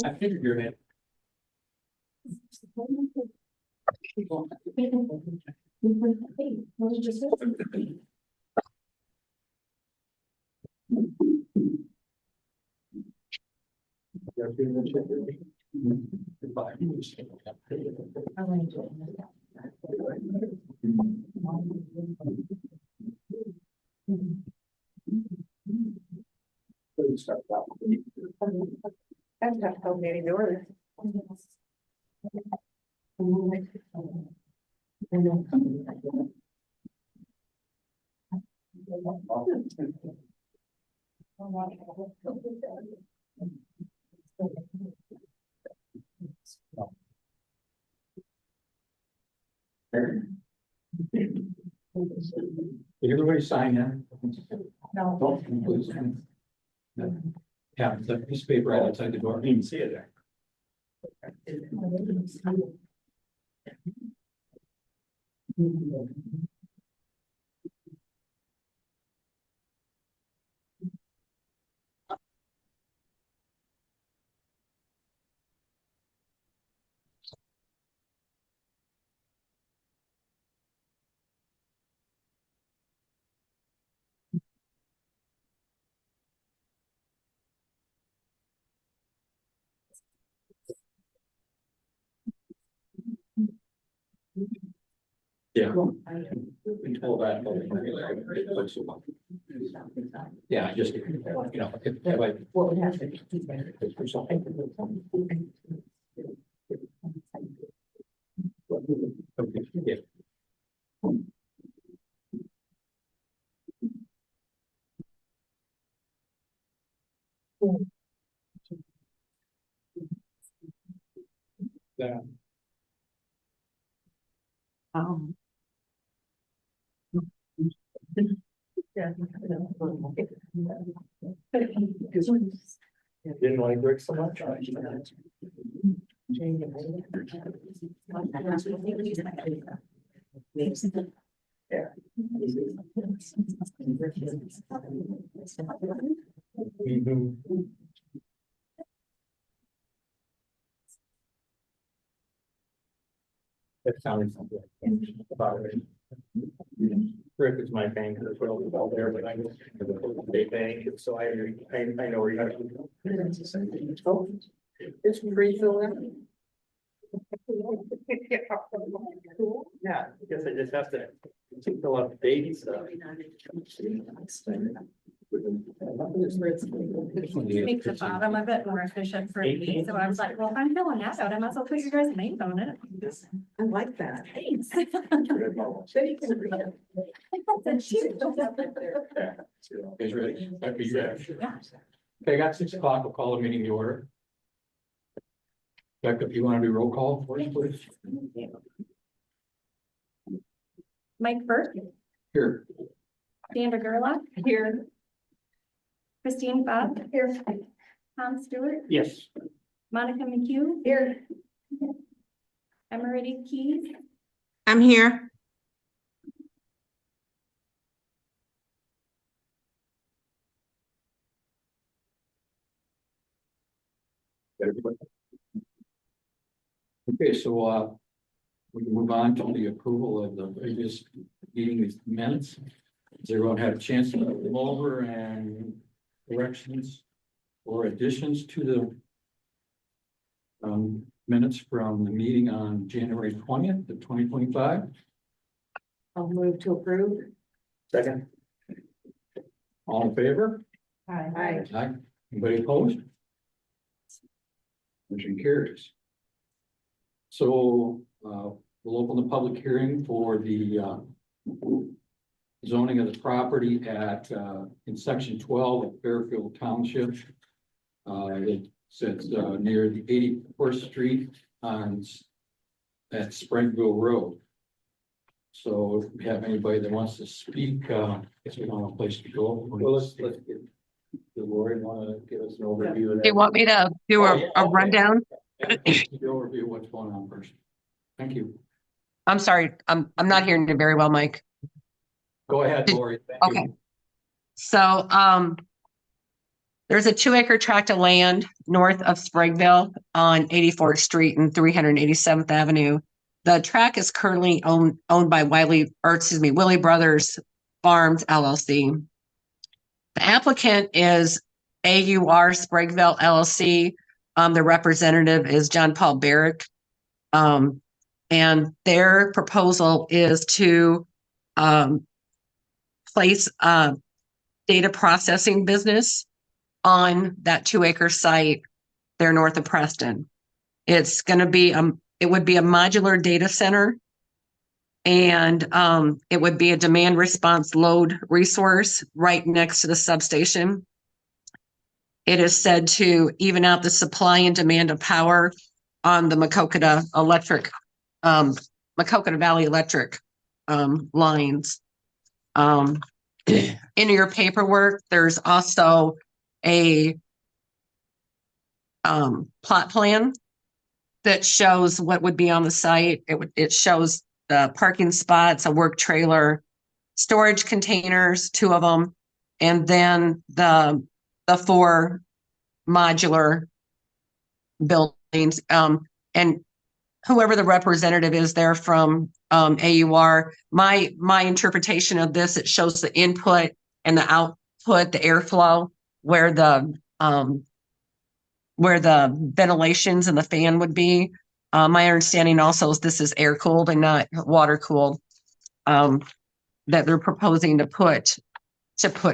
I figured you're in. I've got so many doors. Did everybody sign in? No. Don't please sign. Yeah, the piece of paper right outside the door. You can see it there. Yeah. We told that. Yeah, I just, you know, if I. What would happen? Okay, yeah. Yeah. Didn't like Rick so much. Mhm. That sounded something about it. Rick is my banker as well, out there, but I go to the big bank, and so I know where you are. It's free filling. Yeah, I guess I just have to fill out the baby stuff. Make the bottom of it more efficient for me, so I was like, well, if I'm filling that out, I might as well put your guys' names on it. I like that. Thanks. So you can read it. That's cute. Is ready? Okay, you ready? Yeah. Okay, I got 6 o'clock. We'll call the meeting to order. Becca, if you want to do roll call for us, please. Mike Burke, Here. Sandra Gerlach. Here. Christine Bob. Here. Tom Stewart, Yes. Monica McHugh. Here. Emerity Keys, I'm here. Okay, so we can move on to the approval of the previous meeting minutes. Has everyone had a chance to look them over and corrections or additions to the minutes from the meeting on January 20th of 2025? I'll move to approve. Second. All in favor? Aye. Aye. Anybody opposed? Motion carries. So we'll open the public hearing for the zoning of the property at in section 12 of Fairfield Township. It sits near the 81st Street on at Springville Road. So if we have anybody that wants to speak, I guess we don't have a place to go. Well, let's get. Does Lori want to give us an overview of that? Do you want me to do Oh, yeah, a okay. rundown? Yeah, the overview of what's going on first. Thank you. I'm sorry, I'm not hearing you very well, Mike. Go ahead, Lori. Thank you. Okay. So, There's a 2-acre tract of land north of Spragueville on 84th Street and 387th Avenue. The tract is currently owned by Wiley Brothers Farms LLC. The applicant is AUR Spragueville LLC. The representative is John Paul Barrick. And their proposal is to place a data processing business on that 2-acre site there north of Preston. It's going to be it would be a modular data center, and it would be a demand response load resource right next to the substation. It is said to even out the supply and demand of power on the Maquoketa Valley Electric lines. In your paperwork, there's also a plot plan that shows what would be on the site. It shows the parking spots, a work trailer, storage containers, 2 of them, and then the 4 modular buildings. And whoever the representative is there from AUR, my interpretation of this, it shows the input and the output, the airflow, where the ventilations and the fan would be. My understanding also is this is air cooled and not water cooled, that they're proposing to put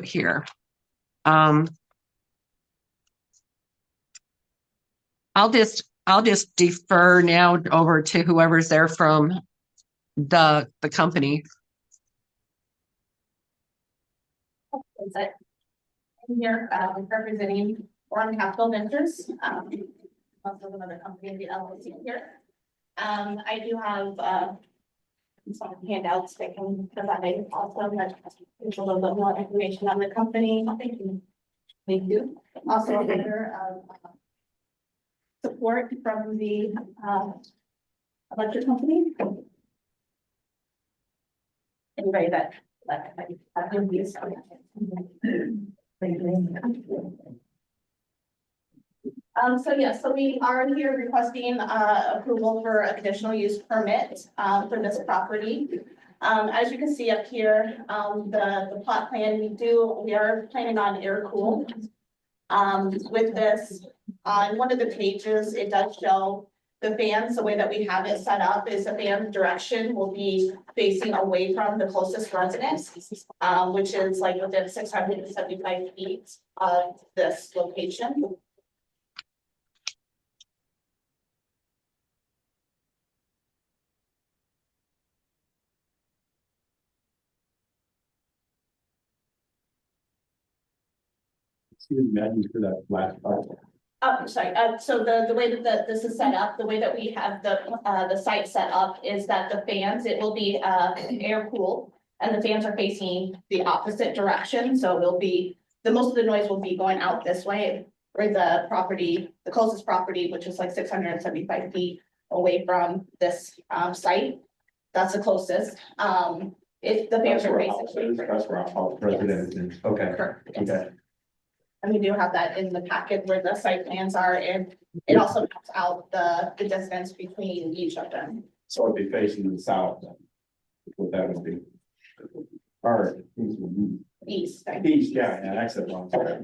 here. I'll just defer now over to whoever's there from the company. I'm here representing Orem Capital Ventures, also another company, the LLC here. I do have some handouts that can provide also that gives a little bit more information on the company. Thank you. Thank you. Also a letter of support from the electric company. Anybody that can be so we are here requesting approval for a conditional use permit for this property. As you can see up here, the plot plan, we are planning on air cool. With this, on one of the pages, it does show the fans. The way that we have it set up is the fan direction will be facing away from the closest residence, which is like within 675 feet of this location. Imagine for that last part. Oh, sorry. So the way that this is set up, the way that we have the site set up is that the fans, it will be air cooled, and the fans are facing the opposite direction. So it'll be most of the noise will be going out this way, where the closest property, which is like 675 feet away from this site. That's the closest. If the fans are facing. That's where our president is. Okay. Correct. Okay. And we do have that in the packet where the site plans are, and it also maps out the distance between each of them. So it'd be facing the south then. What that would be. All right. East. East, yeah, that's it. I'm sorry.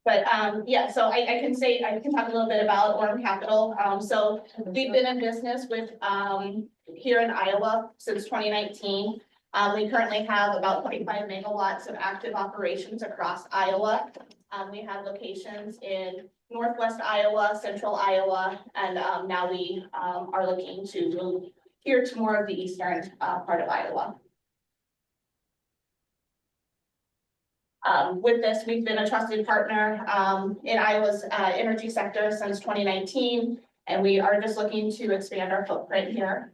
But yeah, so I can talk a little bit about Orem Capital. So we've been in business with here in Iowa since 2019. We currently have about 25 megawatts of active operations across Iowa. We have locations in Northwest Iowa, Central Iowa, and now we are looking to move here to more of the eastern part of Iowa. With this, we've been a trusted partner in Iowa's energy sector since 2019, and we are just looking to expand our footprint here.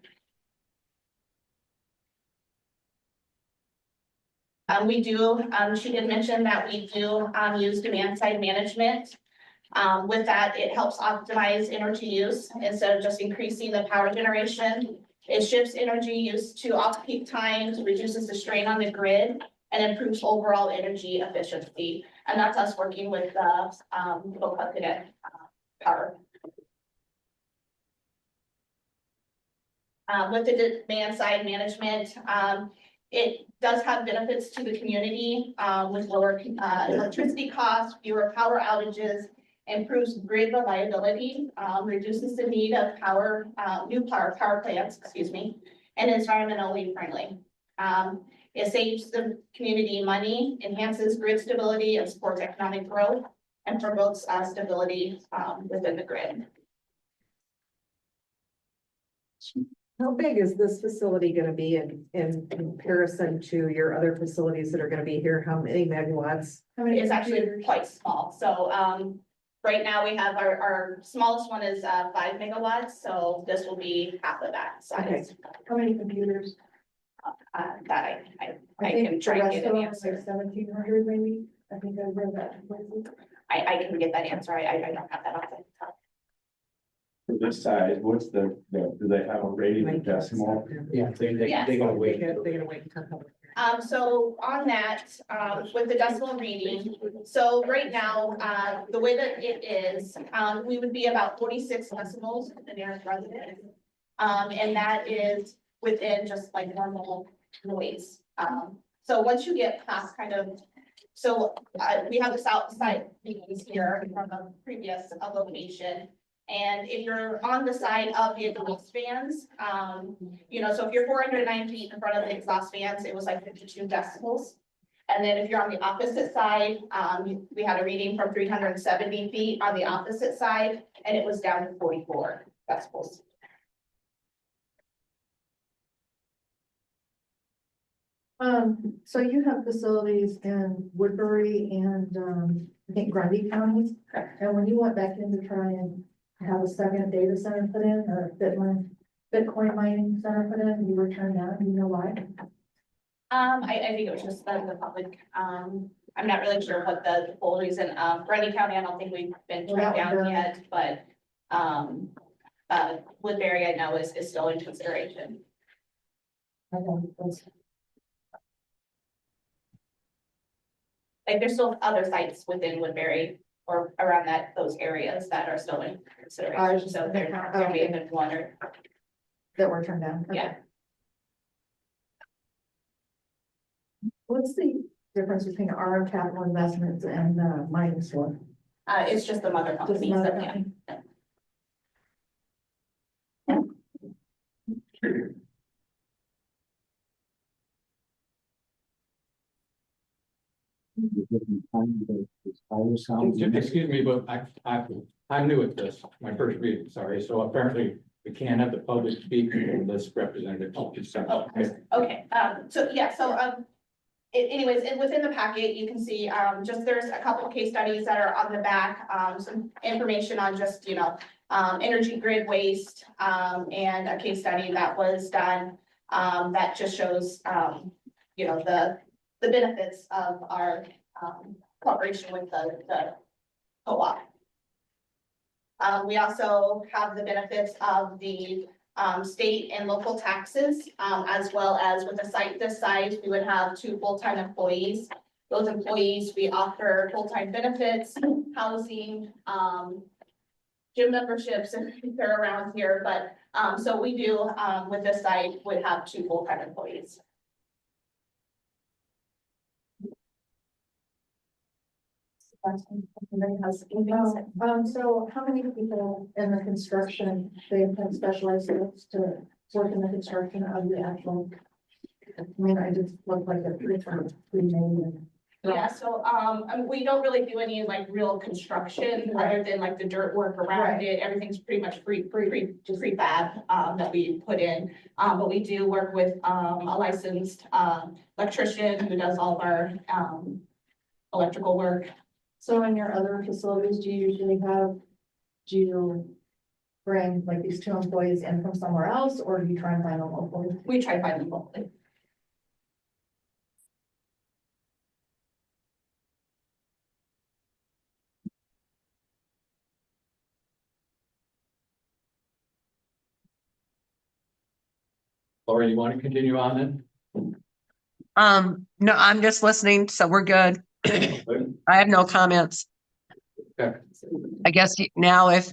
We do, she did mention that we do use demand side management. With that, it helps optimize energy use instead of just increasing the power generation. It shifts energy use to off-peak times, reduces the strain on the grid, and improves overall energy efficiency. And that's us working with the, Boca Cadet, Power. With the demand side management, it does have benefits to the community, with lower, electricity costs, fewer power outages, improves grid reliability, reduces the need of new power plants, excuse me, and is environmentally friendly. It saves the community money, enhances grid stability, and supports economic growth, and promotes stability within the grid. How big is this facility gonna be in comparison to your other facilities that are gonna be here? How many megawatts? It's actually quite small. So right now we have our smallest one is 5 megawatts, so this will be half of that size. How many computers? That I can try and get an answer. 1,700 maybe. I think I read that. I can get that answer. I don't have that off the top. For this size, what's do they have a rating of decimal? Yeah, Yes. they gotta wait. They're gonna wait until public. So on that, with the decimal reading, so right now, the way that it is, we would be about 46 decimals to the nearest resident. And that is within just like normal noise. So once you get past kind of, so we have the south side views here from the previous elevation. And if you're on the side of the exhaust fans, you know, so if you're 409 feet in front of the exhaust fans, it was like 52 decibels. And then if you're on the opposite side, we had a reading from 370 feet on the opposite side, and it was down to 44 decibels. So you have facilities in Woodbury and, I think Grundy counties. Correct. And when you went back in to try and have a second data center put in, or Bitcoin mining center put in, you were turned down, you know why? I think it was just the public, I'm not really sure what the full reason, Grundy County, I don't think we've been Well, turned that down was, yet, but, Woodbury, I know is still in consideration. Like, there's still other sites within Woodbury or around those areas that are still in consideration, so there may have been one or, That were turned down. Okay. yeah. What's the difference between our capital investments and mining store? It's just the mother Just companies another that, yeah. company? Excuse me, but I'm new at this, my first meeting, sorry, so apparently we can't have the public speak until this representative. Okay, so, yeah, so, anyways, and within the packet, you can see, just there's a couple of case studies that are on the back, some information on just, you know, energy grid waste, and a case study that was done, that just shows, you know, the benefits of our, cooperation with the co-op. We also have the benefits of the state and local taxes, as well as with a site this size, we would have 2 full-time employees. Those employees, we offer full-time benefits, housing, gym memberships, and they're around here, but, so we do, with this site, would have 2 full-time employees. Anybody has anything to say? So how many people in the construction, they have specialized skills to work in the construction of the actual? I mean, I just look like a pretty name. Yeah, so, we don't really do any like real construction other than like the dirt work around Right. it. Everything's pretty much prefab, that we put in. But we do work with, a licensed, electrician who does all of our, electrical work. So in your other facilities, do you bring like these 2 employees in from somewhere else, or do you try and find them locally? We try to find them locally. Laura, you want to continue on No, I'm just listening, so we're good. then? I have no comments. Okay. I guess now if,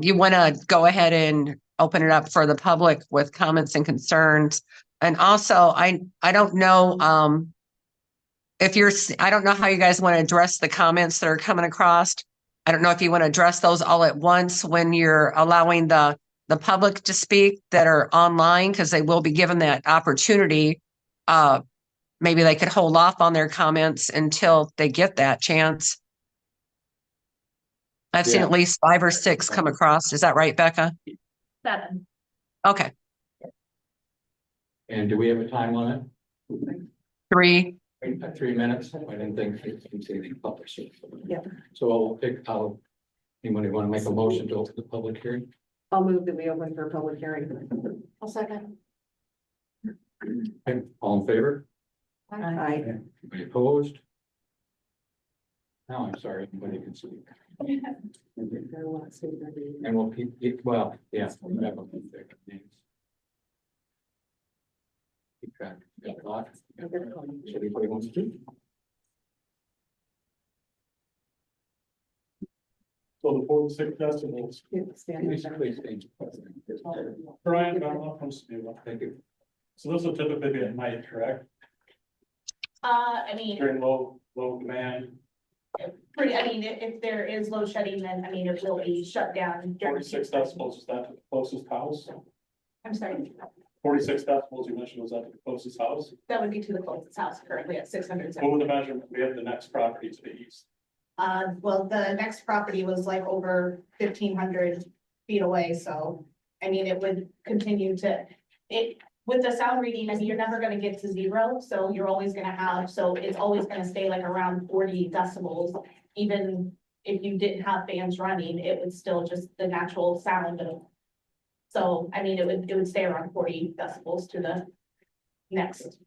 you want to go ahead and open it up for the public with comments and concerns. And also, I don't know, if you're, I don't know how you guys want to address the comments that are coming across. I don't know if you want to address those all at once when you're allowing the public to speak that are online, because they will be given that opportunity. Maybe they could hold off on their comments until they get that chance. I've seen Yeah. at least 5 or 6 come across. Is that right, Becca? 7. Okay, And do we have a time limit? 3. 3 minutes? I didn't think you can say anything published. Yeah. So anybody want to make a motion to open the public hearing? I'll move that we open for public hearing. I'll second. Okay, all in favor? Aye. Anybody opposed? Now, I'm sorry, anybody can speak. And we'll keep, well, yeah. We'll have them keep their names. Keep track. Got a lot. So anybody wants to? So the 46 decibels. Please, please, thank you. Brian Donald from Steve. Thank you. So this will typically be at night, correct? I mean, During low demand, if there is load shedding, then, I mean, it will be shut down. during- 46 decibels, is that the closest house? I'm sorry, 46 decibels you mentioned, was that the closest house? that would be to the closest house currently at 600. What would the measurement be at the next property to the east? Well, the next property was like over 1,500 feet away, so, I mean, it would continue to, with the sound reading, I mean, you're never gonna get to 0, so you're always gonna have, so it's always gonna stay like around 40 decibels. Even if you didn't have fans running, it would still just the natural sound of. So, I mean, it would stay around 40 decibels to the next,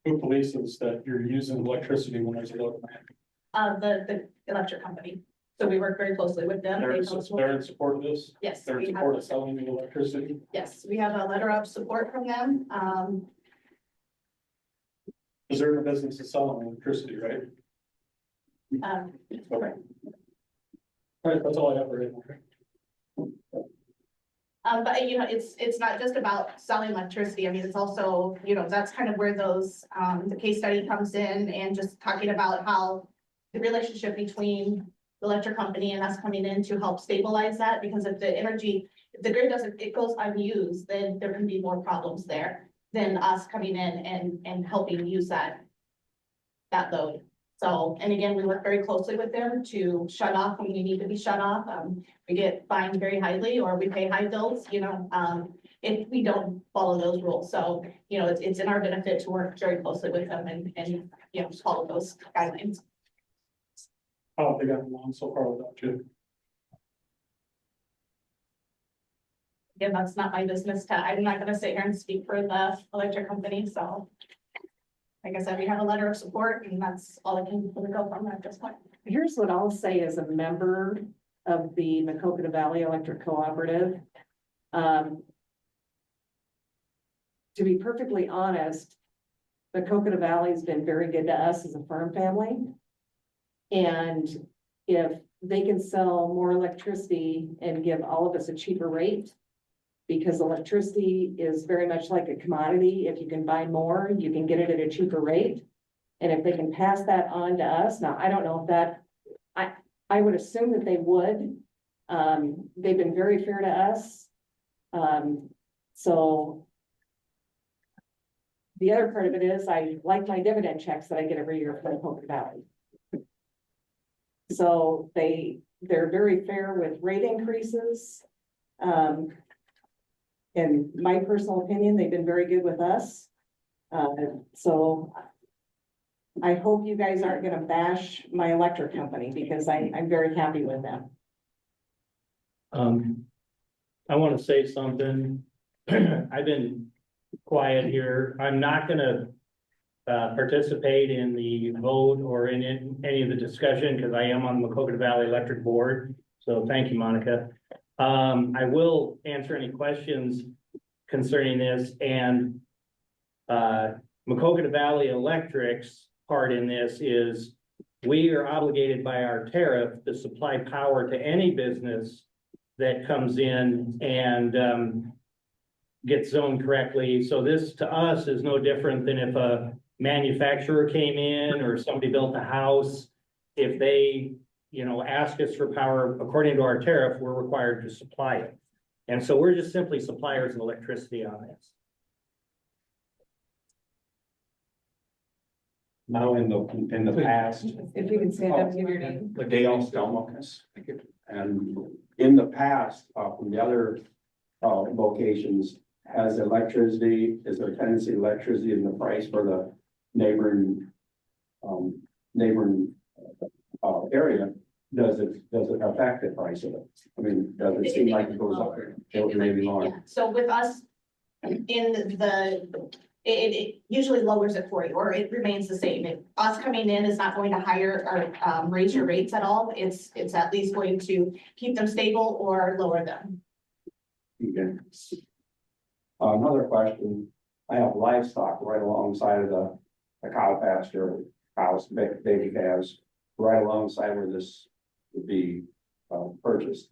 Who polices that you're using electricity when there's a low demand? the electric company. So we work very closely with them. They're They in tell us they're in support of this? Yes, They're we in have- support of selling the electricity? Yes, we have a letter of support from them. Because they're in the business of selling electricity, right? Okay. All right, that's all I have right now. But you know, it's not just about selling electricity. I mean, it's also, you know, that's kind of where those, the case study comes in and just talking about how the relationship between the electric company and us coming in to help stabilize that, because if the grid doesn't, it goes unused, then there can be more problems there than us coming in and helping use that load. So, and again, we work very closely with them to shut off when we need to be shut off. We get fined very highly or we pay high bills, you know, if we don't follow those rules. So, you know, it's in our benefit to work very closely with them and, you know, follow those guidelines. How have they gotten along so far without you? Again, that's not my business I'm not gonna sit here and speak for the electric company, so. Like I said, we have a letter of support and that's all I can really go from at this point. Here's what I'll say as a member of the Macocata Valley Electric Cooperative. To be perfectly honest, Macocata Valley's been very good to us as a farm family. And if they can sell more electricity and give all of us a cheaper rate, because electricity is very much like a commodity. If you can buy more, you can get it at a cheaper rate. And if they can pass that on to us, now, I don't know if that, I would assume that they would. They've been very fair to us. So the other part of it is I like my dividend checks that I get every year from Macocata Valley. So they're very fair with rate increases. In my personal opinion, they've been very good with us. So I hope you guys aren't gonna bash my electric company because I'm very happy with them. I want to say something. I've been quiet here. I'm not gonna participate in the vote or in any of the discussion because I am on the Macocata Valley Electric Board. So thank you, Monica. I will answer any questions concerning this and Macocata Valley Electric's part in this is we are obligated by our tariff to supply power to any business that comes in and gets zoned correctly. So this to us is no different than if a manufacturer came in or somebody built a house. If they, ask us for power according to our tariff, we're required to supply it. And so we're just simply suppliers of electricity on this. Now, in the past, If you can stand up, give your name. Dale Stelmachus. And in the past, from the other locations, is there a tendency electricity in the price for the neighboring area? Does it affect the price of it? I mean, does it seem like it goes up? Maybe Yeah, more. so with us, it usually lowers it for you, or it remains the same. If us coming in is not going to higher or raise your rates at all. It's at least going to keep them stable or lower them. Okay. Another question, I have livestock right alongside of the cow pasture, cows, baby calves, right alongside where this would be purchased.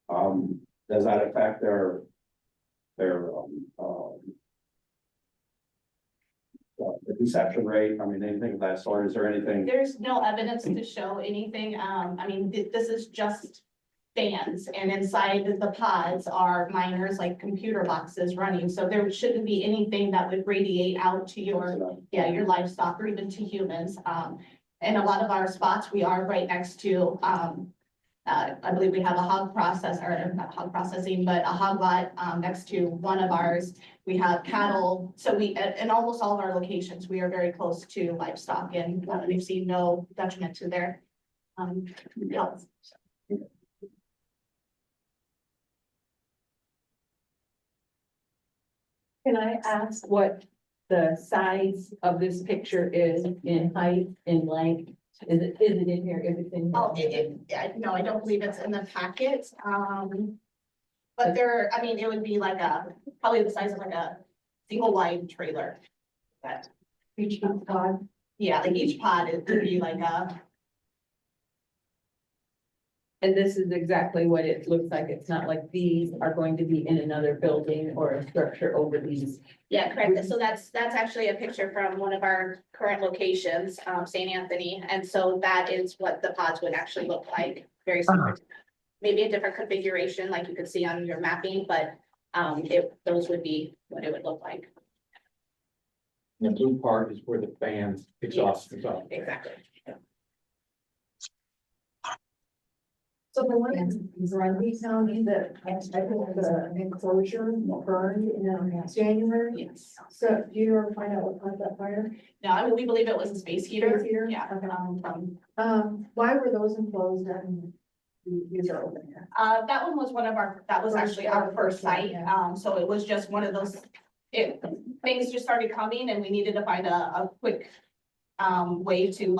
Does that affect their the conception rate? I mean, anything of that sort? Is there anything? There's no evidence to show anything. This is just fans, and inside the pods are miners like computer boxes running. So there shouldn't be anything that would radiate out to your livestock or even to humans. And a lot of our spots, we are right next to, I believe we have a hog process, or not hog processing, but a hog lot next to one of ours. We have cattle. So in almost all of our locations, we are very close to livestock, and we've seen no detriment to their health. Can I ask what the size of this picture is in height and length? Is it in here? Is it in here? No, I don't believe it's in the packet. But it would be like probably the size of like a single wide trailer. That, Each pod? yeah, like each pod, it would be like And this is exactly what it looks like. It's not like these are going to be in another building or a structure over these. yeah, correct. So that's actually a picture from one of our current locations, St. Anthony. And so that is what the pods would actually look like, very similar. Maybe a different configuration like you could see on your mapping, but those would be what it would look like. The blue part is where the fan exhaust comes out. Exactly. So the one in Grundy County that I think the enclosure burned in January. Yes. So do you ever find out what caused that fire? No, we believe it was a space heater. Space heater? Yeah. Okay. Why were those enclosed and these are open here? That one was that was actually our first site. So it was just one of those, things just started coming and we needed to find a quick way to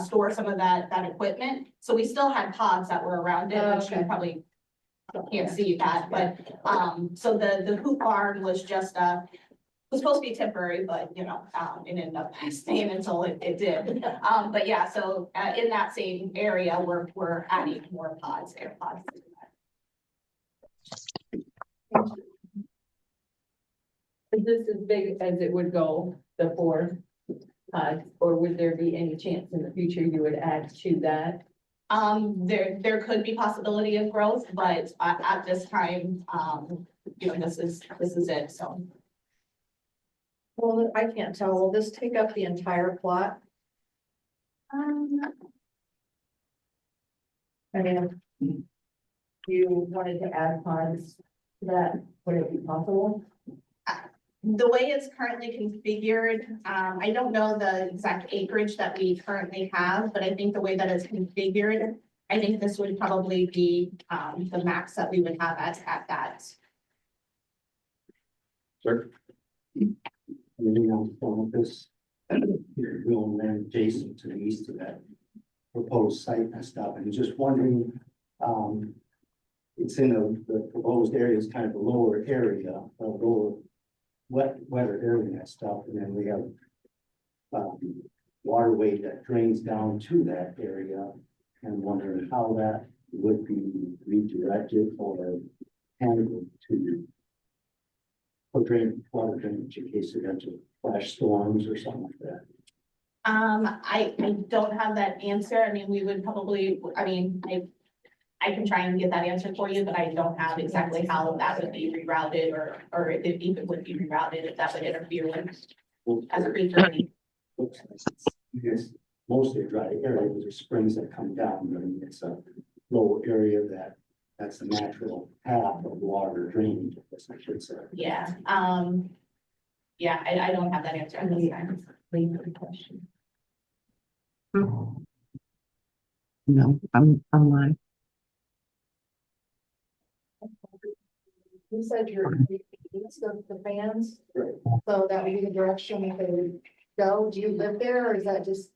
store some of that equipment. So we still had pods that were around it, which you probably can't see that, but so the hoop barn was just was supposed to be temporary, but it ended up staying until it did. But yeah, so in that same area, we're adding more pods, air pods. Is this as big as it would go, the 4 pods, or would there be any chance in the future you would add to that? There could be possibility of growth, but at this time, this is it, so. Well, I can't tell. Will this take up the entire plot? I mean, if you wanted to add pods to that, would it be possible? The way it's currently configured, I don't know the exact acreage that we currently have, but I think the way that it's configured, I think this would probably be the max that we would have at that. Sir? Living on Columbus, here, Will and adjacent to the east of that proposed site and stuff, and just wondering, it's in the proposed area is kind of a lower area, a lower wetter area and that stuff, and then we have waterway that drains down to that area, and wondering how that would be redirected or handled to for water drainage in case of eventual flash storms or something like that. I don't have that answer. I mean, we would probably, I mean, I can try and get that answer for you, but I don't have exactly how that would be rerouted or if it even would be rerouted, if that would interfere with as a redrain. Because mostly a dry area, there's springs that come down, but it's a lower area that's the natural path of water drainage, I guess I should say. Yeah, yeah, I don't have that answer at this time. No, I'm live. You said you're east of the fans, so that would be the direction they would go. Do you live there, or is that just,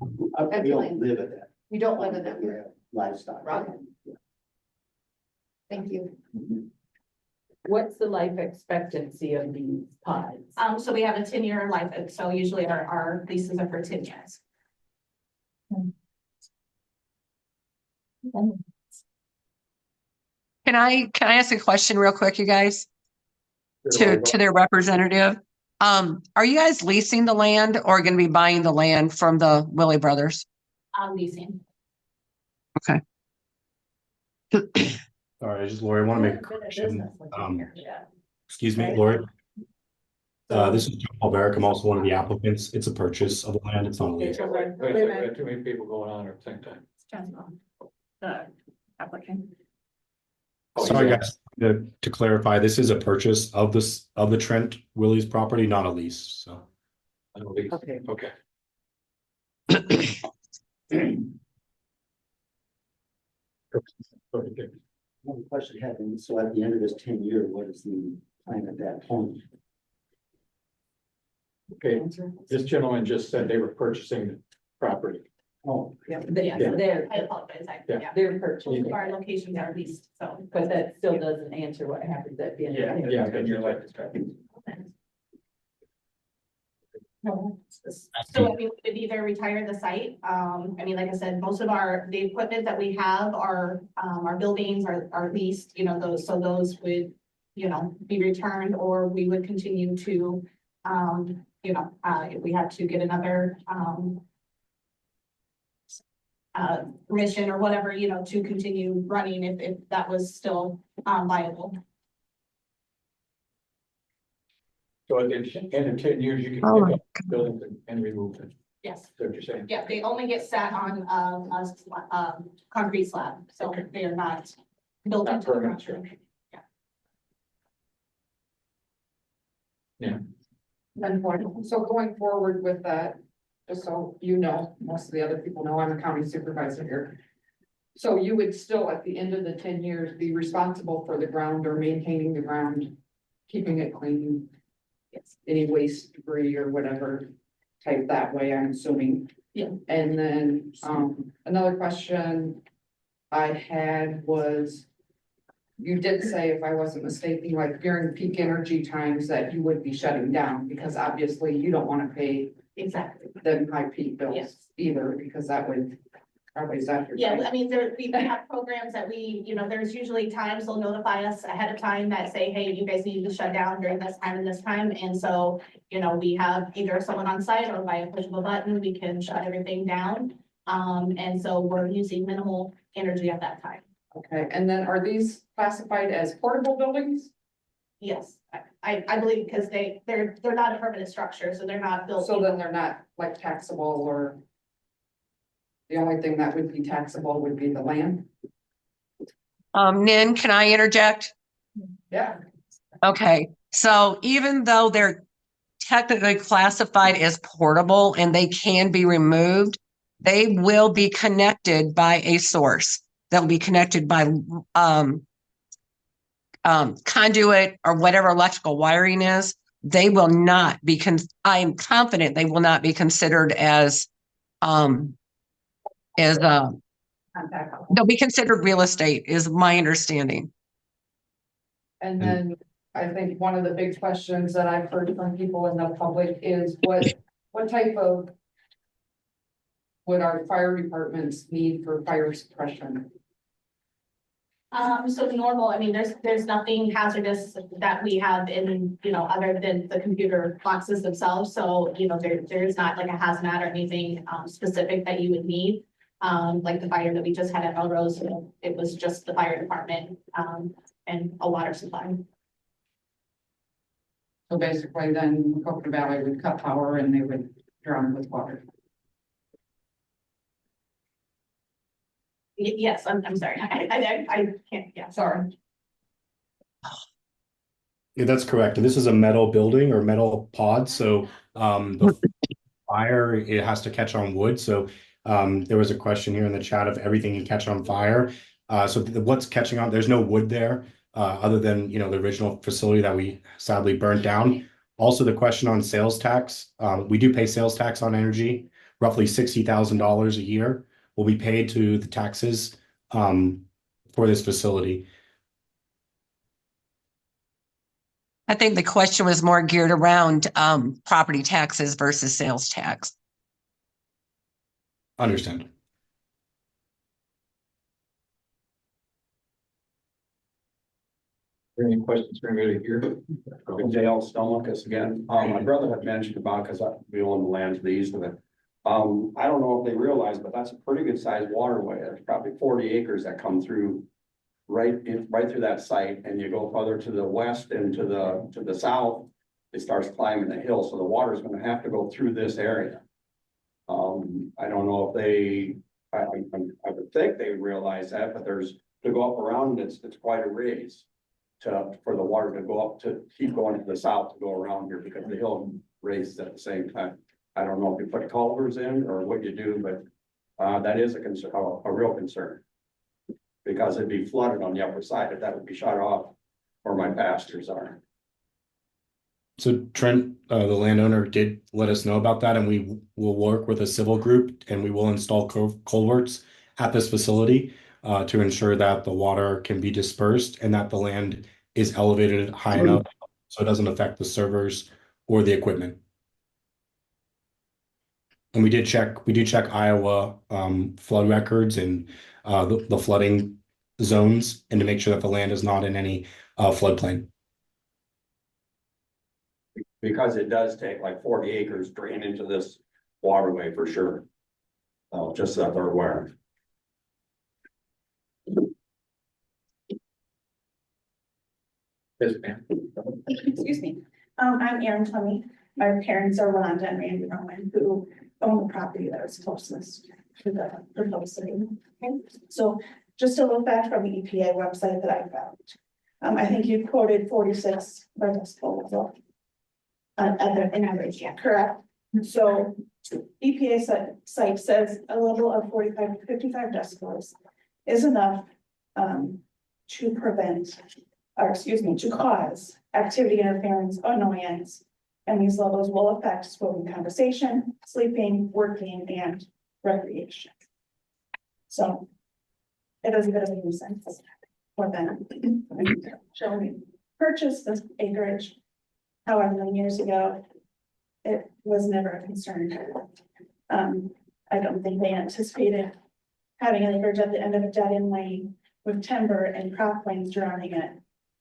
We don't live at that. you don't live in that? We have livestock. Right. Thank you. What's the life expectancy of these pods? So we have a 10-year life, so usually our leases are for 10 years. Can I ask a question real quick, you guys? To their representative. Are you guys leasing the land or gonna be buying the land from the Willie brothers? Leasing. Okay. All right, just Lori, I want to make a correction. Excuse me, Lori. This is John Paul Barrick. I'm also one of the applicants. It's a purchase of the land. It's not a lease. Wait a second, we have too many people going on at the same time. The applicant. Sorry, guys. To clarify, this is a purchase of the Trent Willie's property, not a lease. So. I don't think- Okay. Okay. One question I had, and so at the end of this 10-year, what is the plan at that point? Okay, this gentleman just said they were purchasing the property. Oh, Yeah, Yeah. they're, I apologize, Yeah. they're both purchasing, of our locations are leased, so. but that still doesn't answer what happens at the end. of the day. Yeah, and you're like, So I mean, we could either retire the site, I mean, like I said, most of the equipment that we have are, our buildings are leased, you know, those would, you know, be returned, or we would continue to, you know, if we had to get another, permission or whatever, you know, to continue running if that was still, viable. so in 10 years, you can Oh, pick up buildings and remove them. Is Yes, that what you're saying? yeah, they only get sat on, a concrete slab, so they are not built Not into the permanent ground. structure. So going forward with that, just so you know, most of the other people know, I'm a county supervisor here. So you would still, at the end of the 10 years, be responsible for the ground or maintaining the ground, keeping it clean. Yes. Any waste, debris or whatever type that way, I'm assuming. Yeah. And then, another question I had was, you did say, if I wasn't mistaken, like during peak energy times that you would be shutting down, because obviously you don't want to pay Exactly. them high peak bills Yes. either, because that would probably zap your. Yeah, I mean, we have programs that we, you know, there's usually times they'll notify us ahead of time that say, hey, you guys need to shut down during this time and this time. And so, you know, we have either someone on site or by a push of a button, we can shut everything down. And so we're using minimal energy at that time. Okay, and then are these classified as portable buildings? Yes, I believe because they're not a permanent structure, so they're not built. So then they're not like taxable, or the only thing that would be taxable would be the land? Nin, can I interject? Yeah. Okay, so even though they're technically classified as portable and they can be removed, they will be connected by a source. They'll be connected by conduit or whatever electrical wiring is. They will not be I am confident they will not be considered as contact. They'll be considered real estate is my understanding. And then I think one of the big questions that I've heard from people in the public is what type of would our fire departments need for fire suppression? So normal, I mean, there's nothing hazardous that we have in, other than the computer boxes themselves. So, there's not like a hazmat or anything, specific that you would need. Like the fire that we just had at Melrose, it was just the fire department, and a water supply. So basically then Coconut Valley would cut power and they would drown with water. Yes, I'm sorry, I can't, yeah. Sorry. Yeah, that's correct. And this is a metal building or metal pod, so the fire, it has to catch on wood. So there was a question here in the chat of everything can catch on fire. So what's catching on, there's no wood there, other than, the original facility that we sadly burnt down. Also, the question on sales tax, we do pay sales tax on energy, roughly $60,000 a year will be paid to the taxes for this facility. I think the question was more geared around property taxes versus sales tax. Understand. Any questions for anybody here? Dale Stomachus again. My brother had mentioned about, because we own the land to the east of it. I don't know if they realize, but that's a pretty good sized waterway. There's probably 40 acres that come through right through that site, and you go further to the west and to the south, it starts climbing the hill. So the water is going to have to go through this area. I don't know if I would think they realize that, but to go up around it's quite a raise for the water to go up, to keep going to the south to go around here, because the hill raises at the same time. I don't know if you put culverts in or what you do, but that is a concern, a real concern. Because it'd be flooded on the upper side, if that would be shut off where my pastures are. So Trent, the landowner, did let us know about that, and we will work with a civil group and we will install culverts at this facility to ensure that the water can be dispersed and that the land is elevated high enough so it doesn't affect the servers or the equipment. And we do check Iowa flood records and the flooding zones, and to make sure that the land is not in any floodplain. Because it does take like 40 acres drain into this waterway for sure. Just so that they're aware. Yes, ma'am. Excuse me. I'm Erin Tummy. My parents are Rhonda and Randy Roman, who own the property that is closest to the proposed city. Okay, so just a little fact from the EPA website that I found. I think you quoted 46 decibels. In average, yeah, correct. So EPA site says a level of 45 to 55 decibels is enough to prevent, or excuse me, to cause activity interference, annoyance, and these levels will affect spoken conversation, sleeping, working, and recreation. So it is a bit of a nuisance for them. So we purchased this acreage however many years ago. It was never a concern. I don't think they anticipated having an acreage at the end of a dead-end lane with timber and croplands drowning it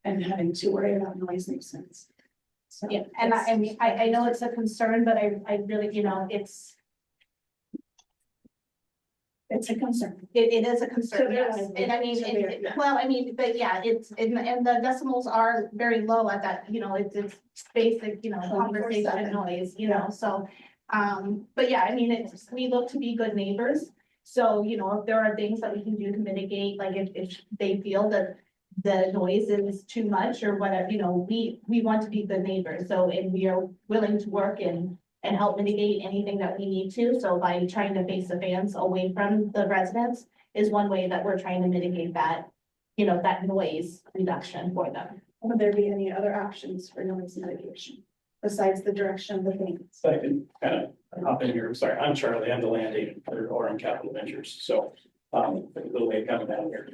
and having to worry about noise nuisance. So Yeah, and I know it's a concern, but I really, it's a concern. it is a concern, To yes. their And I mean, to their- yeah. well, I mean, but yeah, and the decimals are very low at that, it's basic, 24/7. conversation noise, so. But yeah, I mean, we look to be good neighbors. So, if there are things that we can do to mitigate, like if they feel that the noise is too much or whatever, we want to be good neighbors. So, and we are willing to work and help mitigate anything that we need to. So by trying to face the fans away from the residents is one way that we're trying to mitigate that, that noise reduction for them. Would there be any other options for noise mitigation besides the direction of the fans? So I can kind of hop in here. Sorry, I'm Charlie. I'm the land agent for Orem Capital Ventures. So spillway coming down here.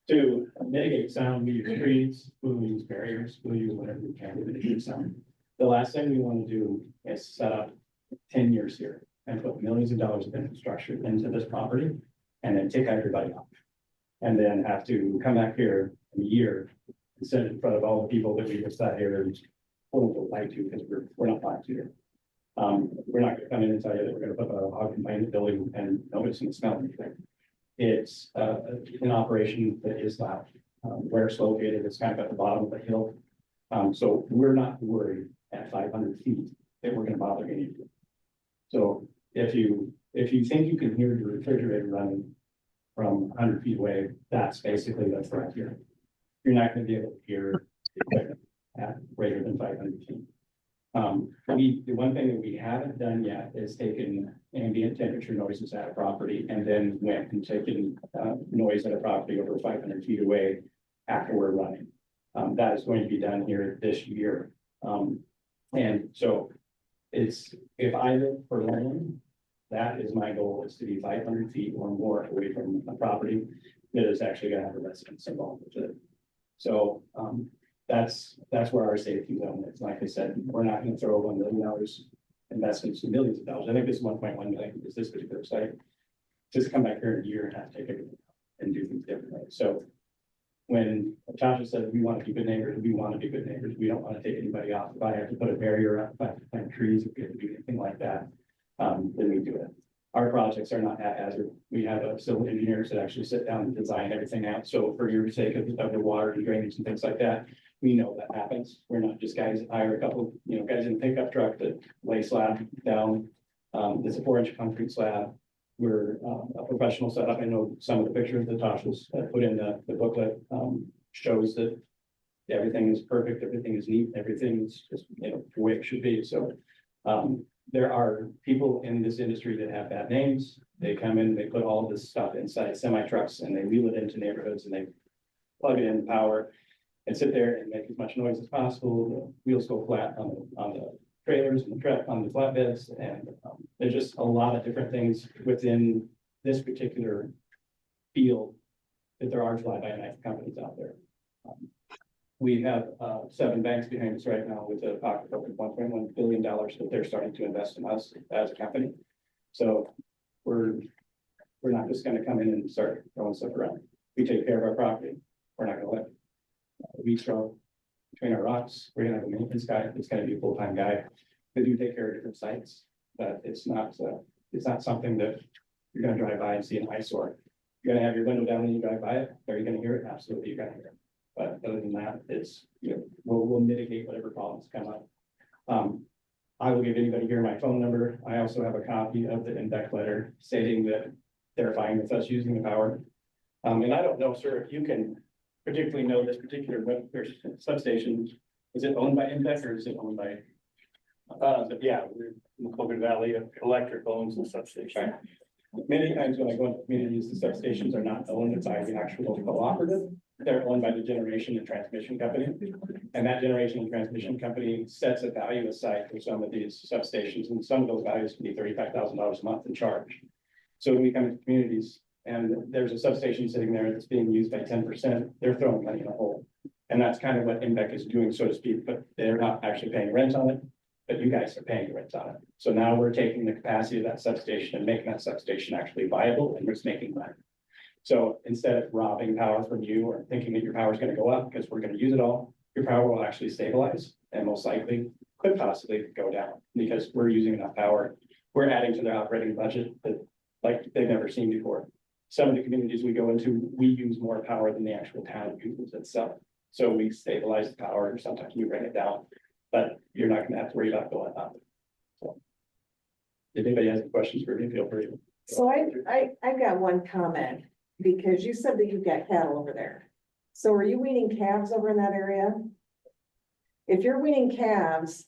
To mitigate sound, we use trees, we use barriers, we use whatever we can to mitigate sound. The last thing we want to do is set up 10 years here and put millions of dollars of infrastructure into this property and then take everybody off. And then have to come back here in a year and sit in front of all the people that we just sat here and quote unquote lied to, because we're not lied to here. We're not gonna come in and tell you that we're gonna put a hog confinement building and nobody's gonna smell anything. It's an operation that is loud. Where it's located, it's kind of at the bottom of the hill. So we're not worried at 500 feet that we're gonna bother anything. So if you think you can hear your refrigerator running from 100 feet away, that's basically the threat here. You're not gonna be able to hear equipment at greater than 500 feet. The one thing that we haven't done yet is taken ambient temperature noises at a property and then went and taken noise at a property over 500 feet away after we're running. That is going to be done here this year. And so if I live for land, that is my goal, is to be 500 feet or more away from a property that is actually gonna have a residence involved with it. So, that's where our safety zone is. Like I said, we're not gonna throw $1 million investments to millions of dollars. I think this 1.1 million is this particular site. Just come back here in a year and have to take everything and do things differently. So when Tasha said we want to be good neighbors, we want to be good neighbors. We don't want to take anybody off. If I have to put a barrier up, if I have to plant trees, if we have to do anything like that, then we do it. Our projects are not haphazard. We have civil engineers that actually sit down and design everything out. So for your sake of the water and drainage and things like that, we know that happens. We're not just guys that hire a couple, guys in a pickup truck that lay slab down. It's a 4-inch concrete slab. We're a professional setup. I know some of the pictures that Tasha's put in the booklet shows that everything is perfect, everything is neat, everything is just, the way it should be. So there are people in this industry that have bad names. They come in, they put all of this stuff inside semi trucks and they wheel it into neighborhoods and they plug it in power and sit there and make as much noise as possible. The wheels go flat on the trailers and the truck on the flatbeds, and there's just a lot of different things within this particular field that there are fly-by-night companies out there. We have 7 banks behind us right now with a pocketbook of $1.1 billion that they're starting to invest in us as a company. So we're not just going to come in and start throwing stuff around. We take care of our property. We're not going to let weeds grow between our rocks. We're going to have a maintenance guy. It's going to be a full-time guy. They do take care of different sites, but it's not something that you're going to drive by and see an eyesore. You're going to have your window down when you drive by it. Are you going to hear it? Absolutely, you're going to hear it. But other than that, it's, we'll mitigate whatever problems come up. I will give anybody here my phone number. I also have a copy of the INDEC letter stating that they're fine with us using the power. And I don't know, sir, if you can particularly know this particular substation. Is it owned by INDEC or is it owned by? Yeah, we're in the Coconut Valley. Electric owns the substation. Many times when I go into communities, the substations are not owned by the actual cooperative. They're owned by the generation and transmission company. And that generation and transmission company sets a value aside for some of these substations. And some of those values can be $35,000 a month in charge. So when we come into communities and there's a substation sitting there that's being used by 10%, they're throwing money in a hole. And that's kind of what INDEC is doing, so to speak, but they're not actually paying rent on it. But you guys are paying the rent on it. So now we're taking the capacity of that substation and making that substation actually viable, and we're just making money. So instead of robbing power from you or thinking that your power is going to go up because we're going to use it all, your power will actually stabilize and most likely could possibly go down because we're using enough power. We're adding to their operating budget that like they've never seen before. Some of the communities we go into, we use more power than the actual town uses itself. So we stabilize the power, and sometimes we bring it down, but you're not going to have to worry about going up. So if anybody has any questions for me, feel free. So I've got one comment, because you said that you've got cattle over there. So are you weaning calves over in that area? If you're weaning calves,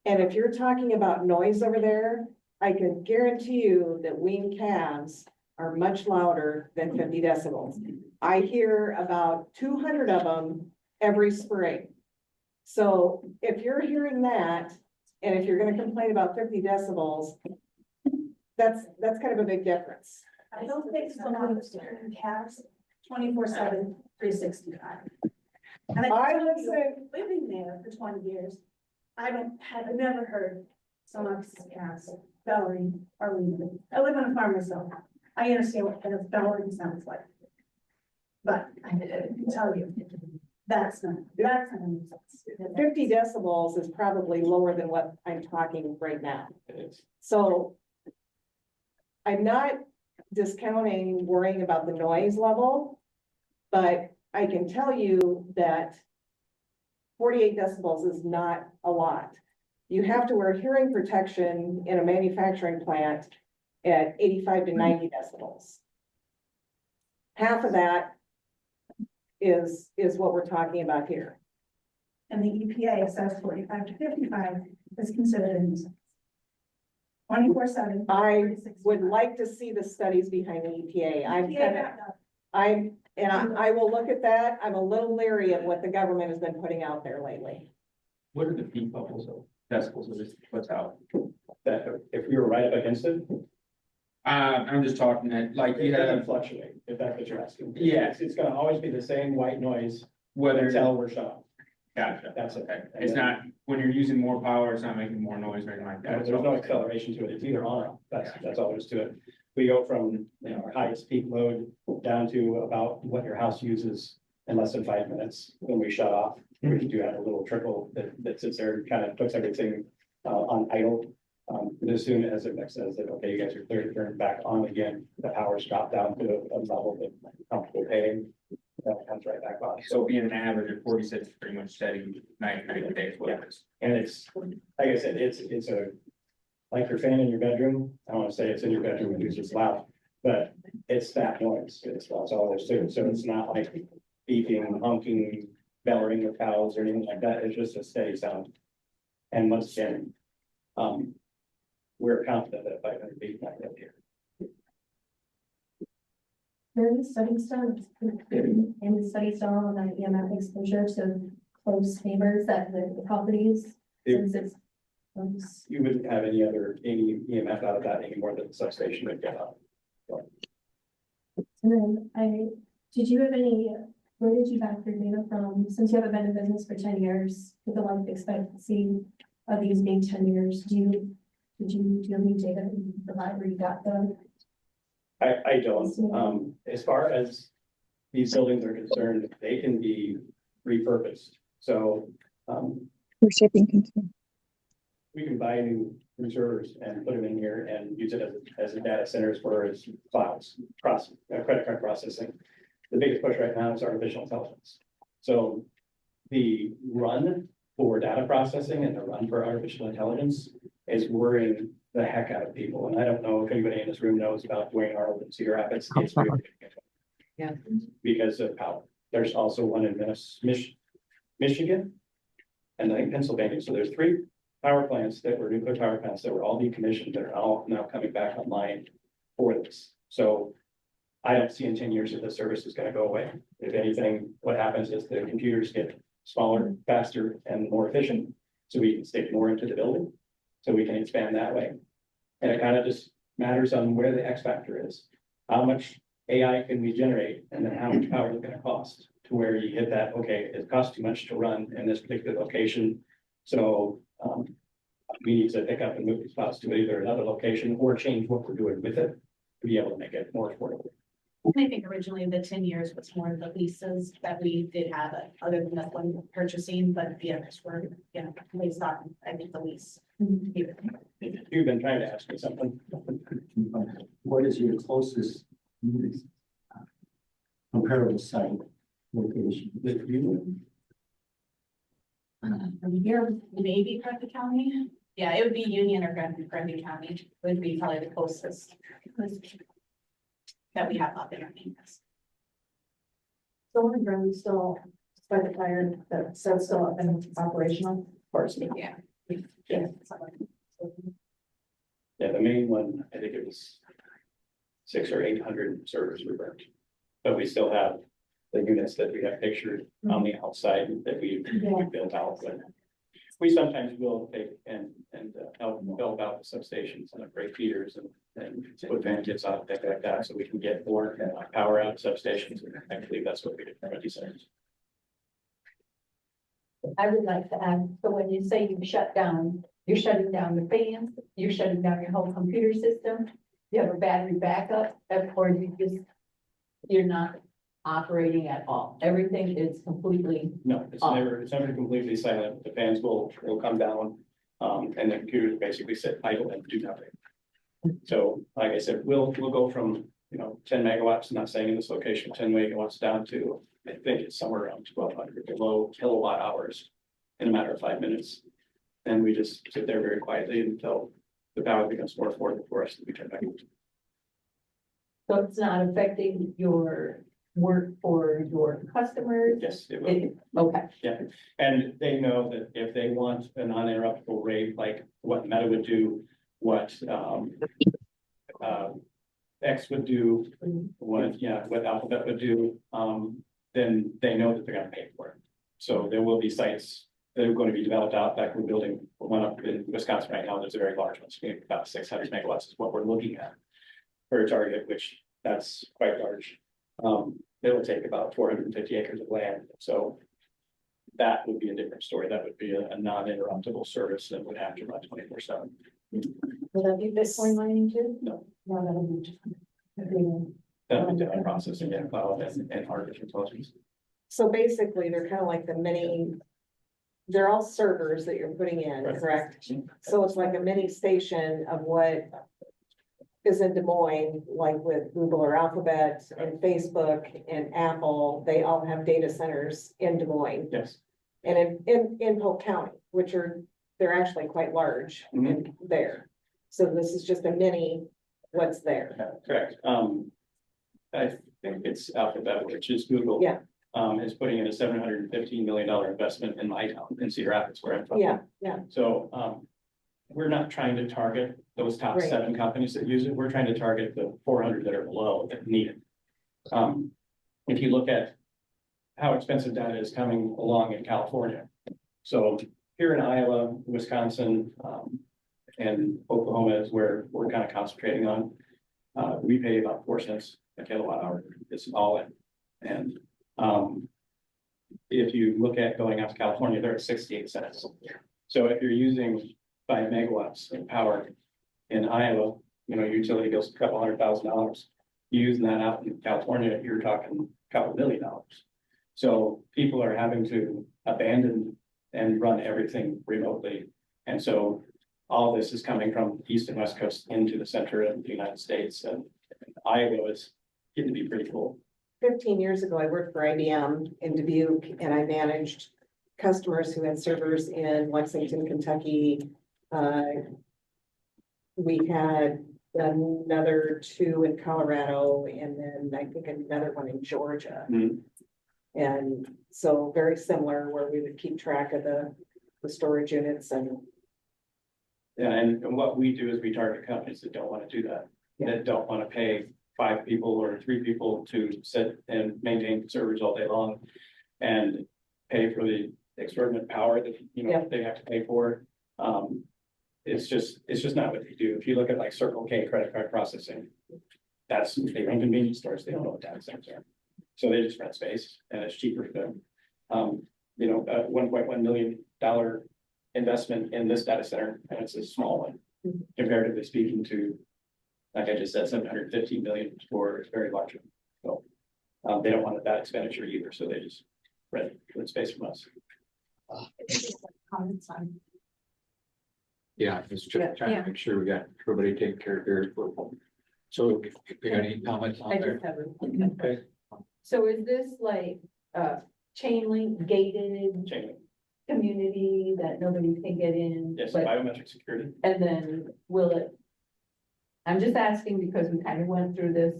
and if you're talking about noise over there, I can guarantee you that weaned calves are much louder than 50 decibels. I hear about 200 of them every spring. So if you're hearing that, and if you're gonna complain about 50 decibels, that's kind of a big difference. I don't think so, has 24/7, 365. And I can tell you, living there for 20 years, I've never heard someone's cats bellowing or leaving. I live on a farm myself. I understand what kind of bellowing sounds like. But I can tell you, that's not a nuisance. 50 decibels is probably lower than what I'm talking right now. So I'm not discounting worrying about the noise level, but I can tell you that 48 decibels is not a lot. You have to wear hearing protection in a manufacturing plant at 85 to 90 decibels. Half of that is what we're talking about here. And the EPA says 45 to 55 is considered a nuisance. 24/7. I would like to see the studies behind the EPA. I will look at that. I'm a little leery of what the government has been putting out there lately. What are the peak levels of decibels of this puts out? That if we were right up against it, I'm just talking that, like, it you doesn't have, fluctuate, if that's what you're asking. Yeah. It's gonna always be the same white noise whether, until we're shut off. gotcha, That's it. okay, it's not, when you're using more power, it's not making more noise or anything like that. There's no acceleration to it. It's either on or off. That's all there is to it. We go from, you know, our highest peak load down to about what your house uses in less than 5 minutes when we shut off. We do have a little trickle that sits there and kind of puts everything on idle. But as soon as it says that, okay, you guys are clear to turn back on again, the power's dropped down to a level that you're comfortable paying. That comes right back on. So being an average of 46 is pretty much steady, 90 days, what it is. And it's, like I said, it's a, like your fan in your bedroom. I don't want to say it's in your bedroom and it's loud, but it's that noise. It's all there's to it. So it's not like beeping, honking, bellowing of cows or anything like that. It's just a steady sound. And once again, we're confident that 500 feet not gonna be here. There is studies done, and studies done on that EMF exposure to close neighbors at the properties. Since it's. You wouldn't have any EMF out of that anymore than the substation would get out. And then did you have where did you back your data from? Since you haven't been in business for 10 years, with the life expectancy of these being 10 years, do you have any data that you can provide where you got the? I don't, as far as these buildings are concerned, they can be repurposed, so, For shipping container. we can buy new servers and put them in here and use it as a data centers for its clouds, credit card processing. The biggest push right now is artificial intelligence. So the run for data processing and the run for artificial intelligence is worrying the heck out of people. And I don't know if anybody in this room knows about Dwayne Arnold in Cedar Rapids. It's really Yeah. because of power. There's also one in Michigan and I think Pennsylvania. So there's 3 power plants that were nuclear power plants that were all decommissioned that are all now coming back online for this. So I don't see in 10 years that the service is going to go away. If anything, what happens is the computers get smaller, faster, and more efficient. So we can stick more into the building. So we can expand that way. And it kind of just matters on where the X factor is. How much AI can we generate and then how much power is it going to cost to where you hit that, okay, it costs too much to run in this particular location. So we need to pick up and move these spots to either another location or change what we're doing with it to be able to make it more affordable. I think originally the 10 years was more of the leases that we did have, other than that one purchasing, but the others were, based on, I think, the lease. You've been trying to ask me something. What is your closest comparable site location? From here, maybe Grundy County. Yeah, it would be Union or Grundy County would be probably the closest that we have up in our campus. So one room still, despite the fire, that says still up and operational. Parts of it. Yeah. Yeah. Yeah, the main one, I think it was 600 or 800 servers were burnt. But we still have the units that we have pictured on the outside that we built out with. we sometimes will take and help out the substations and upgrade feeders and put fan kits on, things like that, so we can get more power out of substations. I believe that's what we did for these centers. I would like to add, so when you say you shut down, you're shutting down the fans, you're shutting down your whole computer system, you have a battery backup, or you're not operating at all. Everything is completely, No, it's never completely silent. The fans will come down, and the computers basically sit idle and do nothing. So, like I said, we'll go from, 10 megawatts, not saying in this location, 10 megawatts down to, I think it's somewhere around 1,200 below kilowatt hours in a matter of 5 minutes. And we just sit there very quietly until the power becomes more affordable for us to be turned back on. so it's not affecting your work for your customers? Yes, it will. Okay, Yeah, and they know that if they want a non-interruptible rate, like what Meta would do, what X would do, what Alphabet would do, then they know that they're gonna pay for it. So there will be sites that are going to be developed out, like we're building one up in Wisconsin right now, there's a very large one, so about 600 megawatts is what we're looking at for a target, which that's quite large. It'll take about 450 acres of land, so that would be a different story. That would be a non-interruptible service that would have to run 24/7. will that be Bitcoin mining too? No. No, that'll be just. That would be data processing and cloud and artificial intelligence. So basically, they're kind of like the mini, they're all servers that you're putting in, Right. correct? So it's like a mini station of what is in Des Moines, like with Google or Alphabet and Facebook and Apple, they all have data centers in Des Moines. Yes. And in Polk County, they're actually quite large in there. So this is just a mini, what's there. Yeah, correct. I think it's Alphabet, which is Google. Yeah. Is putting in a $715 million investment in my town, in Cedar Rapids, where I'm from. Yeah. So, we're not trying to target those top Right. 7 companies that use it. We're trying to target the 400 that are below that need it. If you look at how expensive data is coming along in California. So here in Iowa, Wisconsin, and Oklahoma is where we're kind of concentrating on. We pay about 4 cents a kilowatt hour. It's all in. And if you look at going out to California, they're at 68 cents. So if you're using 5 megawatts of power in Iowa, utility bills a couple $100,000. Using that out in California, you're talking a couple $1 million. So people are having to abandon and run everything remotely. And so all this is coming from East and West Coast into the center of the United States, and Iowa is getting to be pretty full. 15 years ago, I worked for IBM in Dubuque and I managed customers who had servers in Lexington, Kentucky. We had another 2 in Colorado and then I think another one in Georgia. And so very similar where we would keep track of the storage units and. Yeah, and what we do is we target companies that don't want to do that, that don't want to pay 5 people or 3 people to sit and maintain servers all day long and pay for the exorbitant power that, they have to pay for. It's just not what they do. If you look at like Circle K credit card processing, they run convenience stores, they don't know what data centers are. So they just rent space and it's cheaper for them. A $1.1 million investment in this data center, and it's a small one, comparatively speaking to, like I just said, 715 million for a very large one. So they don't want that expenditure either, so they just rent space from us. Comments on. Yeah, just trying to make sure we got everybody taken care of here. So if you got any comments on I there? just have a. Okay. So is this like chain link gated Chain link. community that nobody can get in? Yes, but- biometric security. And then will it? I'm just asking because we kind of went through this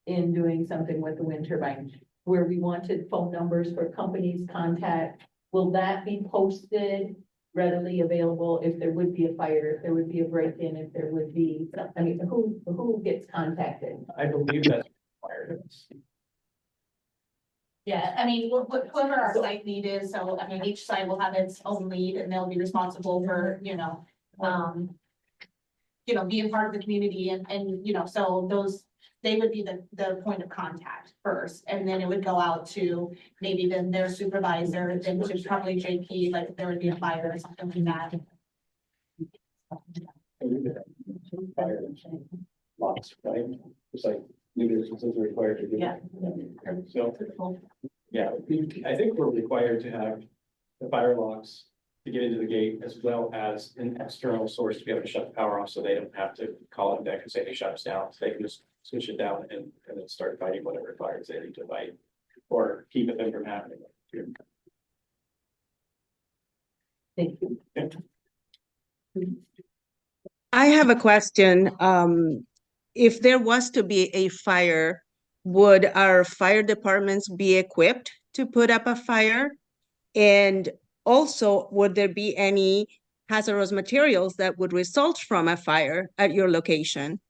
in doing something with the wind turbine, where we wanted phone numbers for companies contact. Will that be posted readily available if there would be a fire, if there would be a break-in, if there would be, who gets contacted? I believe that's required. Yeah, I mean, whoever our site lead is, so I mean, each site will have its own lead and they'll be responsible for, being part of the community and, so those, they would be the point of contact first. And then it would go out to maybe then their supervisor, then to probably JP, like if there would be a fire or something like that. Fire lots, right? It's like new businesses are required to do. Yeah. So, yeah, I think we're required to have the fire locks to get into the gate as well as an external source to be able to shut the power off so they don't have to call it back and say they shut us down. So they can just switch it down and then start fighting whatever fires they need to fight or keep it from happening. Thank you. I have a question. If there was to be a fire, would our fire departments be equipped to put up a fire? And also, would there be any hazardous materials that would result from a fire at your location?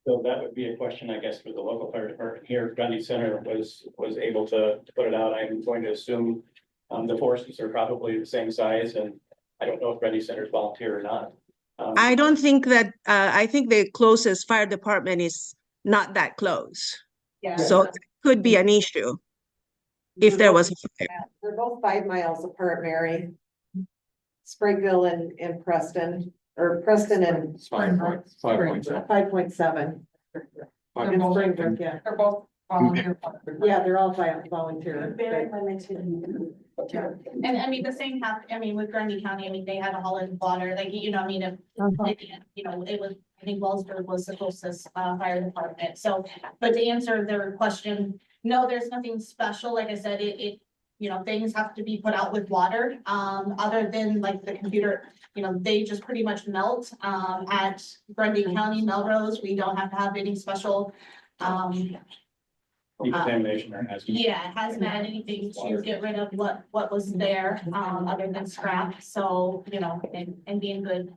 So that would be a question, I guess, for the local fire department here. Grundy Center was able to put it out. I'm going to assume the forces are probably the same size, and I don't know if Grundy Center is volunteer or not. I don't think that, I think the closest fire department is not that close. Yeah. So it could be an issue if there was a fire. They're both 5 miles apart, Mary. Springville and Preston, or Preston and 5.7. 5.7. They're both- Springville, yeah. They're both volunteer. Yeah, they're all volunteer. Very limited. And I mean, the same with Grundy County, I mean, they had a haul in water, like, I mean, if, it was, I think Wellsburg was the closest, fire department, so. But to answer their question, no, there's nothing special, like I said, things have to be put out with water, other than like the computer, they just pretty much melt, at Grundy County, Melrose, we don't have to have any special, Decontamination or hazmat. yeah, hazmat, anything to get rid of what was there, other than scrap, so, and being good.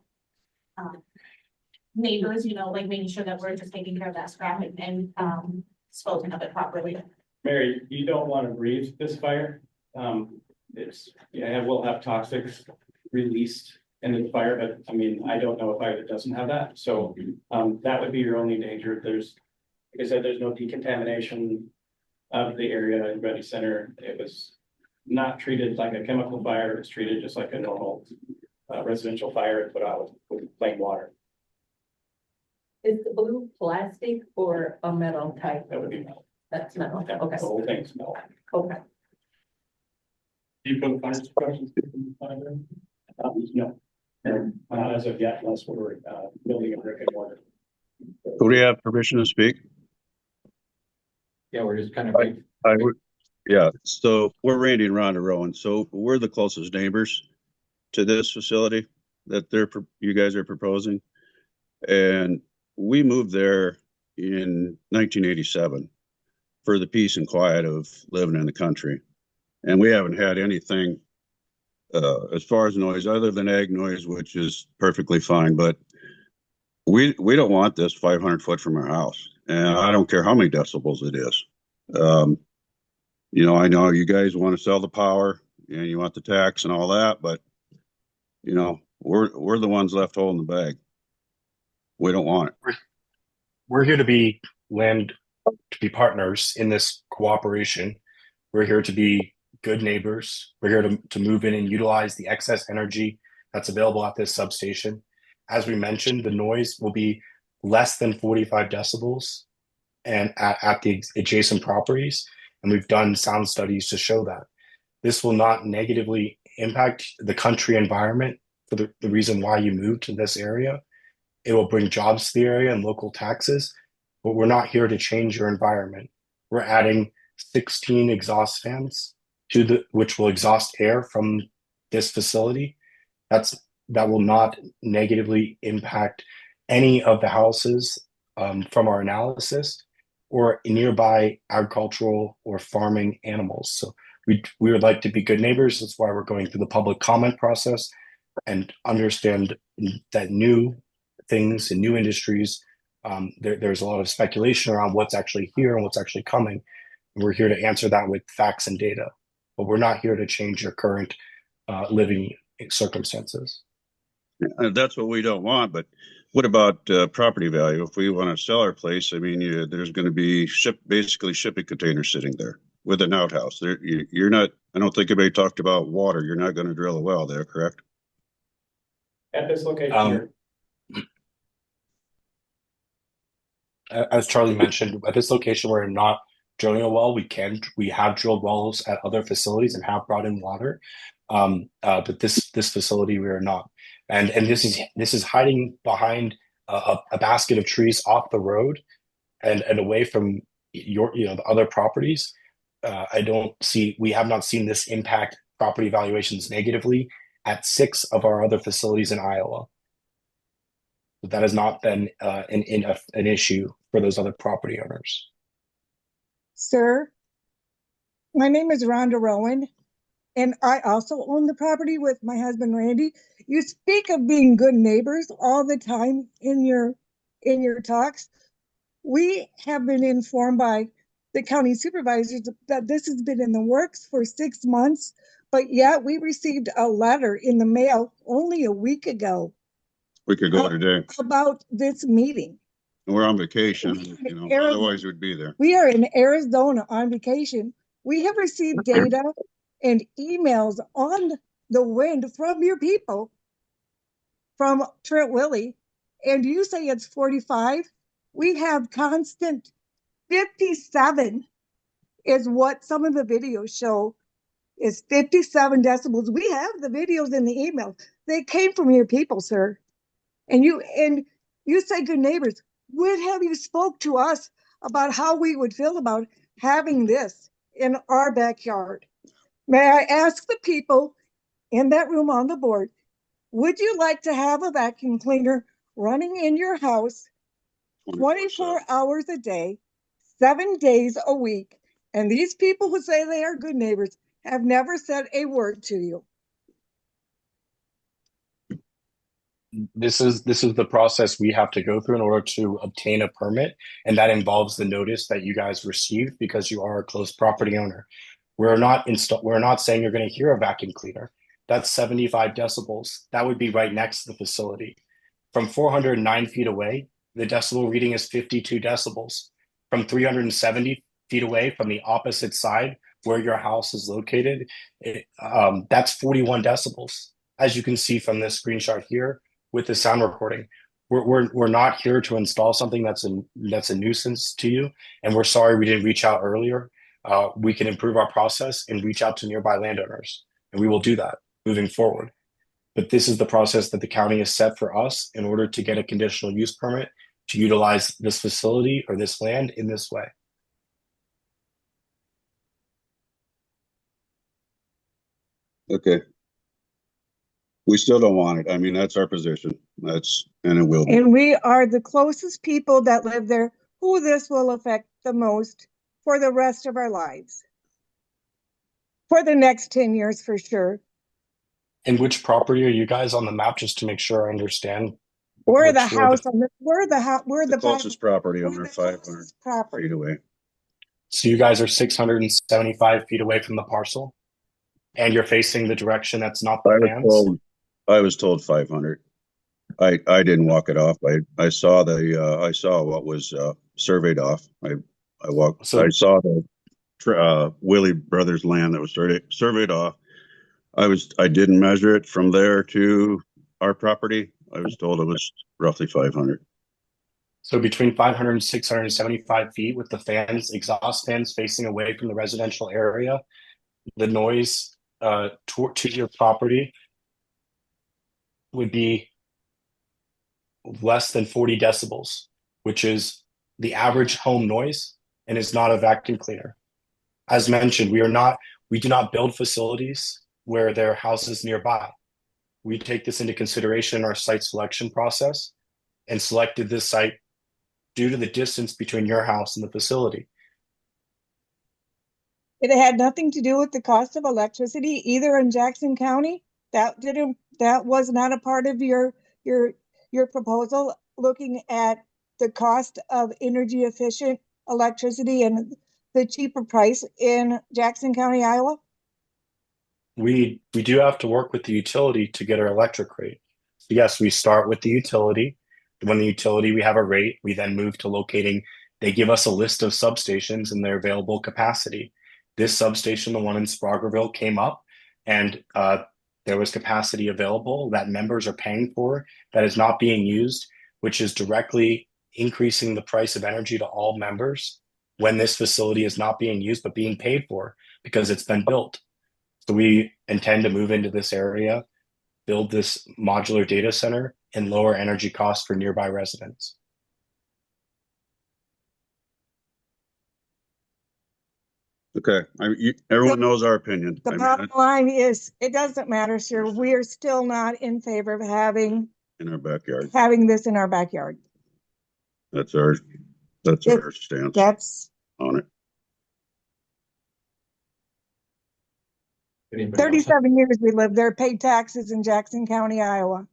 Neighbors, like making sure that we're just taking care of that scrap and disposing of it properly. Mary, you don't want to breathe this fire. We'll have toxics released into the fire, but I mean, I don't know a fire that doesn't have that. So that would be your only danger. Like I said, there's no decontamination of the area in Grundy Center. It was not treated like a chemical fire. It was treated just like a normal residential fire and put out with plain water. Is the blue plastic or a metal type? That would be metal. That's metal, Yeah, okay, the whole thing's metal. okay. Do you put fire suppression? No, not as of yet, unless we're building a brick and mortar. Do we have permission to speak? Yeah, we're just kind of. Yeah, so we're Randy and Rhonda Rowan. So we're the closest neighbors to this facility that you guys are proposing. And we moved there in 1987 for the peace and quiet of living in the country. And we haven't had anything as far as noise other than ag noise, which is perfectly fine. But we don't want this 500 foot from our house. And I don't care how many decibels it is. I know you guys want to sell the power and you want the tax and all that, but we're the ones left holding the bag. We don't want it. We're here to be partners in this cooperation. We're here to be good neighbors. We're here to move in and utilize the excess energy that's available at this substation. As we mentioned, the noise will be less than 45 decibels and at the adjacent properties. And we've done sound studies to show that. This will not negatively impact the country environment for the reason why you moved to this area. It will bring jobs to the area and local taxes, but we're not here to change your environment. We're adding 16 exhaust fans which will exhaust air from this facility. That will not negatively impact any of the houses from our analysis or nearby agricultural or farming animals. So we would like to be good neighbors. That's why we're going through the public comment process and understand that new things and new industries, there's a lot of speculation around what's actually here and what's actually coming. We're here to answer that with facts and data, but we're not here to change your current living circumstances. That's what we don't want, but what about property value? If we want to sell our place, I mean, there's going to be basically shipping containers sitting there with an outhouse. You're not, I don't think anybody talked about water. You're not going to drill a well there, correct? At this location here. As Charlie mentioned, at this location, we're not drilling a well. We have drilled wells at other facilities and have brought in water. But this facility, we are not. And this is hiding behind a basket of trees off the road and away from the other properties. We have not seen this impact property valuations negatively at 6 of our other facilities in Iowa. That has not been an issue for those other property owners. Sir, my name is Rhonda Rowan, and I also own the property with my husband, Randy. You speak of being good neighbors all the time in your talks. We have been informed by the county supervisors that this has been in the works for 6 months, but yet we received a letter in the mail only a week ago. We could go today. About this meeting. We're on vacation, otherwise we'd be there. We are in Arizona on vacation. We have received data and emails on the wind from your people, from Trent Willie, and you say it's 45. We have constant 57 is what some of the videos show, is 57 decibels. We have the videos in the email. They came from your people, sir. And you say good neighbors. Would have you spoke to us about how we would feel about having this in our backyard? May I ask the people in that room on the board, would you like to have a vacuum cleaner running in your house 24 hours a day, 7 days a week? And these people who say they are good neighbors have never said a word to you. This is the process we have to go through in order to obtain a permit, and that involves the notice that you guys received because you are a close property owner. We're not saying you're going to hear a vacuum cleaner. That's 75 decibels. That would be right next to the facility. From 409 feet away, the decibel reading is 52 decibels. From 370 feet away from the opposite side where your house is located, that's 41 decibels. As you can see from this screenshot here, with the sound recording, we're not here to install something that's a nuisance to you, and we're sorry we didn't reach out earlier. We can improve our process and reach out to nearby landowners, and we will do that moving forward. But this is the process that the county has set for us in order to get a conditional use permit to utilize this facility or this land in this way. Okay. We still don't want it. I mean, that's our position. And it will be. And we are the closest people that live there who this will affect the most for the rest of our lives. For the next 10 years, for sure. And which property are you guys on the map, just to make sure I understand? We're the house on the, we're the closest property owner, 500 feet away. So you guys are 675 feet away from the parcel, and you're facing the direction that's not the fans? I was told 500. I didn't walk it off. I saw what was surveyed off. I saw the Willie Brothers land that was surveyed off. I didn't measure it from there to our property. I was told it was roughly 500. So between 500 and 675 feet with the fans, exhaust fans facing away from the residential area, the noise to your property would be less than 40 decibels, which is the average home noise and is not a vacuum cleaner. As mentioned, we do not build facilities where there are houses nearby. We take this into consideration in our site selection process and selected this site due to the distance between your house and the facility. It had nothing to do with the cost of electricity either in Jackson County. That was not a part of your proposal, looking at the cost of energy efficient electricity and the cheaper price in Jackson County, Iowa? We do have to work with the utility to get our electric rate. Yes, we start with the utility. When the utility, we have a rate, we then move to locating. They give us a list of substations and their available capacity. This substation, the one in Spragueville, came up and there was capacity available that members are paying for that is not being used, which is directly increasing the price of energy to all members when this facility is not being used but being paid for because it's been built. So we intend to move into this area, build this modular data center, and lower energy costs for nearby residents. Okay, everyone knows our opinion. The bottom line is, it doesn't matter, sir. We are still not in favor of having in our backyard. this in our backyard. That's our stance. That's on it. 37 years we lived there, paid taxes in Jackson County, Iowa.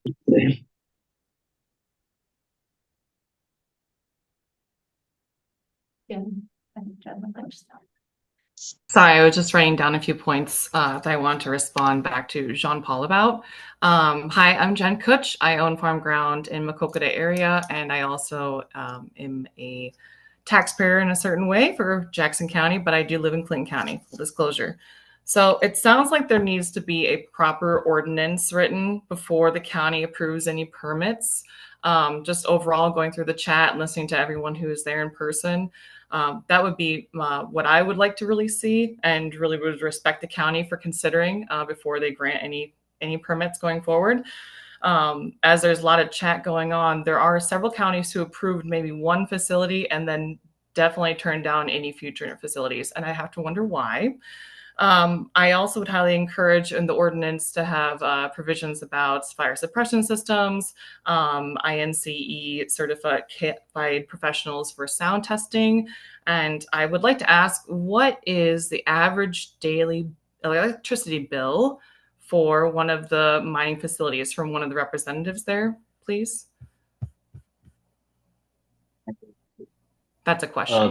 Sorry, I was just writing down a few points that I want to respond back to Jean-Paul about. Hi, I'm Jen Kutch. I own farm ground in Maquoketa area, and I also am a taxpayer in a certain way for Jackson County, but I do live in Clinton County, full disclosure. So it sounds like there needs to be a proper ordinance written before the county approves any permits. Just overall going through the chat and listening to everyone who is there in person. That would be what I would like to really see, and really would respect the county for considering before they grant any permits going forward. As there's a lot of chat going on, there are several counties who approved maybe one facility and then definitely turned down any future facilities. And I have to wonder why. I also would highly encourage in the ordinance to have provisions about fire suppression systems, INCE certified professionals for sound testing. And I would like to ask, what is the average daily electricity bill for one of the mining facilities from one of the representatives there, please? That's a question.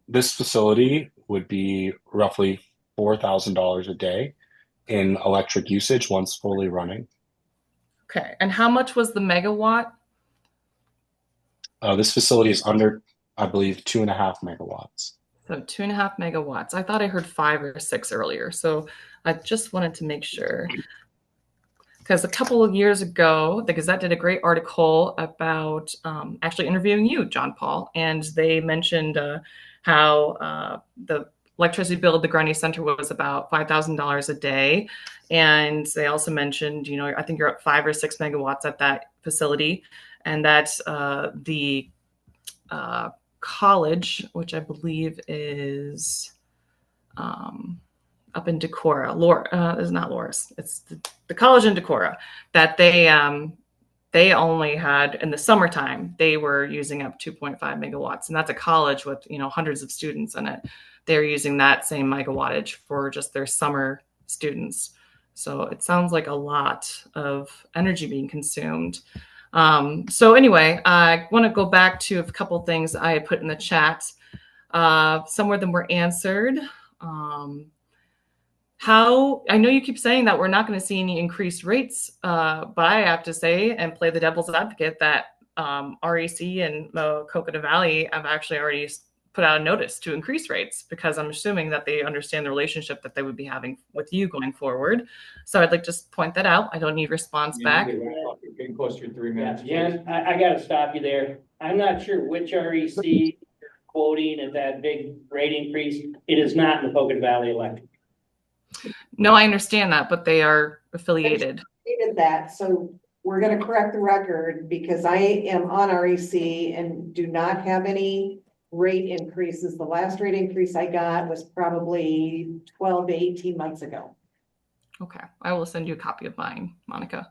This facility would be roughly $4,000 a day in electric usage once fully running. Okay, and how much was the megawatt? This facility is under, I believe, 2.5 megawatts. So 2.5 megawatts. I thought I heard 5 or 6 earlier. So I just wanted to make sure. Because a couple of years ago, the Gazette did a great article about actually interviewing you, Jean-Paul, and they mentioned how the electricity bill at the Grundy Center was about $5,000 a day. And they also mentioned, I think you're at 5 or 6 megawatts at that facility. And that the college, which I believe is up in Decorah, is not Loris, it's the college in Decorah, that they only had, in the summertime, they were using up 2.5 megawatts. And that's a college with, hundreds of students in it. They're using that same megawattage for just their summer students. So it sounds like a lot of energy being consumed. So anyway, I want to go back to a couple of things I had put in the chat. Some of them were answered. I know you keep saying that we're not going to see any increased rates, but I have to say and play the devil's advocate that REC and Maquoketa Valley have actually already put out a notice to increase rates, because I'm assuming that they understand the relationship that they would be having with you going forward. So I'd like to just point that out. I don't need response back. Getting closer to 3 minutes. Jen, I got to stop you there. I'm not sure which REC you're quoting at that big rate increase. It is not Maquoketa Valley Electric. No, I understand that, but they are affiliated. Did that, so we're going to correct the record, because I am on REC and do not have any rate increases. The last rate increase I got was probably 12 to 18 months ago. Okay, I will send you a copy of mine, Monica.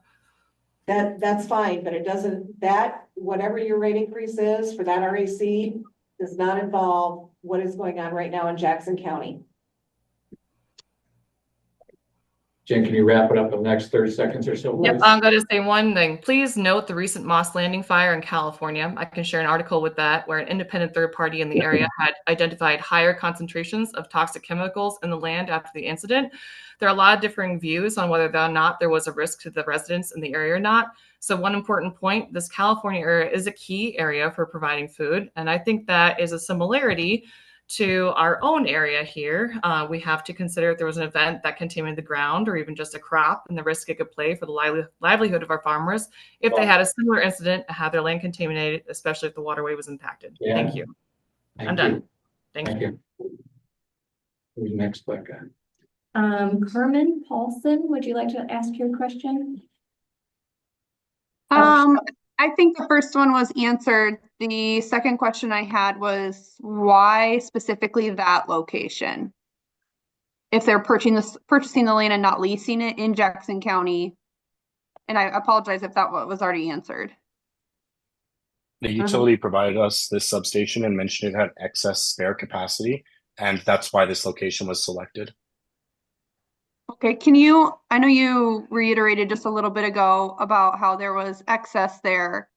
That's fine, but it doesn't, whatever your rate increase is for that REC does not involve what is going on right now in Jackson County. Jen, can you wrap it up in the next 30 seconds or so? Yep, please? I'm going to say one thing. Please note the recent Moss Landing fire in California. I can share an article with that where an independent third party in the area had identified higher concentrations of toxic chemicals in the land after the incident. There are a lot of differing views on whether or not there was a risk to the residents in the area or not. So one important point, this California area is a key area for providing food. And I think that is a similarity to our own area here. We have to consider if there was an event that contaminated the ground or even just a crop and the risk it could play for the livelihood of our farmers if they had a similar incident and had their land contaminated, especially if the waterway was impacted. Yeah. Thank you. I'm done. Thank you. Who's next, Becca? Carmen Paulson, would you like to ask your question? I think the first one was answered. The second question I had was why specifically that location? If they're purchasing the land and not leasing it in Jackson County. And I apologize if that was already answered. The utility provided us this substation and mentioned it had excess spare capacity, and that's why this location was selected. Okay, I know you reiterated just a little bit ago about how there was excess there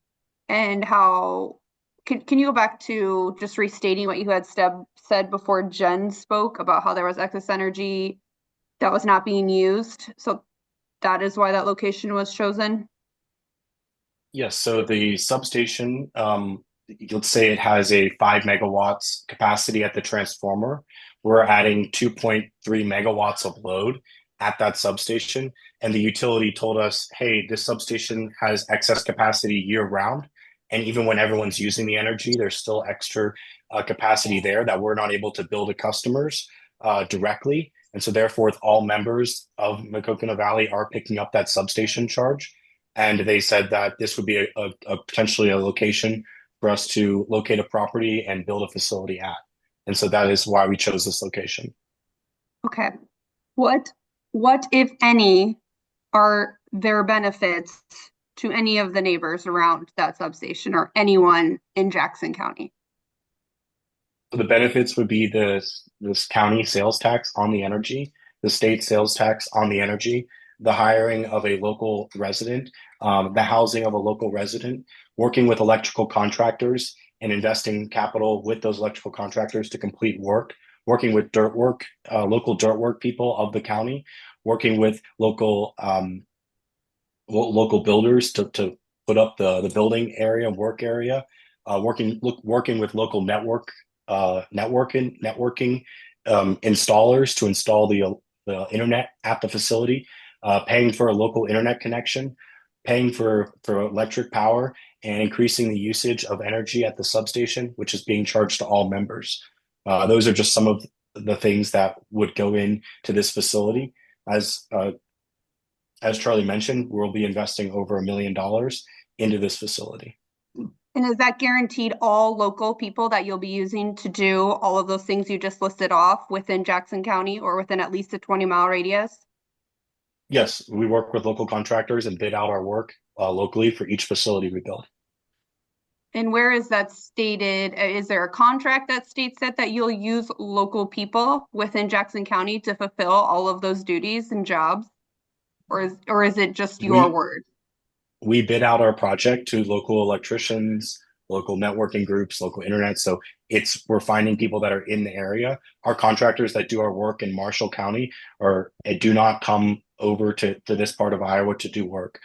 and how, can you go back to just restating what you had said before Jen spoke about how there was excess energy that was not being used? So that is why that location was chosen? Yes, so the substation, let's say it has a 5 megawatts capacity at the transformer. We're adding 2.3 megawatts of load at that substation. And the utility told us, hey, this substation has excess capacity year round. And even when everyone's using the energy, there's still extra capacity there that we're not able to bill to customers directly. And so therefore, all members of Macoconah Valley are picking up that substation charge. And they said that this would be a potentially a location for us to locate a property and build a facility at. And so that is why we chose this location. Okay. What, if any, are their benefits to any of the neighbors around that substation or anyone in Jackson County? The benefits would be this county sales tax on the energy, the state sales tax on the energy, the hiring of a local resident, the housing of a local resident, working with electrical contractors and investing capital with those electrical contractors to complete work, working with local dirt work people of the county, working with local builders to put up the building area, work area, working with local networking installers to install the internet at the facility, paying for a local internet connection, paying for electric power, and increasing the usage of energy at the substation, which is being charged to all members. Those are just some of the things that would go into this facility. As Charlie mentioned, we'll be investing over $1 million into this facility. And is that guaranteed all local people that you'll be using to do all of those things you just listed off within Jackson County or within at least a 20-mile radius? Yes, we work with local contractors and bid out our work locally for each facility we build. And where is that stated? Is there a contract that states that you'll use local people within Jackson County to fulfill all of those duties and jobs? Or is it just your word? We bid out our project to local electricians, local networking groups, local internet. So we're finding people that are in the area. Our contractors that do our work in Marshall County do not come over to this part of Iowa to do work.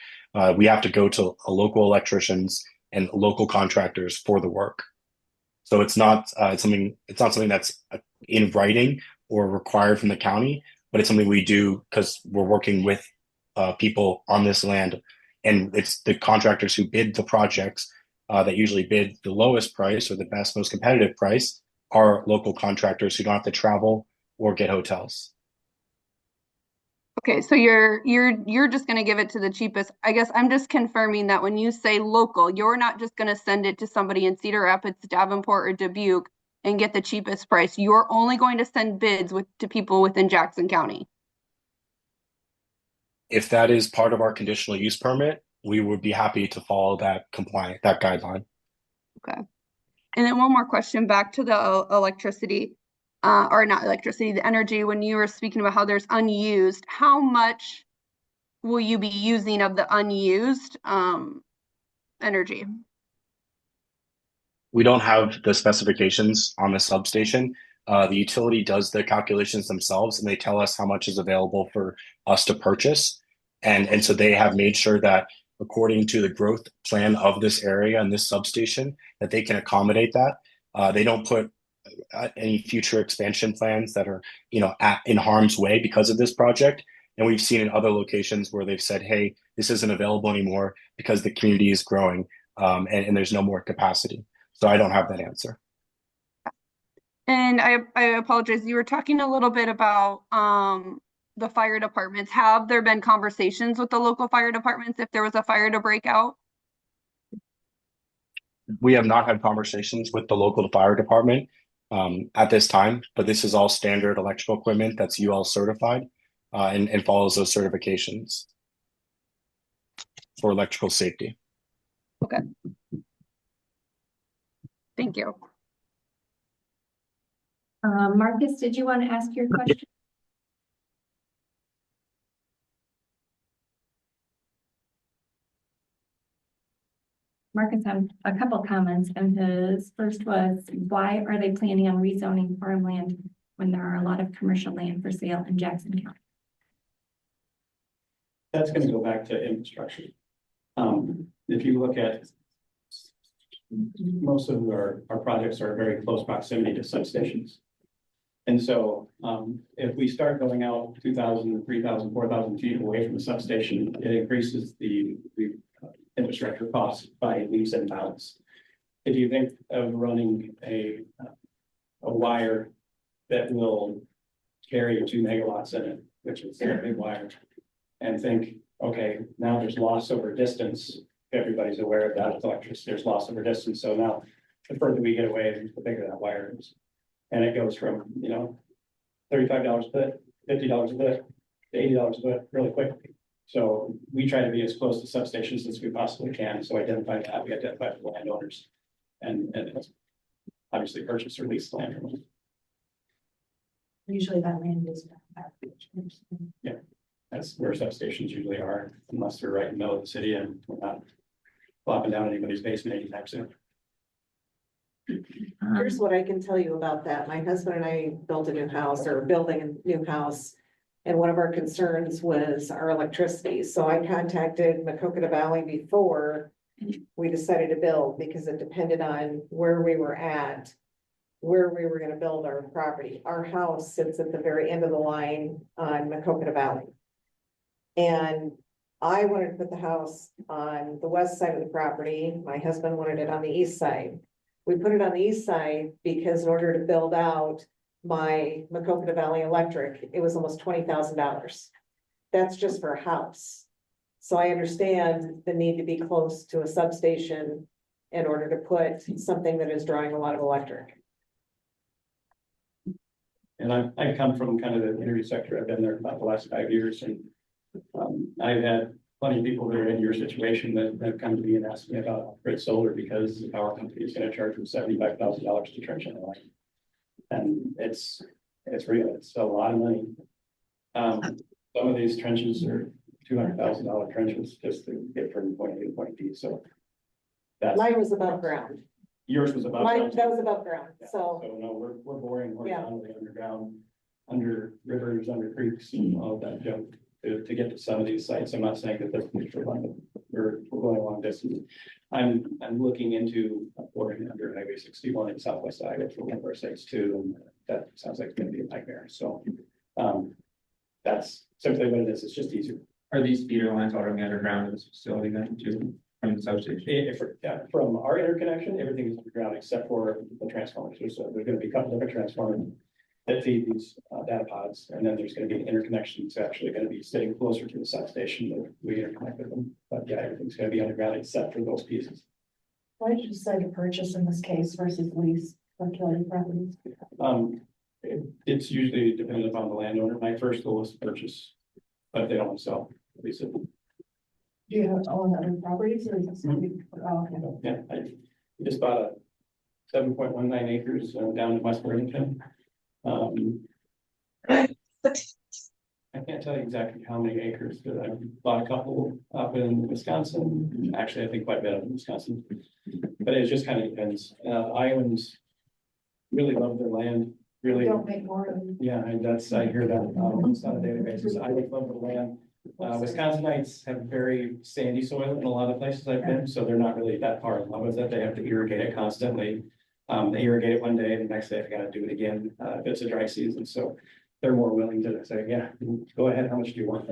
We have to go to local electricians and local contractors for the work. So it's not something that's in writing or required from the county, but it's something we do because we're working with people on this land. And it's the contractors who bid the projects that usually bid the lowest price or the best, most competitive price are local contractors who don't have to travel or get hotels. Okay, so you're just going to give it to the cheapest. I guess I'm just confirming that when you say local, you're not just going to send it to somebody in Cedar Rapids, Davenport, or Dubuque and get the cheapest price. You're only going to send bids to people within Jackson County. If that is part of our conditional use permit, we would be happy to follow that guideline. Okay. And then one more question back to the electricity. or not electricity, the energy, when you were speaking about how there's unused, how much will you be using of the unused energy? We don't have the specifications on the substation. The utility does the calculations themselves and they tell us how much is available for us to purchase. And so they have made sure that according to the growth plan of this area and this substation, that they can accommodate that. They don't put any future expansion plans that are, in harm's way because of this project. And we've seen in other locations where they've said, hey, this isn't available anymore because the community is growing and there's no more capacity. So I don't have that answer. And I apologize, you were talking a little bit about the fire departments. Have there been conversations with the local fire departments if there was a fire to break out? We have not had conversations with the local fire department at this time, but this is all standard electrical equipment that's UL certified and follows those certifications for electrical safety. Okay. Thank you. Marcus, did you want to ask your question? Marcus had a couple comments, and his first was, why are they planning on rezoning farmland when there are a lot of commercial land for sale in Jackson County? That's gonna go back to infrastructure. If you look at most of our projects are very close proximity to substations. And so, if we start going out 2,000, 3,000, 4,000 feet away from the substation, it increases the infrastructure costs by leaps and bounds. If you think of running a wire that will carry 2 megawatts in it, which is a big wire, and think, okay, now there's loss over distance. Everybody's aware of that with electricity, there's loss over distance. So now the further we get away, the bigger that wire is. And it goes from, $35 a foot, $50 a foot, to $80 a foot really quickly. So we try to be as close to substations as we possibly can. So identify that, we identify the landowners and obviously purchase or lease land from them. Usually that land is. Yeah, that's where substations usually are, unless they're right in the middle of the city and we're not flopping down anybody's basement anytime soon. Here's what I can tell you about that. My husband and I built a new house or building a new house. And one of our concerns was our electricity. So I contacted Maquoketa Valley before we decided to build because it depended on where we were at, where we were going to build our property. Our house sits at the very end of the line on Maquoketa Valley. And I wanted to put the house on the west side of the property. My husband wanted it on the east side. We put it on the east side because in order to build out my Maquoketa Valley Electric, it was almost $20,000. That's just for a house. So I understand the need to be close to a substation in order to put something that is drawing a lot of electric. And I come from kind of the energy sector. I've been there about the last 5 years, and I've had plenty of people that are in your situation that have come to me and asked me about grid solar because the power company is going to charge them $75,000 to trench in the line. And it's real. It's a lot of money. Some of these trenches are $200,000 trenches just to get from point A to point B. So that's Mine was above ground. yours was about. That was above ground. Yeah. So So no, we're boring horizontally underground, under rivers, under creeks, and all of that junk to get to some of these sites. I'm not saying that this is for London. We're going a long distance. I'm looking into boring under Highway 61 in Southwest Iowa for one of our sites too, and that sounds like it's going to be a nightmare. So that's simply what it is. It's just easier. Are these feeder lines already underground in this facility then too, from the substation? From our interconnection, everything is underground except for the transformers. So there's going to be a couple different transformers that feed these data pods, and then there's going to be an interconnection that's actually going to be sitting closer to the substation that we interconnected them. But yeah, everything's going to be underground except for those pieces. Why did you decide to purchase in this case versus lease for Kelly properties? It's usually dependent upon the landowner. My first goal was to purchase, but if they don't want to sell, lease it. Do you have own other properties or is this? Oh, okay. Yeah, I just bought a 7.19 acres down in West Burlington. I can't tell you exactly how many acres, but I bought a couple up in Wisconsin, actually, I think quite a bit up in Wisconsin. But it just kind of depends, Iowans really love their land, really. Don't make more of them. Yeah, and that's, I hear that almost on a daily basis. I love the land. Wisconsinites have very sandy soil in a lot of places I've been, so they're not really that far in love with it. They have to irrigate it constantly. They irrigate it one day, and the next day they gotta do it again, if it's a dry season, so they're more willing to say, yeah, go ahead, how much do you want?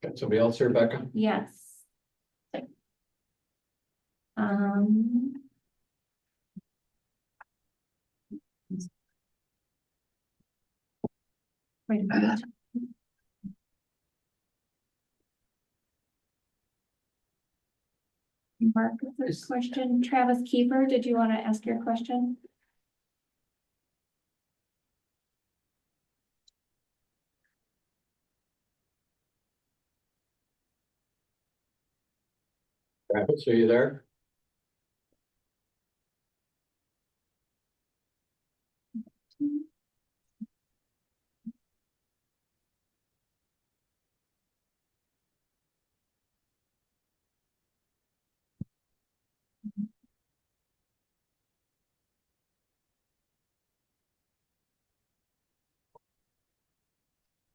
Got somebody else here, Becca? Yes. Wait a minute. Mark, first question, Travis Kiefer, did you want to ask your question? Travis, are you there?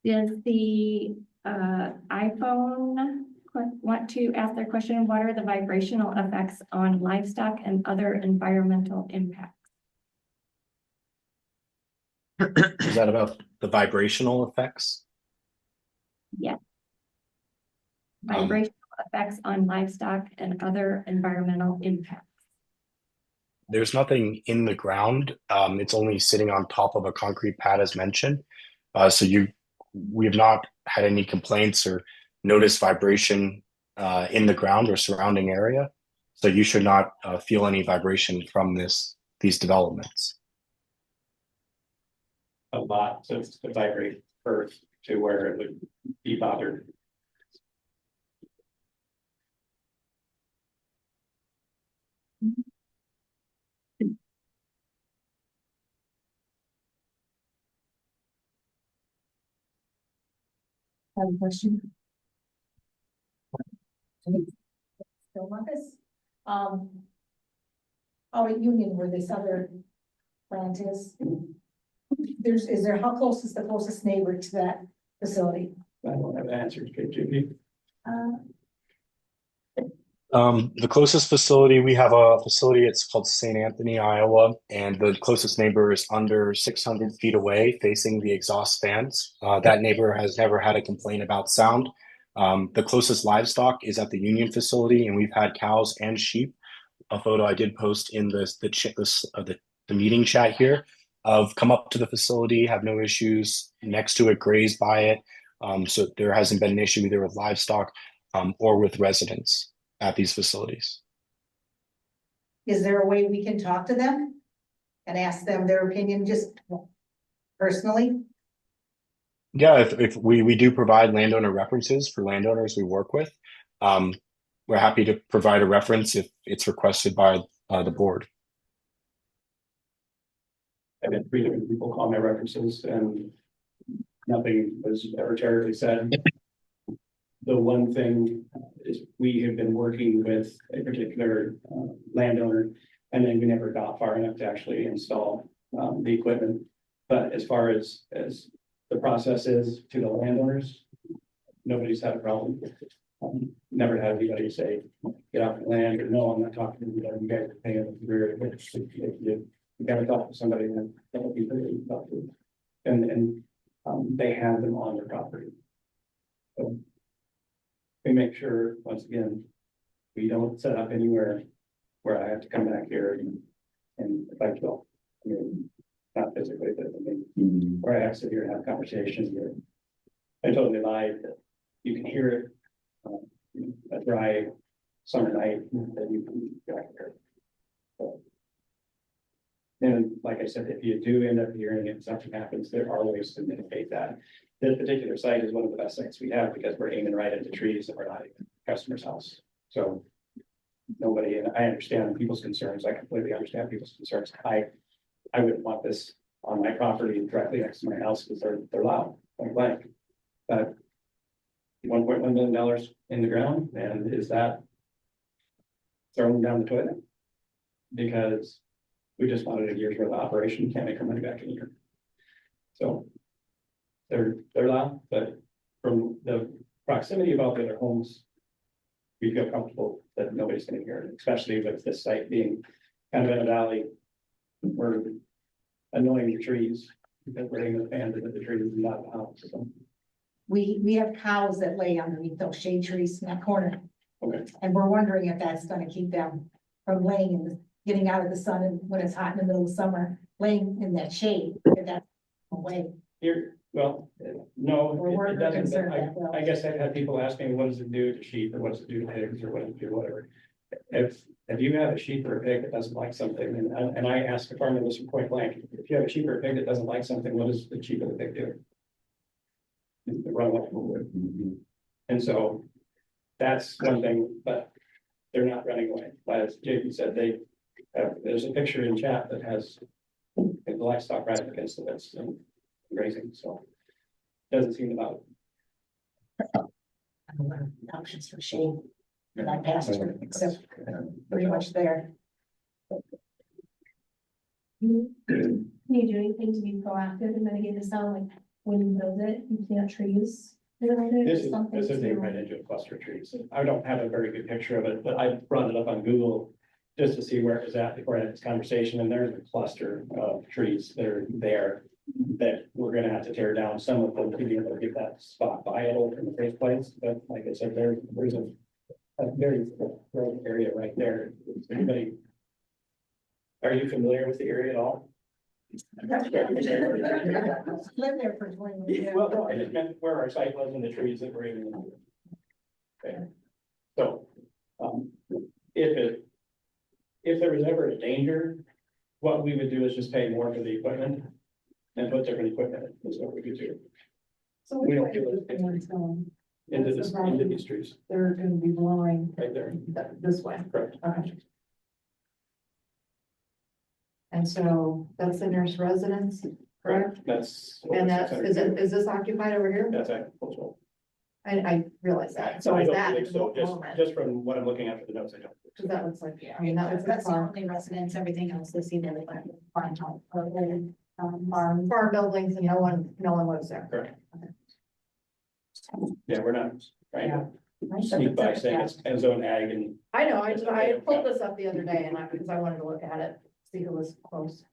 Does the iPhone want to ask their question? What are the vibrational effects on livestock and other environmental impacts? Is that about the vibrational effects? Yeah. Vibrational effects on livestock and other environmental impacts. There's nothing in the ground. It's only sitting on top of a concrete pad as mentioned. So we have not had any complaints or noticed vibration in the ground or surrounding area. So you should not feel any vibration from these developments. A lot to vibrate earth to where it would be bothered. Have a question? Bill Marcus. Out at Union where this other plant is. How close is the closest neighbor to that facility? I don't have answers, JP. The closest facility, we have a facility, it's called St. Anthony, Iowa, and the closest neighbor is under 600 feet away facing the exhaust fans. That neighbor has never had a complaint about sound. The closest livestock is at the Union facility, and we've had cows and sheep. A photo I did post in the meeting chat here of come up to the facility, have no issues next to it, graze by it. So there hasn't been an issue either with livestock or with residents at these facilities. Is there a way we can talk to them and ask them their opinion just personally? Yeah, if we do provide landowner references for landowners we work with. We're happy to provide a reference if it's requested by the board. I've had 3 different people call my references and nothing was ever terribly said. The one thing is we have been working with a particular landowner, and then we never got far enough to actually install the equipment. But as far as the process is to the landowners, nobody's had a problem. Never had anybody say, get off the land, or no, I'm not talking to you, you guys are paying the career. You gotta talk to somebody that will be really talk to. And they have them on their property. So we make sure, once again, we don't set up anywhere where I have to come back here and fight you. I mean, not physically, but I mean, where I have to sit here and have conversations here. I totally lied that you can hear it. A dry summer night that you can go back here. So, and like I said, if you do end up hearing it, something happens, there are ways to mitigate that. This particular site is one of the best sites we have because we're aiming right at the trees that we're not even customer's house. So nobody, and I understand people's concerns, I completely understand people's concerns. I wouldn't want this on my property directly next to my house because they're loud, point blank. But $1.1 million in the ground, and is that throwing them down the toilet? Because we just wanted a year's worth of operation, can't make our money back in a year. So they're loud, but from the proximity of all the other homes, we feel comfortable that nobody's gonna hear it, especially with this site being kind of in a valley. We're annoying the trees because we're in the fans into the trees, not the house, so. We have cows that lay underneath those shade trees in that corner. Okay. And we're wondering if that's gonna keep them from laying in the, getting out of the sun and when it's hot in the middle of summer, laying in that shade, if that's away. Here, well, no, We're it doesn't, concerned but that they'll- I guess I've had people ask me, what does it do to sheep, or what does it do to pigs, or what does it do, whatever. If you have a sheep or a pig that doesn't like something, and I ask a farmer this point blank, if you have a sheep or a pig that doesn't like something, what does the sheep or the pig do? They run away. And so that's one thing, but they're not running away. But as JP said, there's a picture in chat that has the livestock right up against the fence and grazing, so doesn't seem to bother. Options for shade, for that pasture, except pretty much there. Can you do anything to be proactive and mitigate the sound, like when you build it, you plant trees? around it or This something is to- right into a cluster of trees. I don't have a very good picture of it, but I brought it up on Google just to see where it was at before I had this conversation, and there's a cluster of trees that are there that we're gonna have to tear down some of them to be able to get that spot viable in the first place. But like I said, there's a very growing area right there. Anybody? Are you familiar with the area at all? Lived there for 20 years. Well, no, I just meant where our site was and the trees that were even. Okay. So, if there was ever a danger, what we would do is just pay more for the equipment and put different equipment, is what we could do. So We we don't don't do do it. it in tone. Into That's this, the problem. into these trees, They're gonna be blowing right there, this way. correct. Okay. And so that's the nearest residence, correct? That's. And that's, is this occupied over here? That's agricultural. I realize that. So I is don't that believe at so, the just, moment? just from what I'm looking at for the notes, I don't. Cause that looks like, I mean, that was the That's the farm, only residence, everything else is either like farm home or farm buildings and no one lives there. Correct. Yeah, we're not trying to Right. sneak by saying it's zone ag and. I know, I pulled this up the other day and because I wanted to look at it, see if it was close.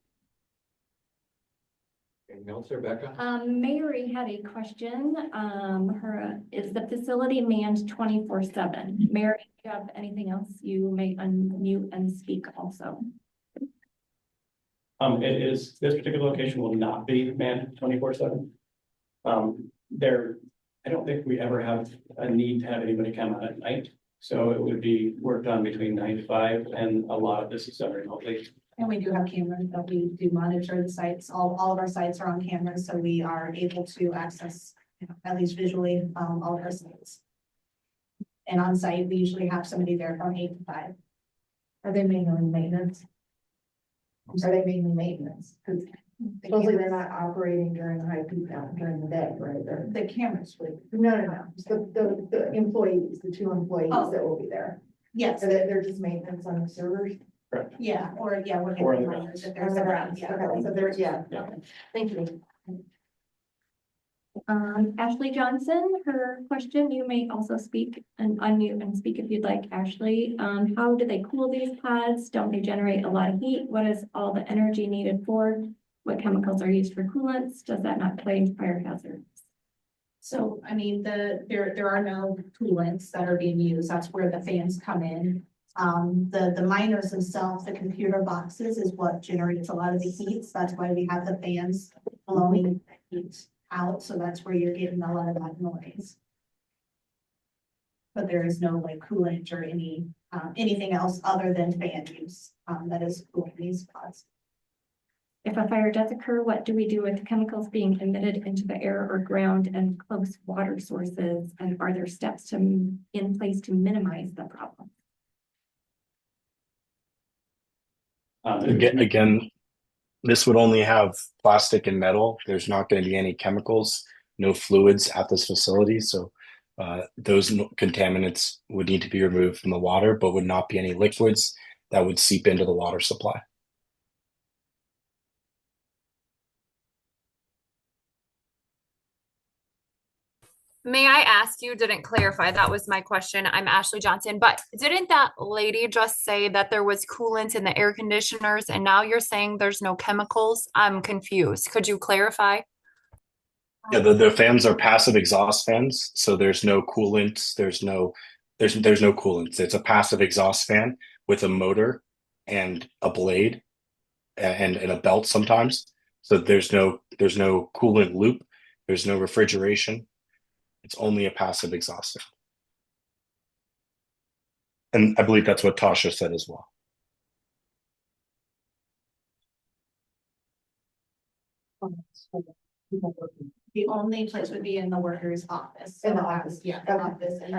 Anything else, Rebecca? Mary had a question. Is the facility manned 24/7? Mary, if you have anything else, you may unmute and speak also. It is, this particular location will not be manned 24/7. I don't think we ever have a need to have anybody come out at night. So it would be worked on between 9 to 5, and a lot of this is done remotely. And we do have cameras that we do monitor the sites. All of our sites are on cameras, so we are able to access, at least visually, all of our sites. And on site, we usually have somebody there from 8 to 5. Are they mainly maintenance? Are they mainly maintenance? Cause supposedly they're not operating during high peak hour during the day, right? The cameras would. No. The employees, the 2 employees Oh. that will be there. Yes, So they're just maintenance on the servers? Correct. yeah, or, yeah, we're Or on getting the reminders if On there's the a grounds, yeah. okay, so there's, yeah. Yeah. Thank you. Ashley Johnson, her question, you may also speak and unmute and speak if you'd like, Ashley. How do they cool these pods? Don't they generate a lot of heat? What is all the energy needed for? What chemicals are used for coolants? Does that not play fire hazards? So, I mean, there are no coolants that are being used. That's where the fans come in. The miners themselves, the computer boxes is what generates a lot of the heat. So that's why we have the fans blowing heat out. So that's where you're getting a lot of that noise. But there is no like coolant or anything else other than fan use, that is cooling these pods. If a fire does occur, what do we do with the chemicals being emitted into the air or ground and close water sources? And are there steps in place to minimize the problem? Again, this would only have plastic and metal. There's not going to be any chemicals, no fluids at this facility. So those contaminants would need to be removed from the water, but would not be any liquids that would seep into the water supply. May I ask, you didn't clarify, that was my question. I'm Ashley Johnson, but didn't that lady just say that there was coolant in the air conditioners and now you're saying there's no chemicals? I'm confused. Could you clarify? Yeah, the fans are passive exhaust fans, so there's no coolant, there's no coolant. It's a passive exhaust fan with a motor and a blade and a belt sometimes. So there's no coolant loop, there's no refrigeration. It's only a passive exhaust fan. And I believe that's what Tasha said as well. The only place would be in the worker's office. In the office. Yeah, the office, and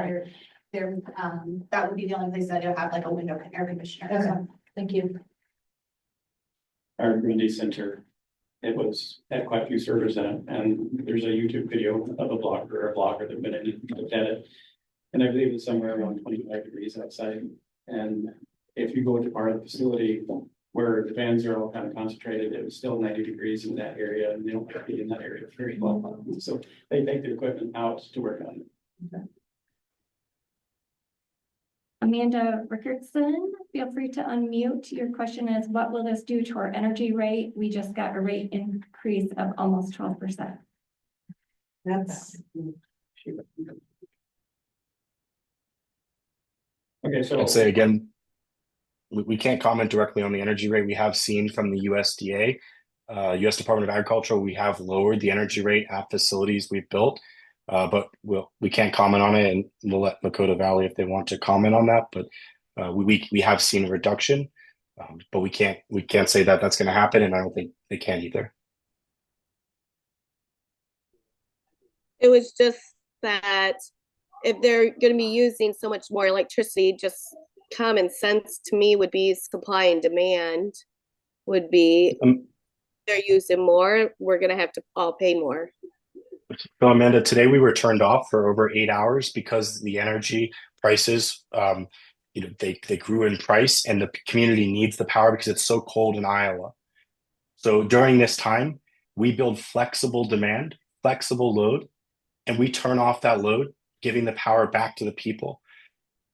that would be the only place that you'll have like a window air conditioner. Okay, thank you. Our Grundy Center, it had quite a few servers in it, and there's a YouTube video of a blogger that went in and looked at it. And I believe it's somewhere around 25 degrees outside. And if you go to part of the facility where the fans are all kind of concentrated, it was still 90 degrees in that area, and they don't have heat in that area very well. So they take the equipment out to work on it. Okay. Amanda Rickardson, feel free to unmute. Your question is, what will this do to our energy rate? We just got a rate increase of almost 12%. That's. Okay, so I'd say again, we can't comment directly on the energy rate. We have seen from the USDA, U.S. Department of Agriculture, we have lowered the energy rate at facilities we've built. But we can't comment on it, and we'll let Lakota Valley if they want to comment on that. But we have seen a reduction, but we can't say that that's going to happen, and I don't think they can either. It was just that if they're going to be using so much more electricity, just common sense to me would be supply and demand would be they're using more, we're going to have to all pay more. So Amanda, today we were turned off for over 8 hours because the energy prices, they grew in price, and the community needs the power because it's so cold in Iowa. So during this time, we build flexible demand, flexible load, and we turn off that load, giving the power back to the people.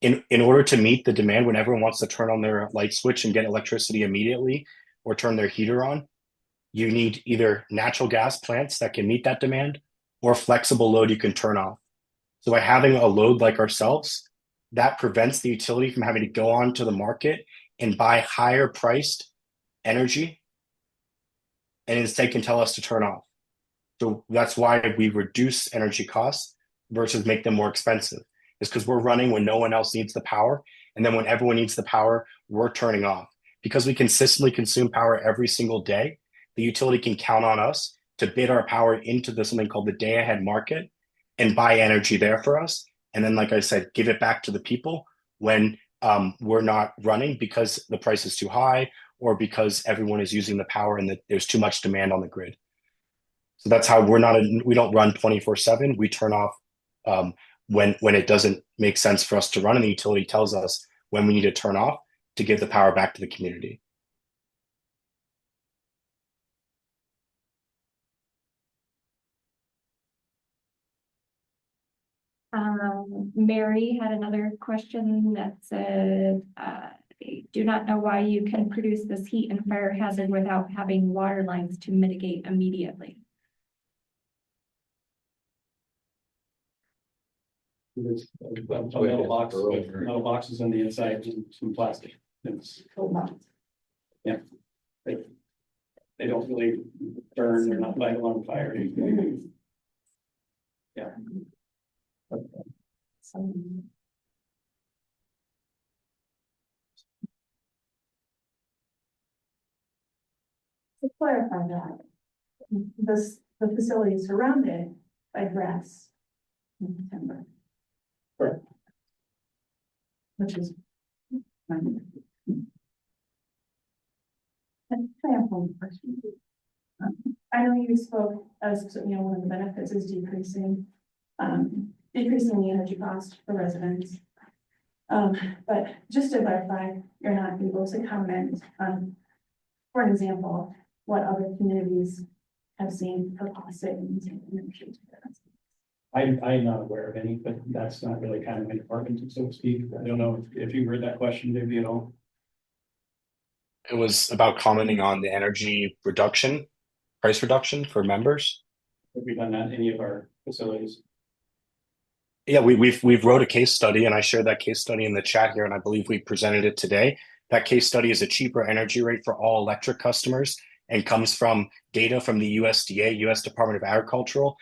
In order to meet the demand, when everyone wants to turn on their light switch and get electricity immediately or turn their heater on, you need either natural gas plants that can meet that demand or flexible load you can turn off. So by having a load like ourselves, that prevents the utility from having to go on to the market and buy higher priced energy, and instead can tell us to turn off. So that's why we reduce energy costs versus make them more expensive. It's because we're running when no one else needs the power, and then when everyone needs the power, we're turning off. Because we consistently consume power every single day, the utility can count on us to bid our power into something called the day ahead market and buy energy there for us. And then, like I said, give it back to the people when we're not running because the price is too high or because everyone is using the power and there's too much demand on the grid. So that's how we don't run 24/7. We turn off when it doesn't make sense for us to run, and the utility tells us when we need to turn off to give the power back to the community. Mary had another question that said, do not know why you can produce this heat and fire hazard without having water lines to mitigate immediately. There's a metal box with metal boxes on the inside and some plastic. Yeah. They don't really burn, they're not light on fire. Yeah. To clarify that, the facility is surrounded by grass and timber. Correct. Which is. I have one question. I know you spoke as, to, you know, one of the benefits is decreasing the energy cost for residents. But just to verify, you're not able to comment on, for example, what other communities have seen for cost savings in energy. I'm not aware of any, but that's not really kind of my department, so to speak. I don't know if you heard that question, maybe at all. It was about commenting on the energy reduction, price reduction for members. Have we done that in any of our facilities? Yeah, we've wrote a case study, and I shared that case study in the chat here, and I believe we presented it today. That case study is a cheaper energy rate for all electric customers and comes from data from the USDA, U.S. Department of Agricultural.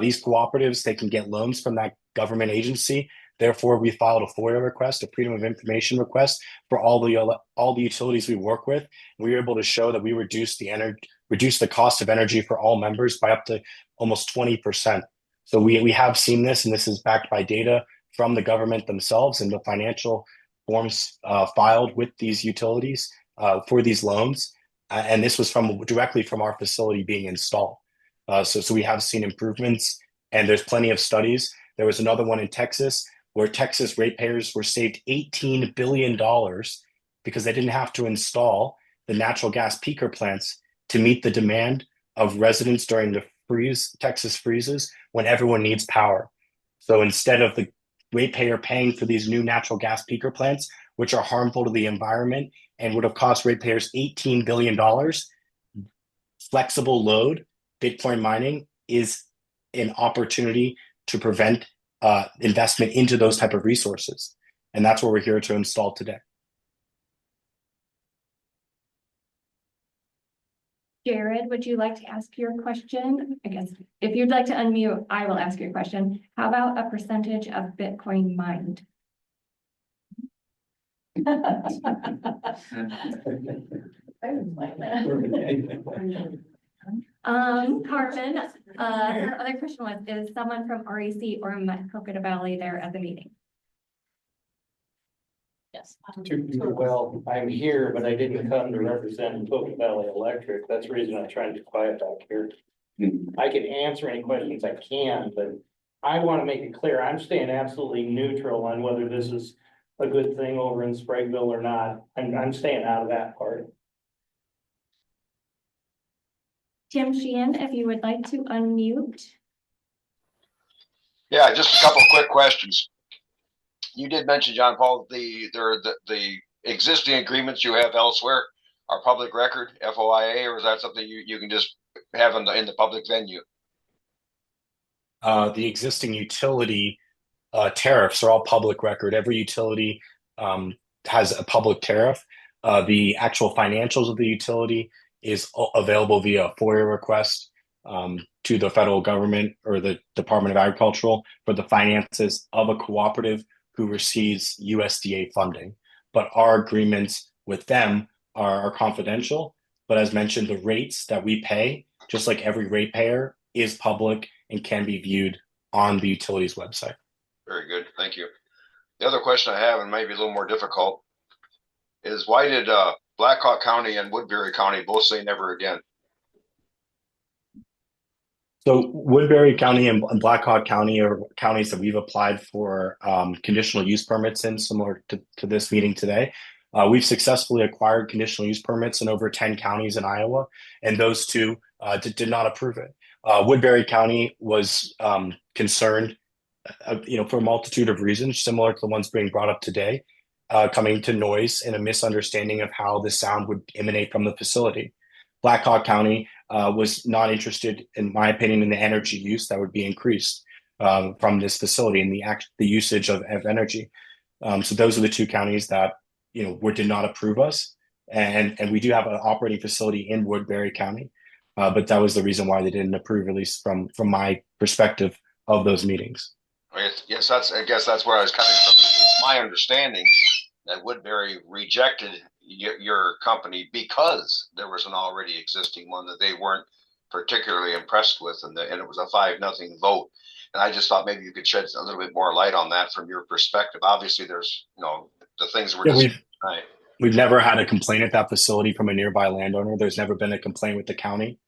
These cooperatives, they can get loans from that government agency. Therefore, we filed a FOIA request, a Freedom of Information request for all the utilities we work with. We were able to show that we reduced the cost of energy for all members by up to almost 20%. So we have seen this, and this is backed by data from the government themselves and the financial forms filed with these utilities for these loans. And this was directly from our facility being installed. So we have seen improvements, and there's plenty of studies. There was another one in Texas where Texas ratepayers were saved $18 billion because they didn't have to install the natural gas peaker plants to meet the demand of residents during the Texas freezes when everyone needs power. So instead of the ratepayer paying for these new natural gas peaker plants, which are harmful to the environment and would have cost ratepayers $18 billion, flexible load, Bitcoin mining is an opportunity to prevent investment into those type of resources. And that's what we're here to install today. Jared, would you like to ask your question? I guess if you'd like to unmute, I will ask your question. How about a percentage of Bitcoin mined? I didn't like that. Carmen, her other question was, is someone from REC or Maquoketa Valley there at the meeting? Yes. Well, I'm here, but I didn't come to represent Maquoketa Valley Electric. That's the reason I'm trying to be quiet back here. I can answer any questions I can, but I want to make it clear, I'm staying absolutely neutral on whether this is a good thing over in Spragueville or not. I'm staying out of that part. Tim Sheehan, if you would like to unmute. Yeah, just a couple of quick questions. You did mention, John Paul, the existing agreements you have elsewhere are public record, FOIA, or is that something you can just have in the public venue? The existing utility tariffs are all public record. Every utility has a public tariff. The actual financials of the utility is available via FOIA request to the federal government or the Department of Agricultural for the finances of a cooperative who receives USDA funding. But our agreements with them are confidential. But as mentioned, the rates that we pay, just like every ratepayer, is public and can be viewed on the utility's website. Very good, thank you. The other question I have, and maybe a little more difficult, is why did Blackhawk County and Woodbury County both say never again? So Woodbury County and Blackhawk County are counties that we've applied for conditional use permits in, similar to this meeting today. We've successfully acquired conditional use permits in over 10 counties in Iowa, and those two did not approve it. Woodbury County was concerned, for a multitude of reasons, similar to the ones being brought up today, coming to noise and a misunderstanding of how the sound would emanate from the facility. Blackhawk County was not interested, in my opinion, in the energy use that would be increased from this facility and the usage of energy. So those are the two counties that did not approve us, and we do have an operating facility in Woodbury County, but that was the reason why they didn't approve, at least from my perspective of those meetings. Yes, I guess that's where I was coming from. It's my understanding that Woodbury rejected your company because there was an already existing one that they weren't particularly impressed with, and it was a 5-0 vote. And I just thought maybe you could shed a little bit more light on that from your perspective. Obviously, there's the things we're discussing tonight. We've never had a complaint at that facility from a nearby landowner. There's never been a complaint with the county.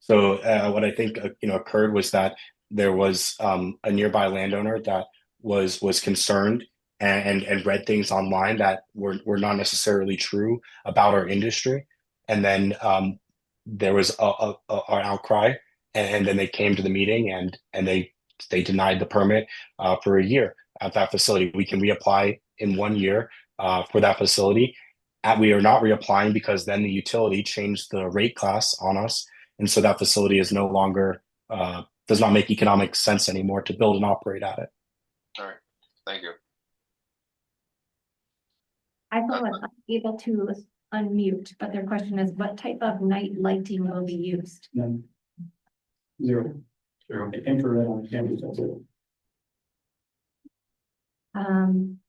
So what I think occurred was that there was a nearby landowner that was concerned and read things online that were not necessarily true about our industry, and then there was an outcry, and then they came to the meeting and they denied the permit for a year at that facility. We can reapply in 1 year for that facility. We are not reapplying because then the utility changed the rate class on us. And so that facility is no longer, does not make economic sense anymore to build and operate at it. All right, thank you. I was able to unmute, but their question is, what type of night lighting will be used? None. Zero. Infrared on campus, that's it.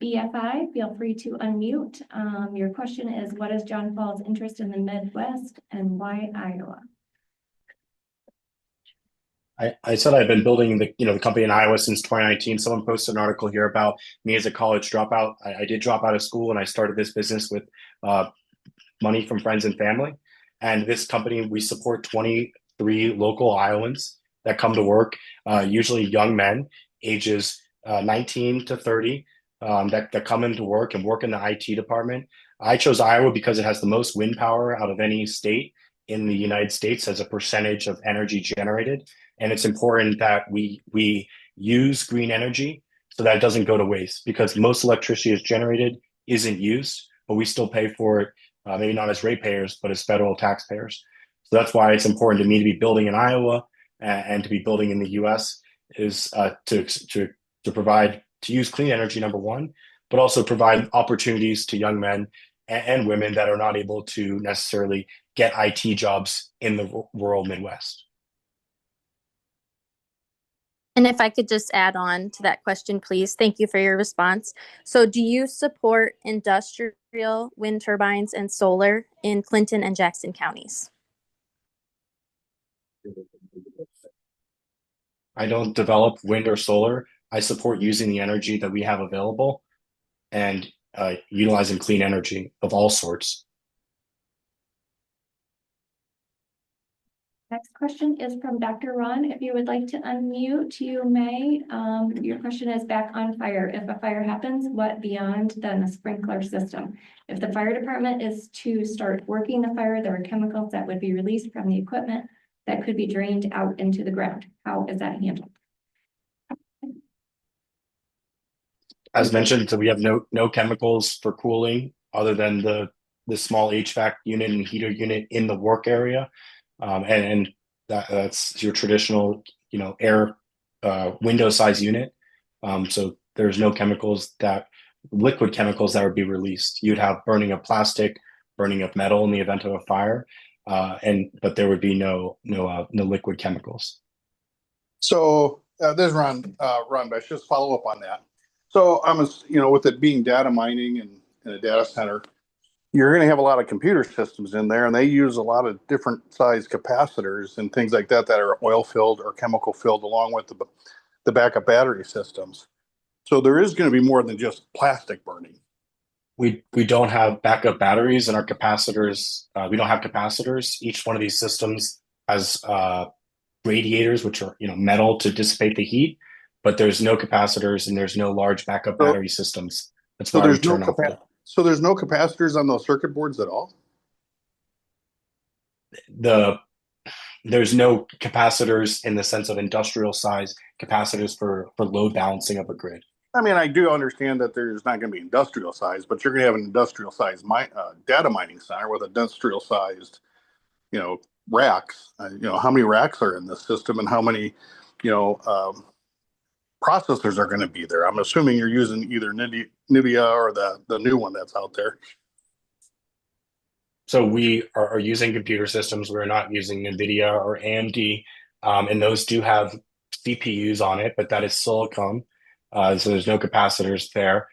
BFI, feel free to unmute. Your question is, what is John Paul's interest in the Midwest and why Iowa? I said I've been building the company in Iowa since 2019. Someone posted an article here about me as a college dropout. I did drop out of school and I started this business with money from friends and family. And this company, we support 23 local Iowans that come to work, usually young men, ages 19 to 30, that come into work and work in the IT department. I chose Iowa because it has the most wind power out of any state in the United States as a percentage of energy generated. And it's important that we use green energy so that it doesn't go to waste, because most electricity is generated isn't used, but we still pay for it, maybe not as ratepayers, but as federal taxpayers. So that's why it's important to me to be building in Iowa and to be building in the US is to provide, to use clean energy, number one, but also provide opportunities to young men and women that are not able to necessarily get IT jobs in the rural Midwest. And if I could just add on to that question, please. Thank you for your response. So do you support industrial wind turbines and solar in Clinton and Jackson counties? I don't develop wind or solar. I support using the energy that we have available and utilizing clean energy of all sorts. Next question is from Dr. Ron. If you would like to unmute, you may. Your question is back on fire. If a fire happens, what beyond then a sprinkler system? If the fire department is to start working the fire, there are chemicals that would be released from the equipment that could be drained out into the ground. How is that handled? As mentioned, so we have no chemicals for cooling other than the small HVAC unit and heater unit in the work area. And that's your traditional, air window size unit. So there's no liquid chemicals that would be released. You'd have burning of plastic, burning of metal in the event of a fire, but there would be no liquid chemicals. So this is Ron Besch, just follow up on that. So with it being data mining and in a data center, you're going to have a lot of computer systems in there, and they use a lot of different size capacitors and things like that are oil filled or chemical filled, along with the backup battery systems. So there is going to be more than just plastic burning. We don't have backup batteries in our capacitors. We don't have capacitors. Each one of these systems has radiators, which are metal to dissipate the heat, but there's no capacitors and there's no large backup battery systems. That's why we turn off. So there's no capacitors on those circuit boards at all? There's no capacitors in the sense of industrial size capacitors for load balancing of a grid. I mean, I do understand that there's not going to be industrial size, but you're going to have an industrial size data mining center with industrial sized, racks. How many racks are in this system and how many, processors are going to be there? I'm assuming you're using either NVIDIA or the new one that's out there. So we are using computer systems. We're not using NVIDIA or AMD, and those do have CPUs on it, but that is silicon. So there's no capacitors there.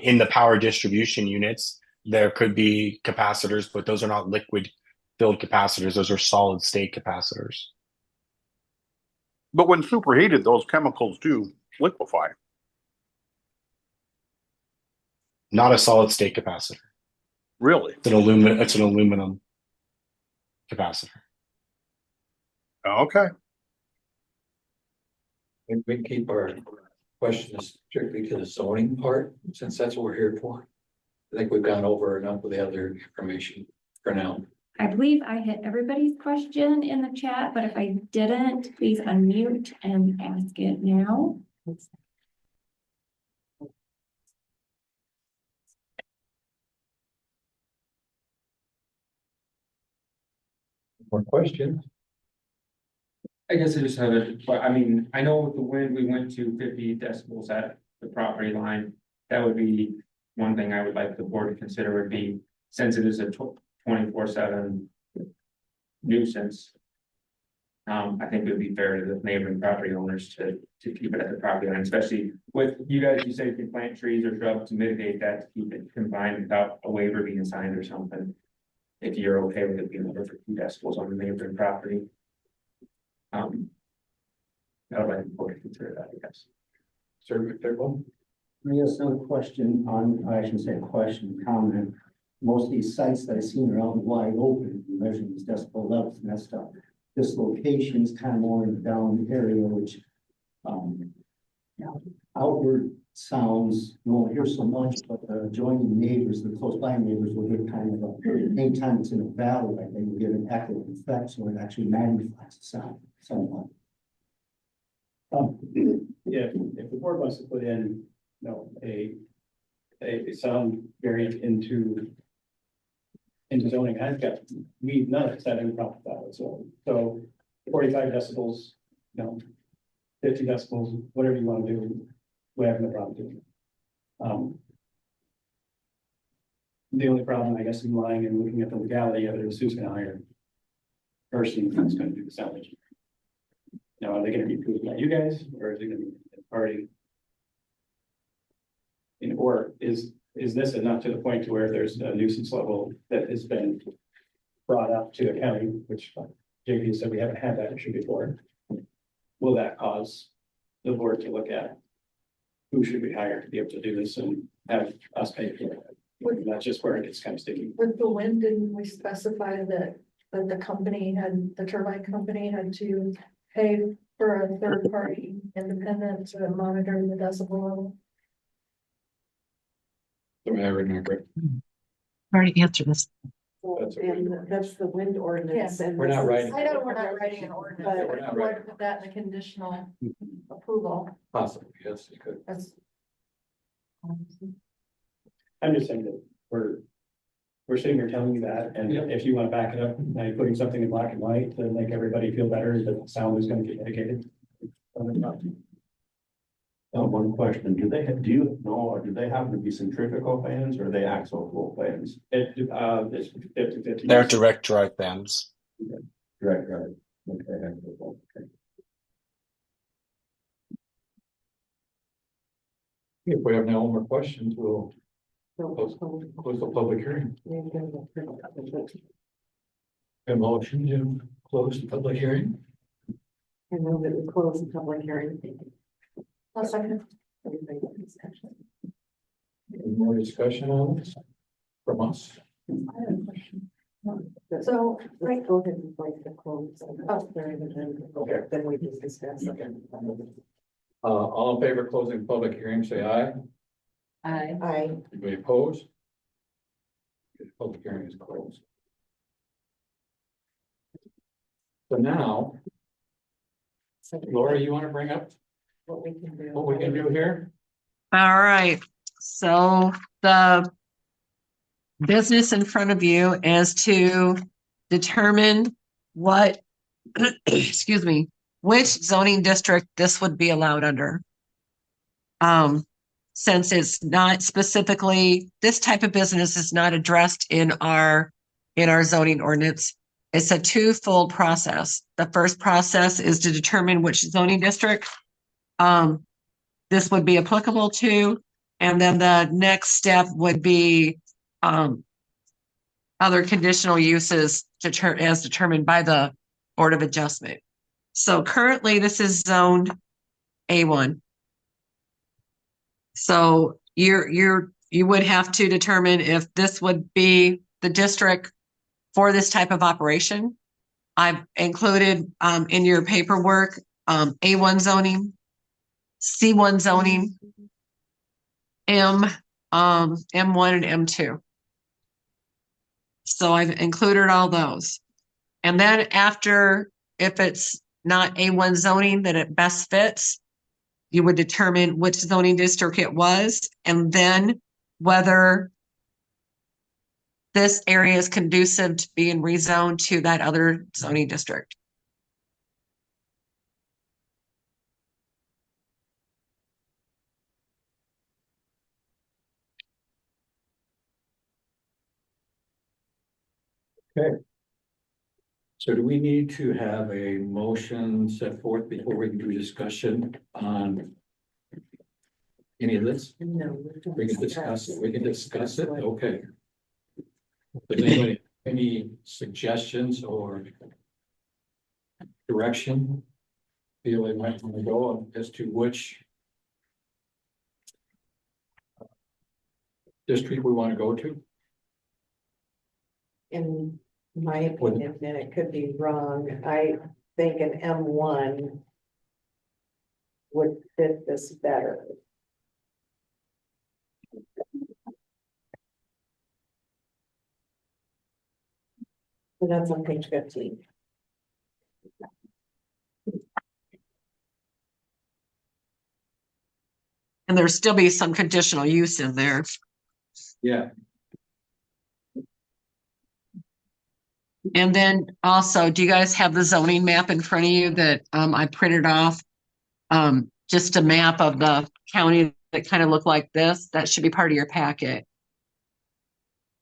In the power distribution units, there could be capacitors, but those are not liquid filled capacitors. Those are solid state capacitors. But when superheated, those chemicals do liquefy. Not a solid state capacitor. Really? It's an aluminum capacitor. Okay. We can keep our questions strictly to the zoning part, since that's what we're here for. I think we've gone over enough of the other information for now. I believe I hit everybody's question in the chat, but if I didn't, please unmute and ask it now. More questions? I guess I just have it, but I mean, I know with the wind, we went to 50 decibels at the property line. That would be one thing I would like the board to consider would be, since it is a 24/7 nuisance. I think it would be fair to the neighboring property owners to keep it at the property line, especially with you guys, you say you can plant trees or shrubs to mitigate that, to keep it confined without a waiver being signed or something. If you're okay with it being over 50 decibels on the neighboring property. I would like the board to consider that, I guess. Sir, third one? Yes, another question on, I shouldn't say a question, comment. Most of these sites that I've seen are out wide open, measuring these decibel levels and that stuff. This location is kind of more in the down area, which, outward sounds, you won't hear so much, but the adjoining neighbors, the close by neighbors will get kind of anytime it's in a valley, like they will get an echo effect, so it actually magnifies the sound somewhat. If the board wants to put in, you know, a sound variant into zoning, none of us had any problem with that, so 45 decibels, you know, 50 decibels, whatever you want to do, we have no problem doing it. The only problem, I guess, in lying and looking at the legality of it is who's going to hire a person who's going to do the sound engineering. Now, are they going to be approved by you guys, or is it going to be a party? Or is this enough to the point to where there's a nuisance level that has been brought up to the county, which JP said we haven't had that issue before? Will that cause the board to look at who should we hire to be able to do this and have us pay for it? And that's just where it gets kind of sticky. With the wind, didn't we specify that the company the turbine company had to pay for a third party independent to monitor the decibel level? Already answered this. And that's the wind ordinance. Yeah. And We're not this is- writing. I know we're not writing an ordinance, but We're if not you want writing. to put that in the conditional approval, Possibly, yes, you could. that's. I'm just saying that we're sitting here telling you that, and if you want to back it up, by putting something in black and white to make everybody feel better that the sound is going to get mitigated. One question, do you know, or do they happen to be centrifugal fans or are they axial flow fans? It's 50-50. They're direct drive fans. Direct drive. Okay. If we have no more questions, we'll close the public hearing. A motion to close the public hearing. I know that we close the public hearing. I'll second. Any more discussion on this from us? So, Let's go ahead and like the close. Okay. Then we just discuss again. All in favor of closing the public hearing, say aye. Aye. Anybody opposed? Okay, the public hearing is closed. So now, Laura, you want to bring up What we can do. what we can do here? All right, so the business in front of you is to determine what, excuse me, which zoning district this would be allowed under. Since it's not specifically, this type of business is not addressed in our zoning ordinance. It's a twofold process. The first process is to determine which zoning district this would be applicable to. And then the next step would be other conditional uses as determined by the Board of Adjustment. So currently this is zoned A1. So you're you would have to determine if this would be the district for this type of operation. I've included in your paperwork A1 zoning, C1 zoning, M1 and M2. So I've included all those. And then after, if it's not A1 zoning that it best fits, you would determine which zoning district it was, and then whether this area is conducive to being rezoned to that other zoning district. Okay. So do we need to have a motion set forth before we can do discussion on any of this? No. We can discuss it. We can discuss it. Okay. Does anybody have any suggestions or direction feel they might want to go on as to which district we want to go to? In my opinion, and it could be wrong, I think an M1 would fit this better. And that's on page 15. And there'll still be some conditional use in there. Yeah. And then also, do you guys have the zoning map in front of you that I printed off? Just a map of the county that kind of look like this. That should be part of your packet.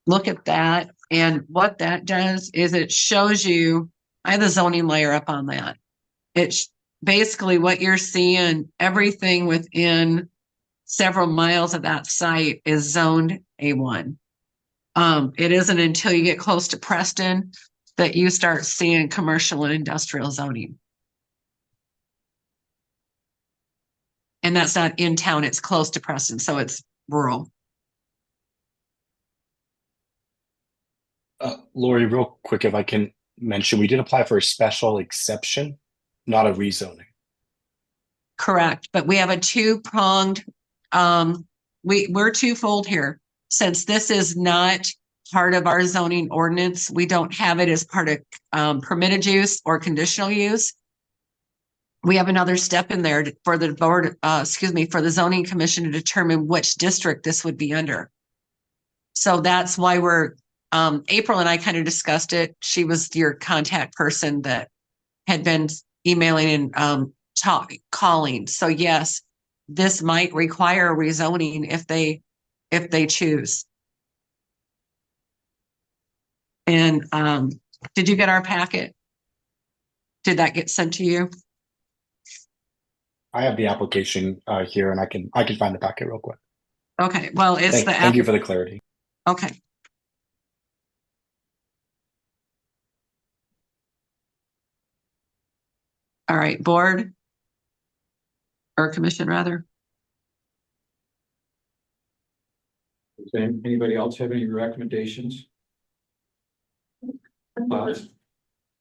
Look at that. And what that does is it shows you, I have the zoning layer up on that. It's basically what you're seeing, everything within several miles of that site is zoned A1. It isn't until you get close to Preston that you start seeing commercial and industrial zoning. And that's not in town, it's close to Preston, so it's rural. Lori, real quick, if I can mention, we did apply for a special exception, not a rezoning. Correct, but we have a two-pronged, we're twofold here. Since this is not part of our zoning ordinance, we don't have it as part of permitted use or conditional use. We have another step in there for the board, for the zoning commission to determine which district this would be under. So that's why we're, April and I kind of discussed it. She was your contact person that had been emailing and calling. So yes, this might require rezoning if they choose. And did you get our packet? Did that get sent to you? I have the application here, and I can find the packet real quick. Okay, well, it's Thank you for the clarity. Okay. All right, board or commission rather. Does anybody else have any recommendations?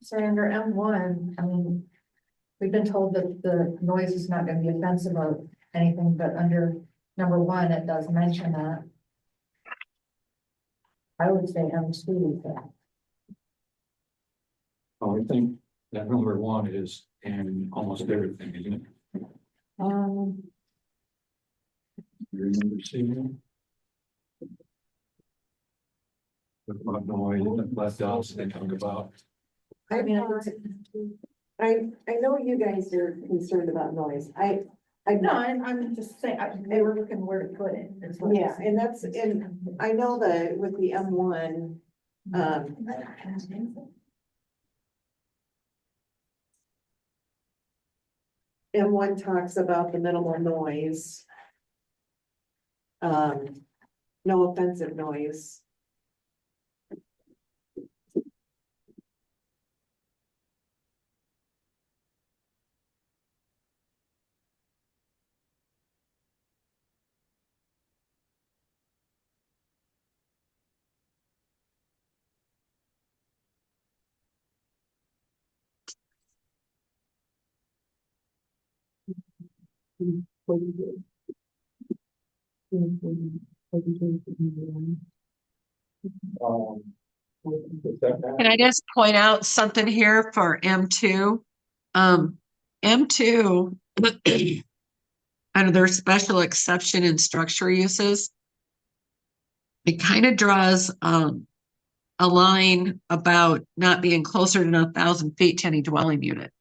So under M1, I mean, we've been told that the noise is not gonna be offensive or anything, but under number 1, it does mention that. I would say M2 is that. Oh, I think that number 1 is in almost everything, isn't it? You remember seeing it? What about noise, left out, they talk about. I mean, I know you guys are concerned about noise. No, I'm just saying, they were looking where to put it. That's what I'm Yeah, saying. and that's, and I know that with the M1, M1 talks about the minimal noise. No offensive noise. Can I just point out something here for M2? M2, under their special exception in structure uses, it kind of draws a line about not being closer than 1,000 feet to any dwelling unit.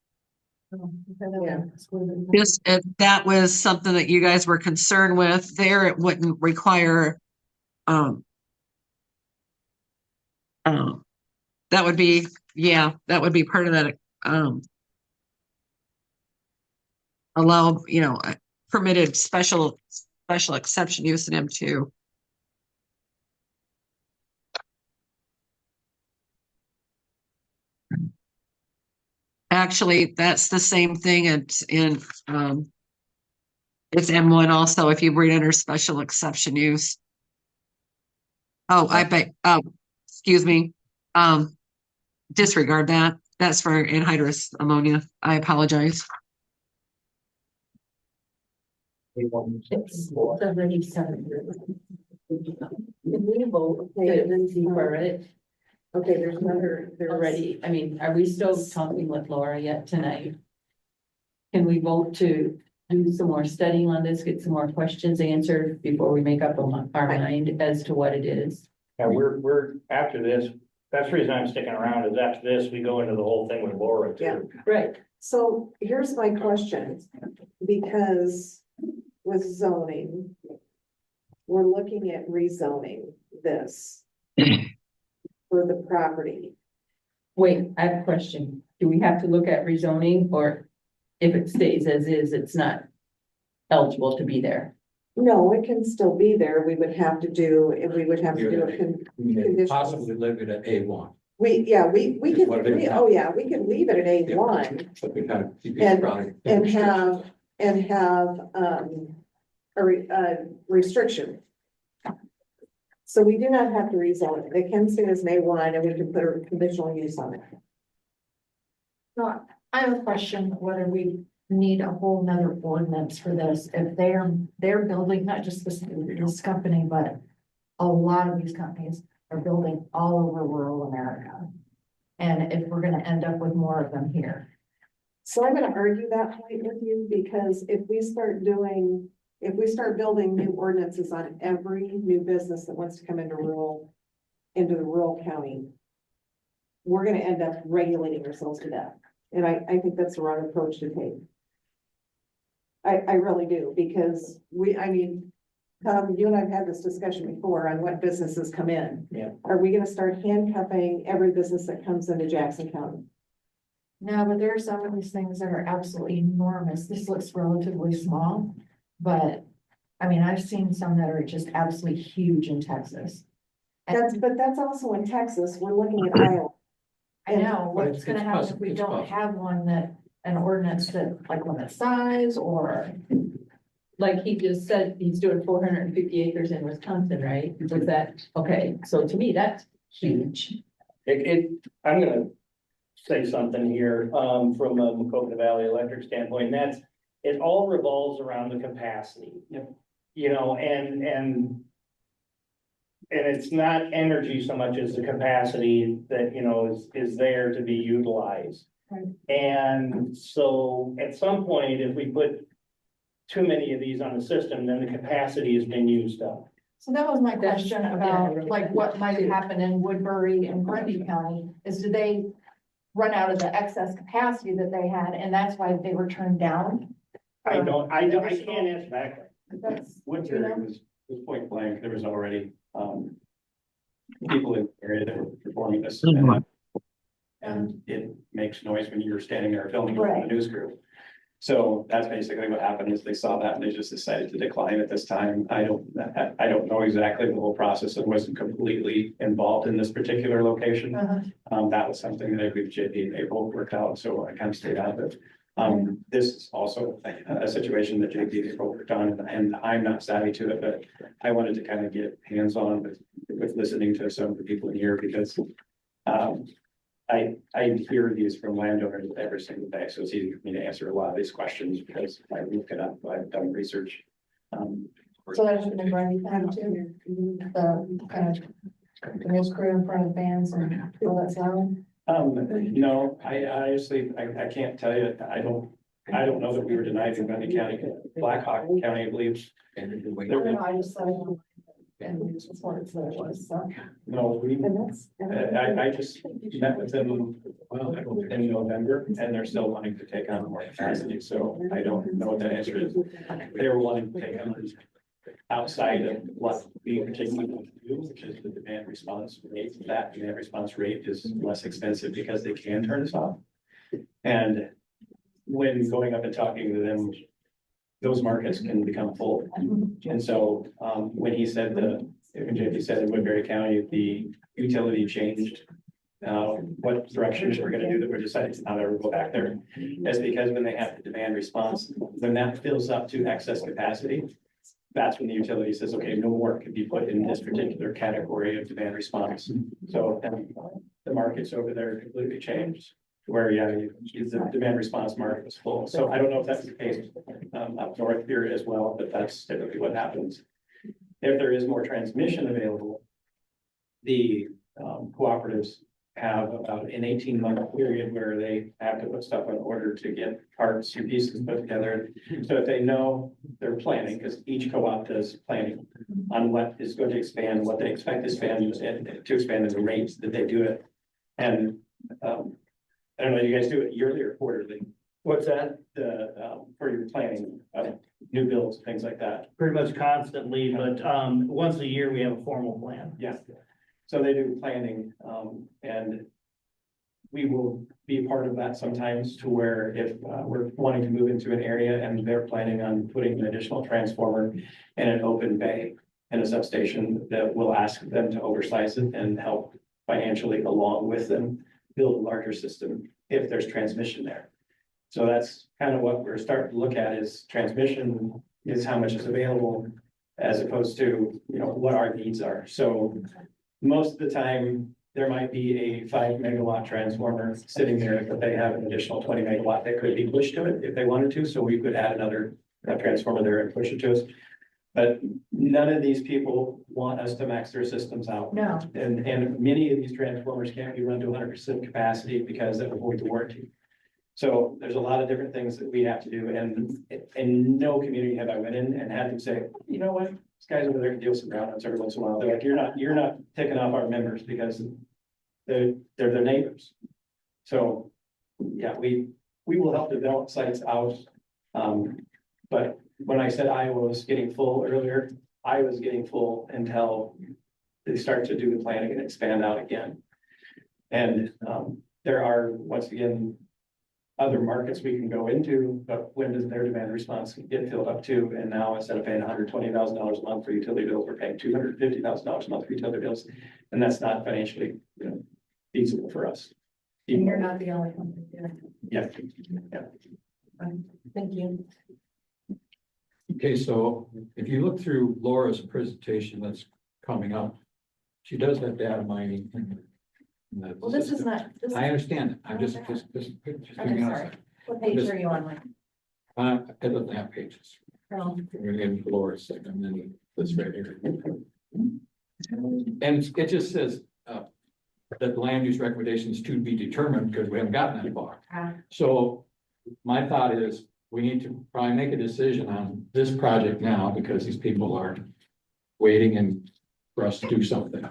Just if that was something that you guys were concerned with, there it wouldn't require that would be, yeah, that would be part of that allow, you know, permitted special exception use in M2. Actually, that's the same thing it's in it's M1 also, if you read under special exception use. Oh, I bet, oh, excuse me. Disregard that. That's for anhydrous ammonia. I apologize. It's already 7. We vote, okay, and then for it. Okay, there's another, they're ready. I mean, are we still talking with Laura yet tonight? Can we vote to do some more studying on this, get some more questions answered before we make up our mind as to what it is? Yeah, we're after this. That's the reason I'm sticking around is after this, we go into the whole thing with Laura too. Yeah, right. So here's my question, because with zoning, we're looking at rezoning this for the property. Wait, I have a question. Do we have to look at rezoning, or if it stays as is, it's not eligible to be there? No, it can still be there. We would have to do a condition. Possibly live it at A1. We could, what it is. we could leave it at A1 But we kind of keep it probably. and have a restriction. So we do not have to rezone it. It can stay as an A1 and we can put a conditional use on it. No, I have a question, whether we need a whole nother ordinance for this, if they're building, not just this company, but a lot of these companies are building all over rural America. And if we're gonna end up with more of them here. So I'm gonna argue that point with you, because if we start building new ordinances on every new business that wants to come into the rural county, we're gonna end up regulating ourselves to death. And I think that's the wrong approach to take. I really do, because you and I've had this discussion before on what businesses come in. Yeah. Are we gonna start handcuffing every business that comes into Jackson County? No, but there are some of these things that are absolutely enormous. This looks relatively small, but I mean, I've seen some that are just absolutely huge in Texas. But that's also in Texas. We're looking at Iowa. I know, But what's gonna happen if we don't have an ordinance that like limit size or. Like he just said, he's doing 450 acres in Wisconsin, right? Was that, okay, so to me, that's huge. I'm gonna say something here, from a Macoupin Valley Electric standpoint, and that's, it all revolves around the capacity. You know, and it's not energy so much as the capacity that, you know, is there to be utilized. Right. And so at some point, if we put too many of these on the system, then the capacity has been used up. So that was my question about like what might happen in Woodbury and Grundy County is do they run out of the excess capacity that they had and that's why they were turned down? I can't answer that. That's, Woodbury was point blank, there was already, people in the area that were performing this. And it makes noise when you're standing there filming with the news crew. So that's basically what happened is they saw that and they just decided to decline at this time. I don't know exactly the whole process. I wasn't completely involved in this particular location. That was something that with JP and April worked out, so I kind of stayed out of it. This is also a situation that JP and April worked on, and I'm not savvy to it, but I wanted to kind of get hands-on with listening to some of the people in here because I hear these from landowners every single day, so it's easy for me to answer a lot of these questions because I look it up, I've done research. So that's what they're running time too, the kind of, the news crew in front of fans and all that sound. No, I honestly, I can't tell you, I don't know that we were denied in Grundy County, Blackhawk County, I believe. I don't know, I just saw it. And just wanted to say it was, so. No, we, And that's. I just met with them, in November, and they're still wanting to take on more capacity, so I don't know what that answer is. They were wanting to take on outside of what we particularly want to do, which is the demand response rate. That demand response rate is less expensive because they can turn us off. And when going up and talking to them, those markets can become full. And so, when he said when JP said in Woodbury County, the utility changed what direction we're gonna do, that we're deciding to not ever go back there. That's because when they have the demand response, when that fills up to excess capacity, that's when the utility says, okay, no more can be put in this particular category of demand response. So the markets over there completely changed. Where, yeah, the demand response market was full. So I don't know if that's the case up north here as well, but that's typically what happens. If there is more transmission available, the cooperatives have about an 18-month period where they have to put stuff in order to get parts and pieces put together. So if they know they're planning, because each co-op does planning on what is going to expand, what they expect to expand, and to expand in the rates that they do it. And I don't know, you guys do it yearly or quarterly? What's that? For your planning, new builds, things like that. Pretty much constantly, but, once a year we have a formal plan. Yeah. So they do planning, and we will be part of that sometimes to where if we're wanting to move into an area and they're planning on putting an additional transformer in an open bay and a substation, that we'll ask them to oversize it and help financially along with them build a larger system if there's transmission there. So that's kind of what we're starting to look at, is transmission is how much is available as opposed to, you know, what our needs are. So most of the time, there might be a 5 megawatt transformer sitting there, but they have an additional 20 megawatt that could be pushed to it if they wanted to. So we could add another transformer there and push it to us. But none of these people want us to max their systems out. No. And many of these transformers can't be run to 100% capacity because that would void the warranty. So there's a lot of different things that we have to do, and in no community have I went in and had them say, you know what, this guy's over there can deal with some brownouts every once in a while. They're like, you're not taking off our members because they're their neighbors. So, yeah, we will help develop sites out. But when I said Iowa was getting full earlier, I was getting full until they start to do the planning and expand out again. And there are, once again, other markets we can go into, but when does their demand response get filled up to? And now instead of paying $120,000 a month for utility bills, we're paying $250,000 a month for utility bills. And that's not financially, you know, feasible for us. And you're not the only one. Yeah. Thank you. Okay, so if you look through Laura's presentation that's coming up, she does have data mining. Well, this is not. I understand it. I'm just. Okay, sorry. What page are you on, Mike? I don't have pages. Oh. We're gonna get Laura's second, and then this right here. And it just says, that the land use recommendations to be determined, because we haven't gotten that far. So my thought is, we need to probably make a decision on this project now, because these people are waiting and for us to do something.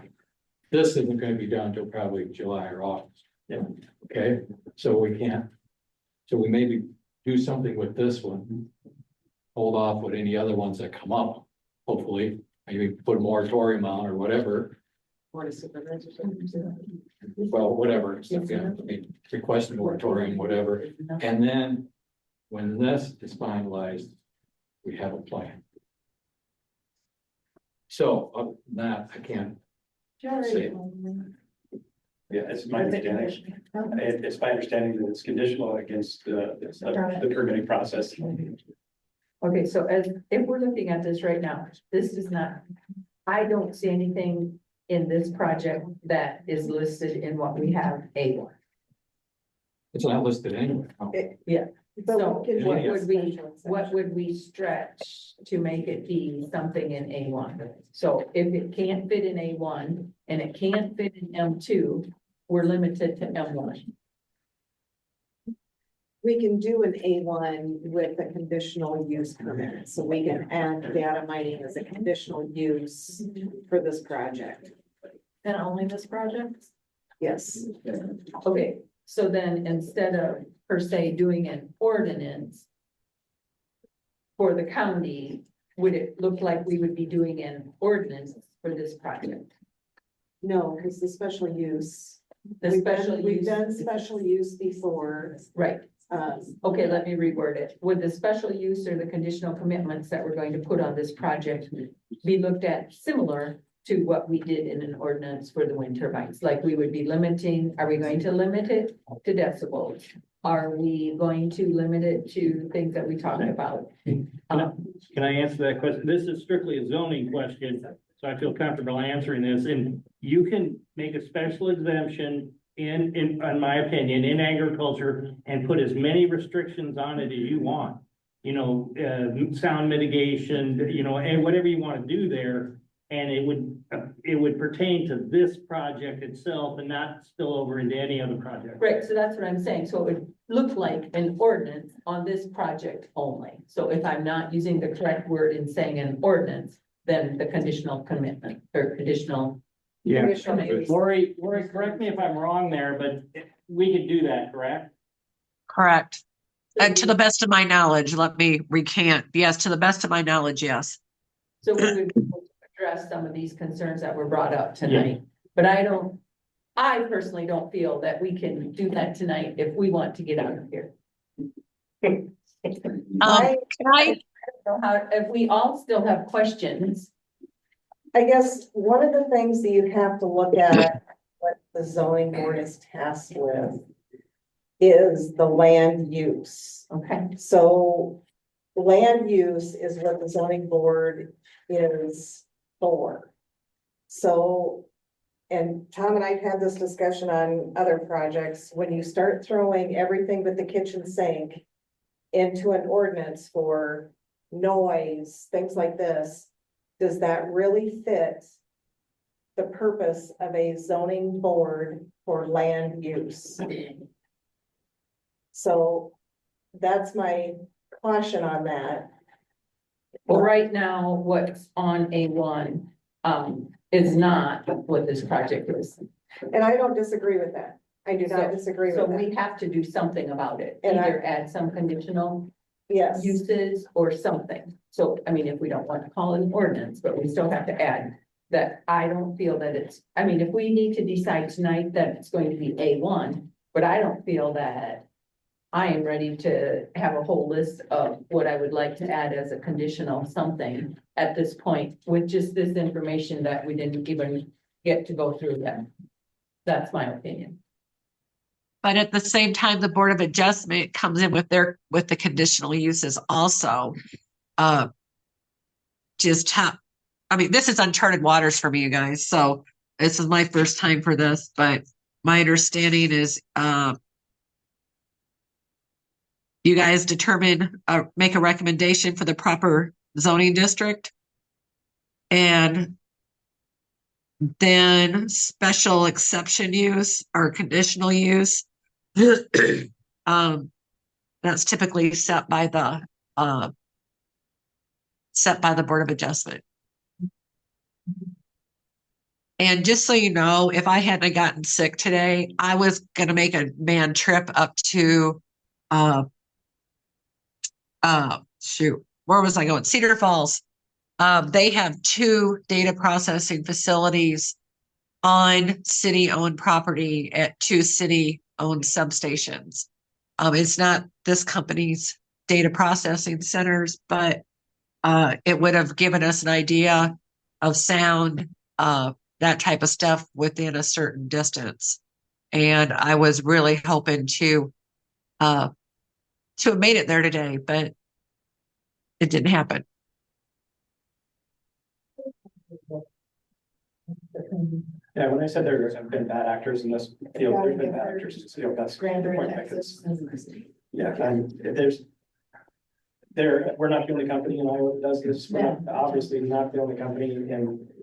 This isn't gonna be done until probably July or August. Yeah. Okay, so we can't, so we maybe do something with this one. Hold off with any other ones that come up, hopefully, maybe put a moratorium on or whatever. Board of Supervisors. Yeah. Well, whatever, yeah, I mean, request a moratorium, whatever, and then when this is finalized, we have a plan. So, other than that, I can't say. Yeah, it's my understanding. It's my understanding that it's conditional against the permitting process. Okay, so if we're looking at this right now, this is not, I don't see anything in this project that is listed in what we have A1. It's not listed anywhere. Yeah. So So what would we stretch to make it be something in A1? So if it can't fit in A1 and it can't fit in M2, we're limited to M1. we can do an A1 with a conditional use permit, so we can add data mining as a conditional use for this project. And only this project? Yes. Okay, so then instead of per se doing an ordinance for the county, would it look like we would be doing an ordinance for this project? No, because the special use. The special We've use- done special use before. Right. Okay, let me reword it. Would the special use or the conditional commitments that we're going to put on this project be looked at similar to what we did in an ordinance for the wind turbines? Like we would be limiting, are we going to limit it to decibels? Are we going to limit it to things that we talked about? Can I answer that question? This is strictly a zoning question, so I feel comfortable answering this. And you can make a special exemption in my opinion, in agriculture and put as many restrictions on it as you want. You know, sound mitigation, you know, and whatever you want to do there. And it would pertain to this project itself and not spill over into any other project. Right, so that's what I'm saying. So it would look like an ordinance on this project only. So if I'm not using the correct word in saying an ordinance, then the conditional commitment or conditional. Yeah, Conditional use. Lori, correct me if I'm wrong there, but we could do that, correct? Correct. And to the best of my knowledge, let me recant. Yes, to the best of my knowledge, yes. So we would be able to address some of these concerns that were brought up tonight. But I personally don't feel that we can do that tonight if we want to get out of here. Can I? If we all still have questions. I guess one of the things that you have to look at, what the zoning board is tasked with, is the land use. Okay. So land use is what the zoning board is for. So, and Tom and I've had this discussion on other projects, when you start throwing everything but the kitchen sink into an ordinance for noise, things like this, does that really fit the purpose of a zoning board for land use? So that's my caution on that. Well, right now, what's on A1 is not what this project is. And I don't disagree with that. I do not disagree with So that. we have to do something about it, And either add some conditional Yes. uses or something. So, I mean, if we don't want to call it an ordinance, but we still have to add that. I don't feel that it's, I mean, if we need to decide tonight that it's going to be A1, but I don't feel that I am ready to have a whole list of what I would like to add as a conditional something at this point with just this information that we didn't even get to go through yet. That's my opinion. But at the same time, the Board of Adjustment comes in with the conditional uses also. I mean, this is uncharted waters for me, you guys. So this is my first time for this, but my understanding is, you guys make a recommendation for the proper zoning district. And then special exception use or conditional use. That's typically set by the Board of Adjustment. And just so you know, if I hadn't gotten sick today, I was gonna make a man trip up to where was I going? Cedar Falls. They have 2 data processing facilities on city-owned property at 2 city-owned substations. It's not this company's data processing centers, but it would have given us an idea of sound, that type of stuff within a certain distance. And I was really hoping to have made it there today, but it didn't happen. Yeah, when I said there have been bad actors in this field, there's been bad actors in this field, that's the Grander in point. Texas. Yeah, we're not the only company in Iowa that does this. We're not- obviously not the only company in,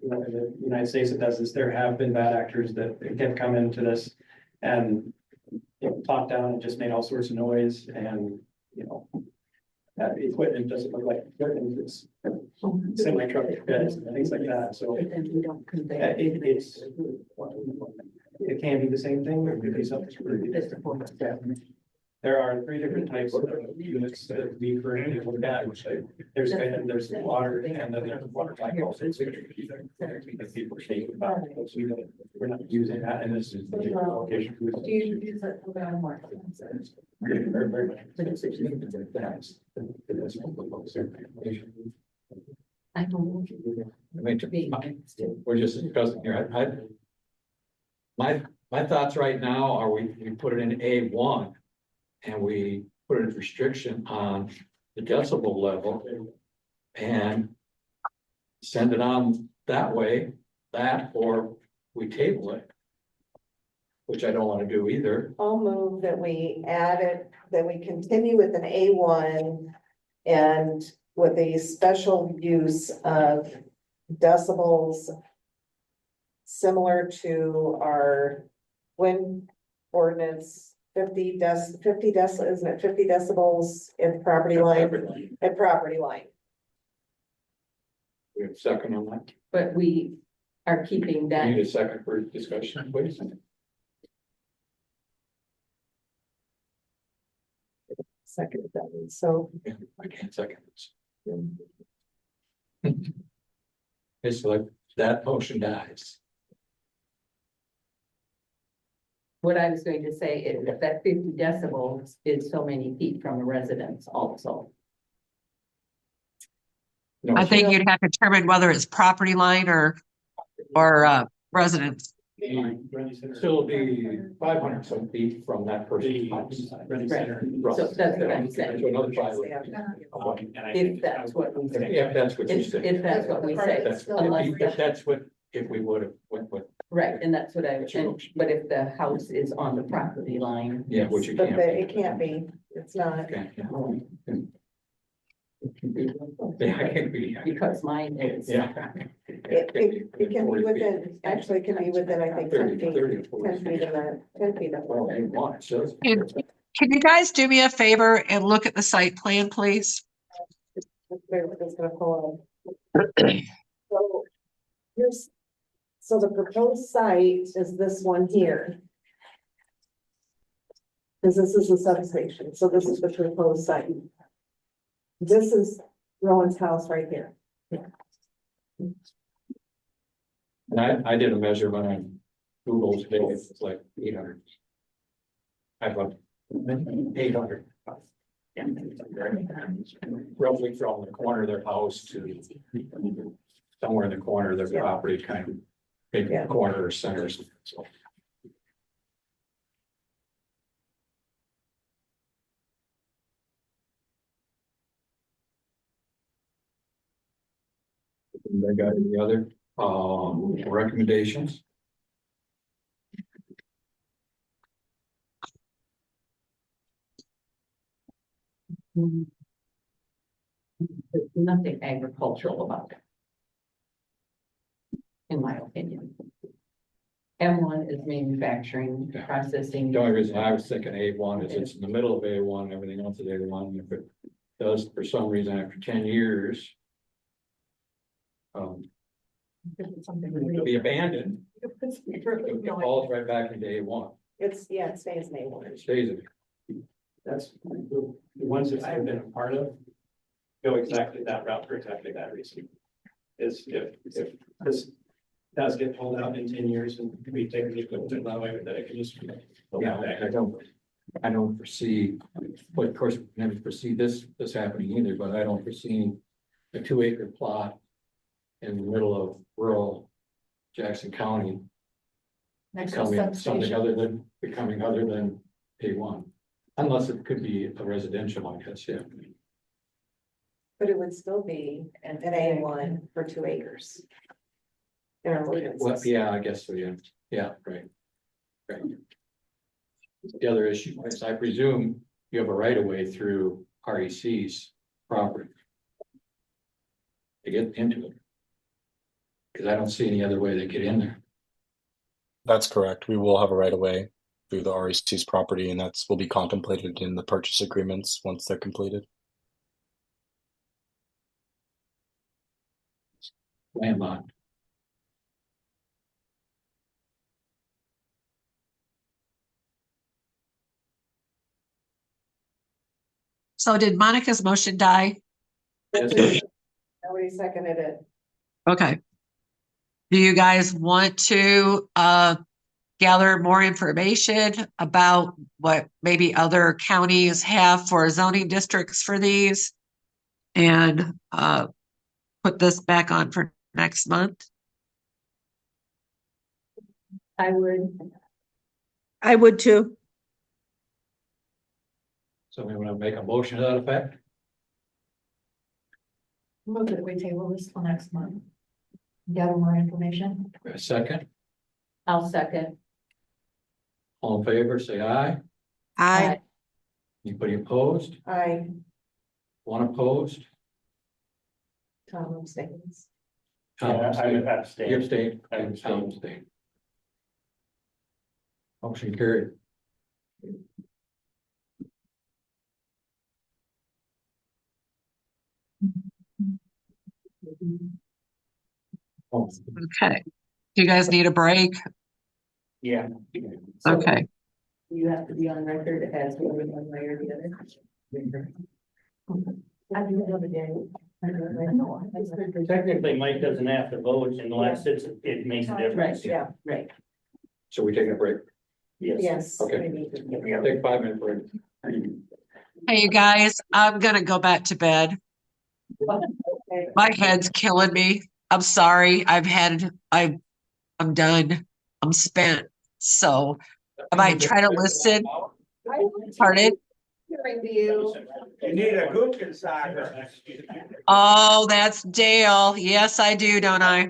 the United States that does this. There have been bad actors that have come into this and, talked down and just made all sorts of noise and, that equipment doesn't look like equipment, it's semi truck beds and things like that, so. It can be the same thing, or it could be something completely different. There are 3 different types of units that we currently look at, which there's water and then there's water type also. Because people shake about it, so we're not using that in this location. Do you use it for that more? Very much. I don't. We're just discussing here. My thoughts right now are we put it in A1 and we put a restriction on the decibel level and send it on that way, or we table it, which I don't want to do either. I'll move that we add it, that we continue with an A1 and with a special use of decibels similar to our wind ordinance, 50 decibels, isn't it 50 decibels at property line, at property line. We have a second on that. But we are keeping that. Need a second for discussion, please. Second that one, so. I can't second this. It's like that motion dies. What I was going to say is that 50 decibels is so many feet from a residence also. I think you'd have to determine whether it's property line or residence. Still be 500 some feet from that person's house. So that's what I'm saying. So another 500. If that's what we say. If that's what you say. If that's what we say. If that's what, if we would have went with. Right, and that's what but if the house is on the property line. Yeah, which you But can't. it can't be, it's not. Okay, yeah, I can be. Because mine is. Yeah. It can be within, actually it can be within, I think, 10 feet, 10 feet of that, 10 feet of that. Can you guys do me a favor and look at the site plan, please? It's gonna pull up. So here's, so the proposed site is this one here. Cause this is the substation, so this is the proposed site. This is Rowan's house right here. And I did a measurement on Google today, it's like 800. I've got 800. Roughly from the corner of their house to somewhere in the corner of their property, kind of big corner or center. So. They got any other recommendations? There's nothing agricultural about it. In my opinion. M1 is manufacturing, processing. The only reason I was thinking A1 is it's in the middle of A1, everything else is A1. If it does, for some reason, after 10 years, be abandoned, it falls right back into A1. It stays in A1. It stays in. That's the ones that I've been a part of go exactly that route for exactly that reason. Is if this does get pulled out in 10 years and we take the equipment that way, that it can just. Yeah, I don't foresee, but of course, never foresee this happening either, but I don't foresee a 2-acre plot in the middle of rural Jackson County becoming something other than A1, unless it could be a residential, I guess, yeah. But it would still be an A1 for 2 acres. Well, yeah, I guess so, yeah, yeah, right. Right. The other issue is, I presume you have a right of way through REC's property to get into it. Because I don't see any other way to get in there. That's correct. We will have a right of way through the REC's property, and that's will be contemplated in the purchase agreements once they're completed. Landlocked. So did Monica's motion die? Nobody seconded it. Okay. Do you guys want to gather more information about what maybe other counties have for zoning districts for these? And put this back on for next month? I would. I would too. So we want to make a motion to that effect? Move that we table this till next month. Gather more information. A second, I'll second. all in favor, say aye. I Anybody opposed? Aye. One opposed? Tom abstains. Tom Yeah, I abstained. abstain. You abstained? I Okay, abstain. Tom abstained. Motion carried. Okay. Do you guys need a break? Yeah. Okay. You have to be on record as one way or the other. I do have a day. Technically, Mike doesn't have to vote unless it makes a difference. Yeah, right. So we taking a break? Yes. Okay. Take 5 minute break. Hey, you guys, I'm gonna go back to bed. My head's killing me. I'm sorry. I'm done. I'm spent. So I might try to listen. Pardon? You need a good consignor. Oh, that's Dale. Yes, I do, don't I?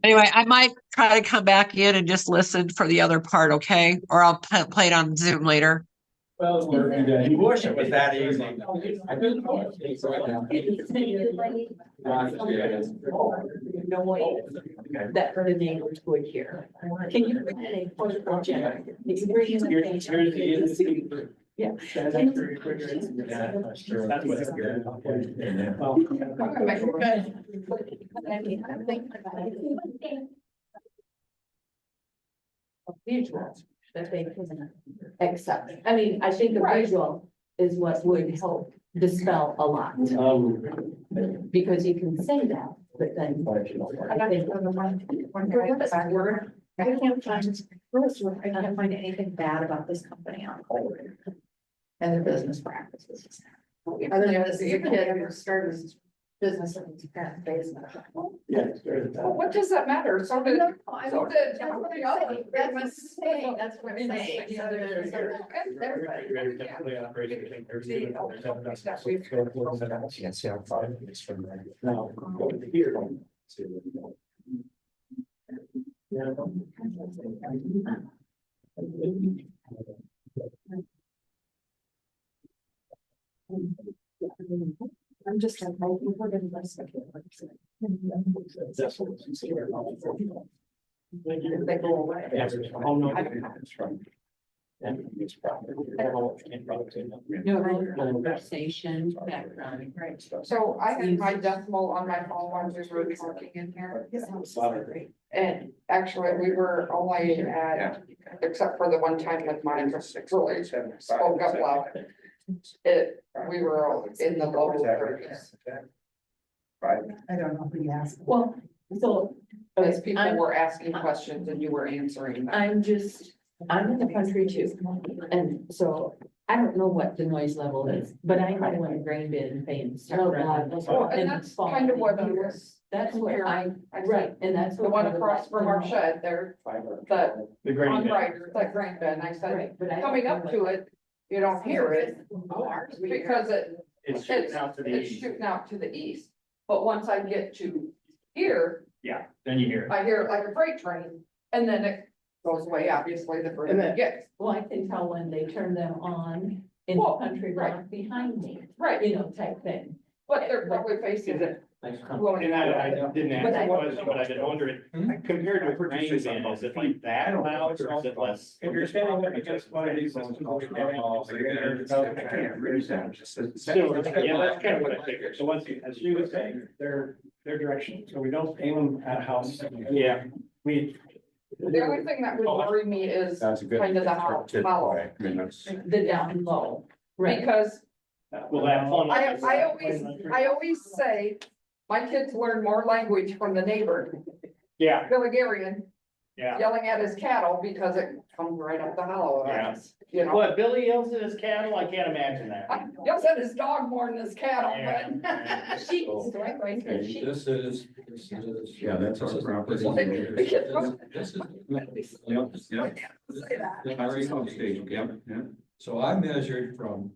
Anyway, I might try to come back in and just listen for the other part, okay? Or I'll play it on Zoom later. Well, you wish it was that easy. No way that the neighbors would hear. Can you bring in a portable generator? You can bring in a- Yeah. Visuals that they can accept. I mean, I think a visual is what would help dispel a lot. Because you can say that, but then. I can't find, first, I can't find anything bad about this company on Colbert and their business practices. Other than this, your kid who started his business in his parents' basement. Well, what does that matter? So did. That's what I'm saying. That's what I'm saying. So there's- I'm just like, we're gonna listen. They go away. Conversation, background, right. So I had my decimal on my phone while we were talking in here. And actually, we were only at, except for the one time with mine, just really spoke up loud. We were all in the low 30s. I don't know who you asked. Well, so. As people were asking questions and you were answering them. I'm in the country too, and so I don't know what the noise level is, but I know when a grain bin things. Well, and that's kind of what you was. That's where right, and that's. The one across from our shed there, but The grain on bin. Ryder, that grain bin, I said, Right, but I don't coming know up what- to it, you don't hear it. Because It's shooting out to the it's east. shooting out to the east. But once I get to here, Yeah, then you hear it. I hear it like a freight train, and then it goes away, obviously, the further it gets. Well, I can tell when they turn them on in the Well, country right. rock behind me, Right, you know, type thing. but they're probably facing it. And I didn't ask the question, but I've been wondering, compared to a grain bin, is it like that loud or is it less? If you're standing there against one of these. Similar, yeah, that's kind of what I figured. So once you, as you would say, Their direction, so we don't aim them at a house. yeah, The only thing that would worry me is That's a good. kind of the hollow, I mean, that's. The down low. Right. because will that fun? I always say, my kids learn more language from the neighbor, Yeah, Billigarian, yeah. yelling at his cattle because it comes right up the hollow. Yeah. You know, What, Billy yells at his cattle? I can't imagine that. yells at his dog more than his cattle, Yeah. but. Sheep, right, right, Okay, sheep. this is. Yeah, that's our property. This is. Yep, yep. Already on stage, yep, yeah. So I measured from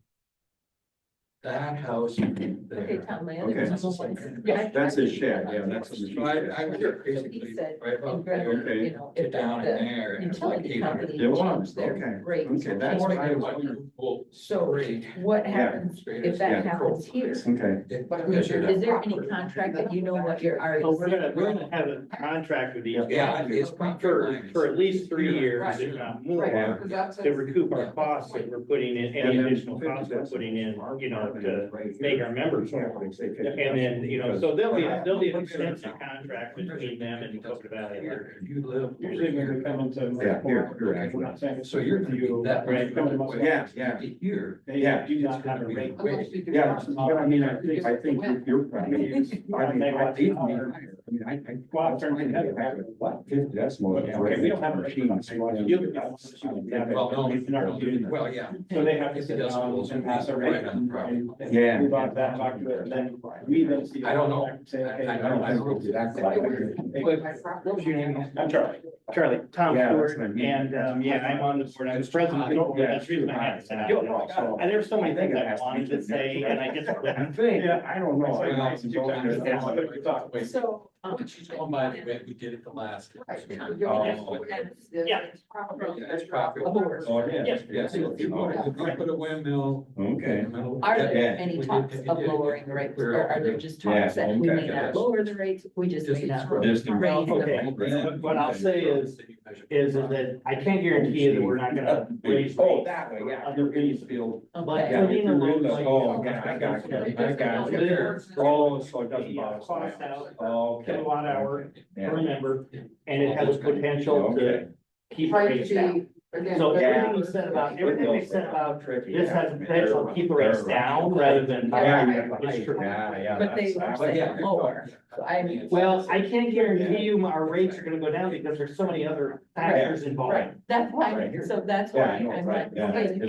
that house Okay, there. Tom, my Okay. other. Yeah. That's his shed, yeah, that's. So I was basically He said, right about in Gretna, there, you know, get if down in the there. and it's like utility 800. company It was, changed their okay, rates. okay, that's what I was wondering. So what happens if that happens here? Okay. Is there any contract that you know what you're already? So we're gonna have a contract with these. Yeah, guys it's For at least 3 years, if not more, Right, 'cause that's to it. recoup our costs that we're putting in, any additional costs we're putting in, you know, to make our members whole. And then, you know, so there'll be an extensive contract between them and Dakota Valley. You live. Usually when we come into. Yeah, here, We're not saying. So you're gonna be that. Right. Yeah, yeah. Here. They Yeah. do not have a rate. Yeah, but I mean, I think you're probably. I mean, I. Well, I'm turning it. What, 50 decimals. Okay, we don't have a machine. Well, yeah. So they have to sit down and pass a rate. Yeah. We bought that, talked to it, and then we then see. I don't know. Say, okay. I don't know exactly. What was your name? I'm Charlie. Charlie, Tom Yeah, that's Stewart, my name. and, yeah, I'm on the board, I was president of the board, that's the reason I had to say. And there's so many things I wanted to say, and I just. Yeah, I don't know. So. She's going by the way we did it the last. Yeah. That's profit. Oh, yeah. Yes. Yes, if you put a windmill. Okay. Are there Yeah. any talks of lowering rates, or are there just talks Yeah, that we may okay. not lower the rates, we just may not raise the Okay, rates? what I'll say is that I can't guarantee you that we're not gonna raise Oh, rates that way, yeah. under these field. But Okay. putting a road like. Oh, yeah, I got you. I got you. Oh, so it doesn't bother. Cost out, Okay. kilowatt hour, Yeah. remember, and it has potential to Okay. keep Try to rates be, down. again. So Yeah. everything you said about, everything we said about Tricky. this has potential to keep the rates down rather than. It's true. Yeah. But they were that's- saying lower, so I mean. Well, I can't guarantee you our rates are gonna go down because there's so many other factors involved. Right, that's why, so that's why Yeah, I know, I'm right, like. yeah. okay,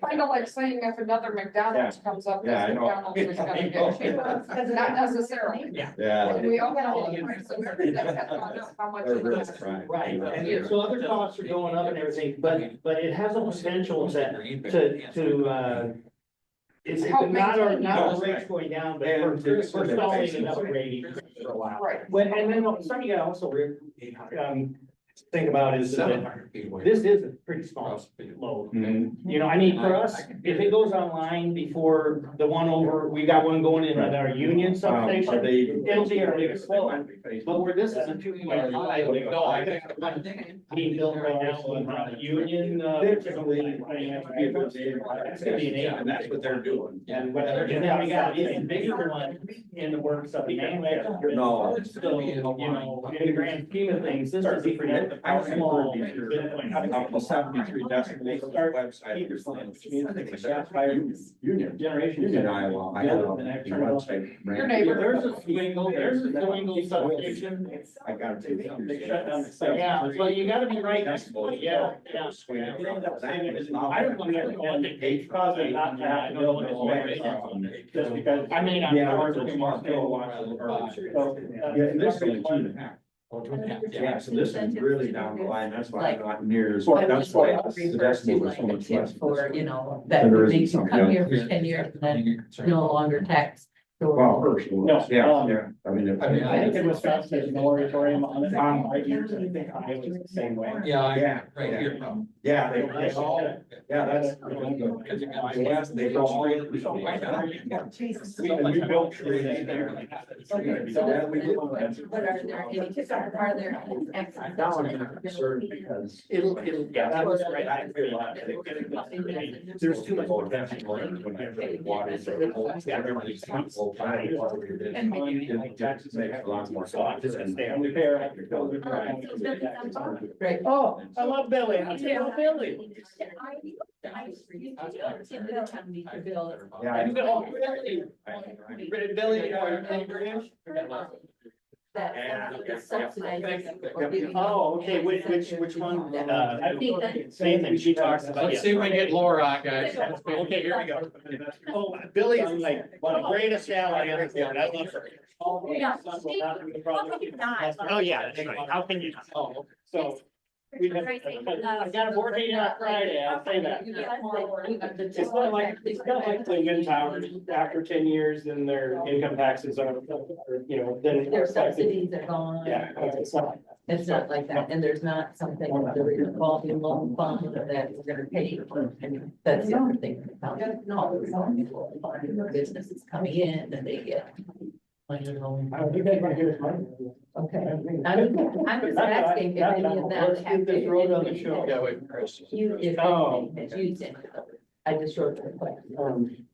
Kind of like saying if another McDonald's comes up, Yeah, I this know. McDonald's is gonna get cheaper, not necessarily. Yeah. We all know the price of everything has gone up, how much it is. Right, and so other costs are going up and everything, but it has a potential to it's Help not our, maintain. not our rates going down, but we're stalling and upgrading for a while. Right. Well, and then something you gotta also think about is that this is a pretty small load. Mhm. You know, I mean, for us, if it goes online before the one over, we got one going in at our Union substation, it'll be our biggest one. But where this is a 2.5, no, I think being built right now on Union, it's gonna be an 8. And that's what they're doing. And then we got an even bigger one in the works up in Manway. No. So, you know, in the grand scheme of things, this is pretty small. Up to 73 decibels. Start Website. Union, generation. Union, Iowa. I have a website. Your neighbor. There's a swingle substation. I got to take some. They shut down the site. Yeah, so you gotta be right next to it, yeah. I don't know, it's causing not to have to go in this way. Just because, I mean, I'm. Yeah, we're looking more kilowatts. Yeah, and this is 2.5. Yeah, so this is really down the line, that's why I'm not near as, that's why the decimal is so much less. For, you know, that And there would isn't make you something come here else. for 10 years and then no longer tax Well, first, No, yeah, um, yeah, I mean. I think in Wisconsin, there's no moratorium on it. I think Iowa's the same way. Yeah, Right yeah. here from. Yeah, they all, yeah, that's really good. Because you can- I guess they don't. We built trees there. Yeah, we do. Are there? Because. It'll, yeah, that was right. I agree a lot. There's too much potential when Water. and taxes Makes a lot more So I'm just gonna stay on the Great. Oh, I love Billy. I'll take Billy. Yeah. You got all Billy. Billy. Oh, okay, which one? Same thing, she talks about. Let's see if we get Laura, guys. Okay, here we go. Oh, Billy's like one of the greatest alligators. I love her. Yeah. Oh, yeah, that's right. How can you? Oh, so. We have, I got a board meeting on Friday, I'll say that. It's not like Lincoln Towers, after 10 years, then their income taxes are, you know, then. Their subsidies are gone. Yeah, it's not. It's not like that, and there's not something with the revolving loan fund that we're gonna pay for, and that's the other thing. No, there's only businesses coming in and they get. Okay, I'm just asking if any of that have to. Yeah, wait, Chris. You, if anything has used it, I just wrote the question.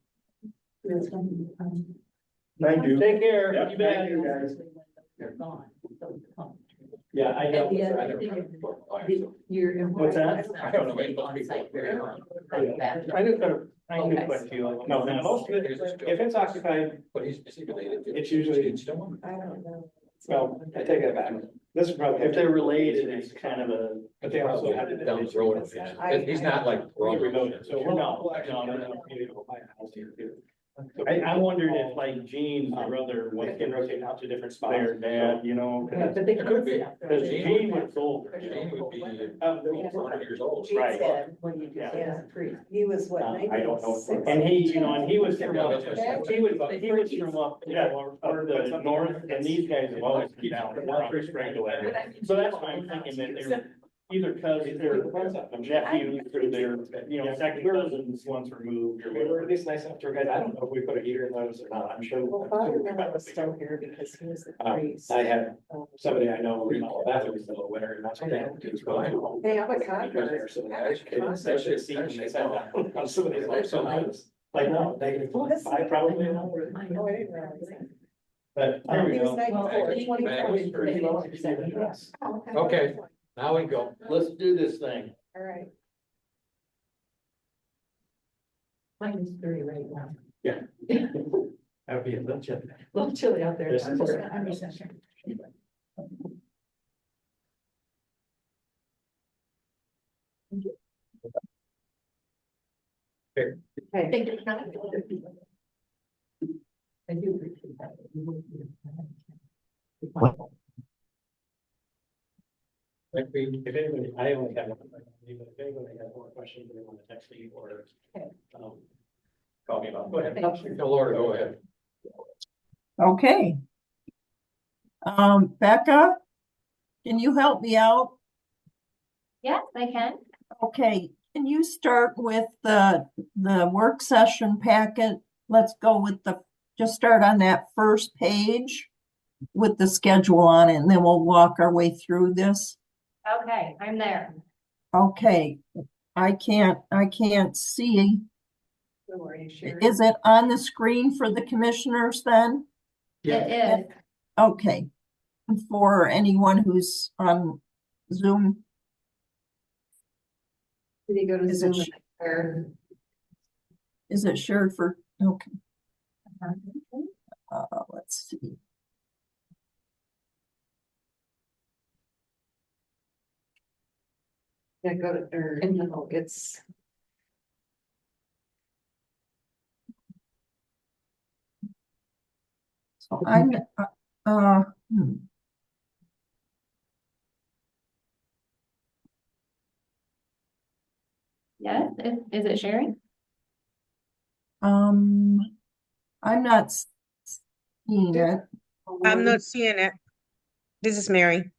Thank you. Take care. You bet. Thank you, guys. They're gone. Yeah, I know. And the other thing is, your. What's that? I don't know. On-site very long. Like that. I knew quite a few. No, most of it, if it's occupied, But he's related to. it's usually, I don't know. well, I take that back. This is probably, if they're related, it's kind of a, but they also have to. Down the road. He's not like. We're remote, so we're not. I wondered if like Gene's brother was getting rotated out to different spots. Their dad, you know. But they Could be. Because Gene was older. Gene would be 100 years old. Right. When you do Yeah. as a priest, he was what? I don't know. And he, you know, and he was from up, he was from up, yeah, up the north, and these guys have always been down, Walker Spring away. So that's why I'm thinking that they're either cousins or nephews or their, you know, second cousins once removed or whatever. This nice after guys, I don't know if we put a heater in those or not, I'm sure. Well, Father Bennett was still here because he was the priest. I had somebody I know, you know, that was the little winter and that's what they do. Hey, I'm a contractor. I should have seen when they said that. On some of these, like, so nice. Like, no, they, I probably. But there we go. Okay, now we go. Let's do this thing. All right. Mine is 30 right now. Yeah. That would be a little chilly. A little chilly out there. This is- Okay. Thank you. I do appreciate that. If anybody, I only have one, but if anybody has more questions, they want to text me or, call me about. Go ahead. Laura, go ahead. Okay. Becca, can you help me out? Yes, I can. Okay, can you start with the work session packet? Let's go with just start on that first page with the schedule on it, and then we'll walk our way through this. Okay, I'm there. Okay, I can't see. So are you sure? Is it on the screen for the commissioners then? It is. Okay. For anyone who's on Zoom? Did he go to Is Zoom? it Or? Is it shared for, okay, let's see. Yeah, go to, or, no, it's. So I'm, Yes, is it sharing? I'm not seeing it. I'm not seeing it. This is Mary.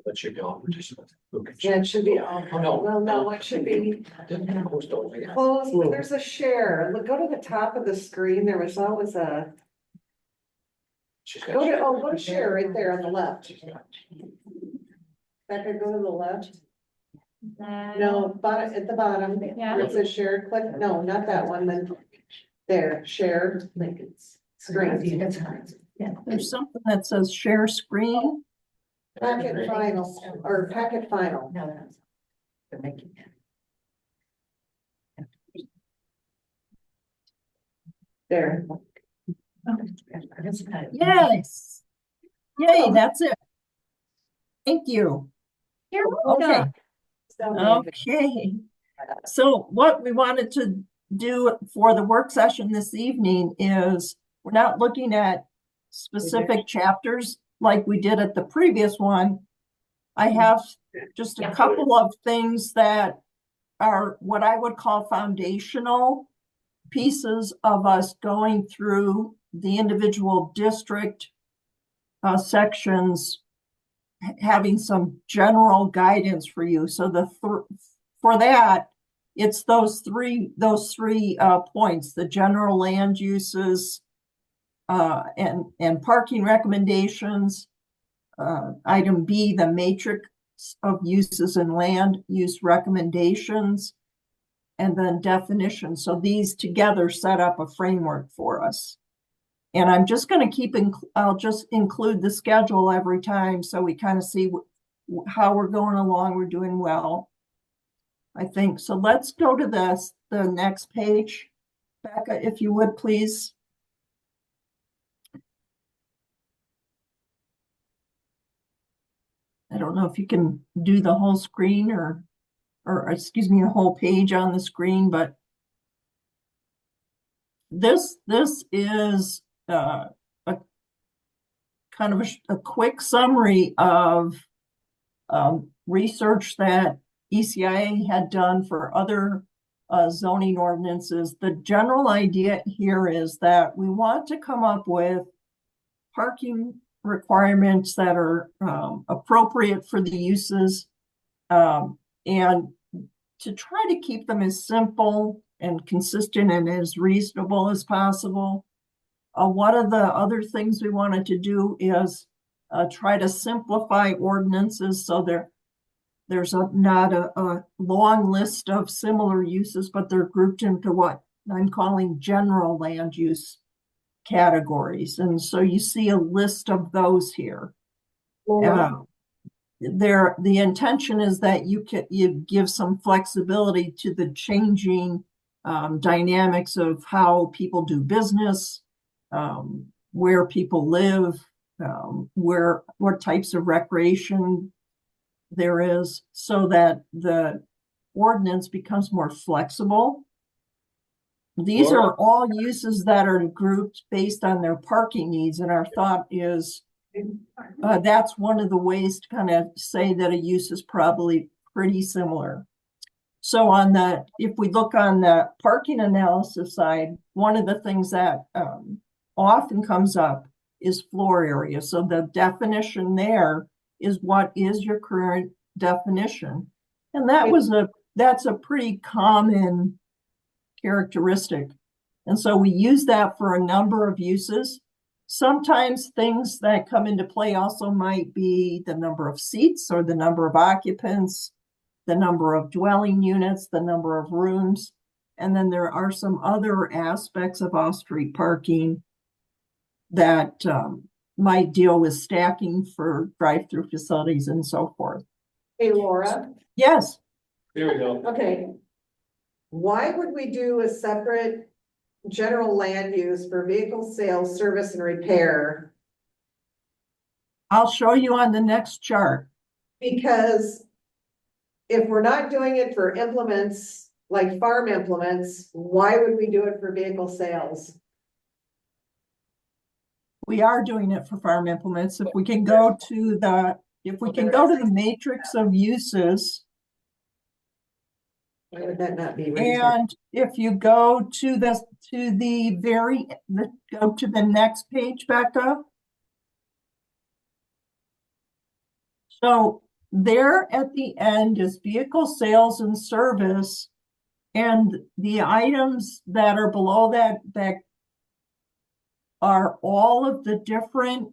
That should be all participants. Yeah, it should be all. Oh, no. Well, no, it should be Post over, yeah. closed, but there's a share. Look, go to the top of the screen. There was always a, go to share right there on the left. Becca, go to the left. No, bottom, at the bottom. Yeah. Where it says share, click, no, not that one, then there, share, screen. Yeah, there's something that says share screen. Packet final, or packet final. There. Yes. Yay, that's it. Thank you. Okay. Okay. So what we wanted to do for the work session this evening is we're not looking at specific chapters like we did at the previous one. I have just a couple of things that are what I would call foundational pieces of us going through the individual district sections, having some general guidance for you. So for that, it's those three points: the general land uses and parking recommendations. Item B, the matrix of uses and land use recommendations, and then definitions. So these together set up a framework for us. And I'm just going to I'll just include the schedule every time so we kind of see how we're going along. We're doing well, I think. So let's go to the next page. Becca, if you would, please. I don't know if you can do the whole screen or excuse me, the whole page on the screen, but this is a kind of a quick summary of research that ECIA had done for other zoning ordinances. The general idea here is that we want to come up with parking requirements that are appropriate for the uses, and to try to keep them as simple and consistent and as reasonable as possible. One of the other things we wanted to do is try to simplify ordinances so there's not a long list of similar uses, but they're grouped into what I'm calling general land use categories. And so you see a list of those here. The intention is that you give some flexibility to the changing dynamics of how people do business, where people live, what types of recreation there is, so that the ordinance becomes more flexible. These are all uses that are grouped based on their parking needs, and our thought is that's one of the ways to kind of say that a use is probably pretty similar. So if we look on the parking analysis side, one of the things that often comes up is floor area. So the definition there is what is your current definition, and that's a pretty common characteristic. And so we use that for a number of uses. Sometimes things that come into play also might be the number of seats or the number of occupants, the number of dwelling units, the number of rooms. And then there are some other aspects of off-street parking that might deal with stacking for drive-through facilities and so forth. Hey, Laura. Yes. There we go. Okay. Why would we do a separate general land use for vehicle sales, service, and repair? I'll show you on the next chart. Because if we're not doing it for implements, like farm implements, why would we do it for vehicle sales? We are doing it for farm implements. If we can go to the matrix of uses. Why would that not be? And if you go to go to the next page, Becca. So there at the end is vehicle sales and service. And the items that are below that are all of the different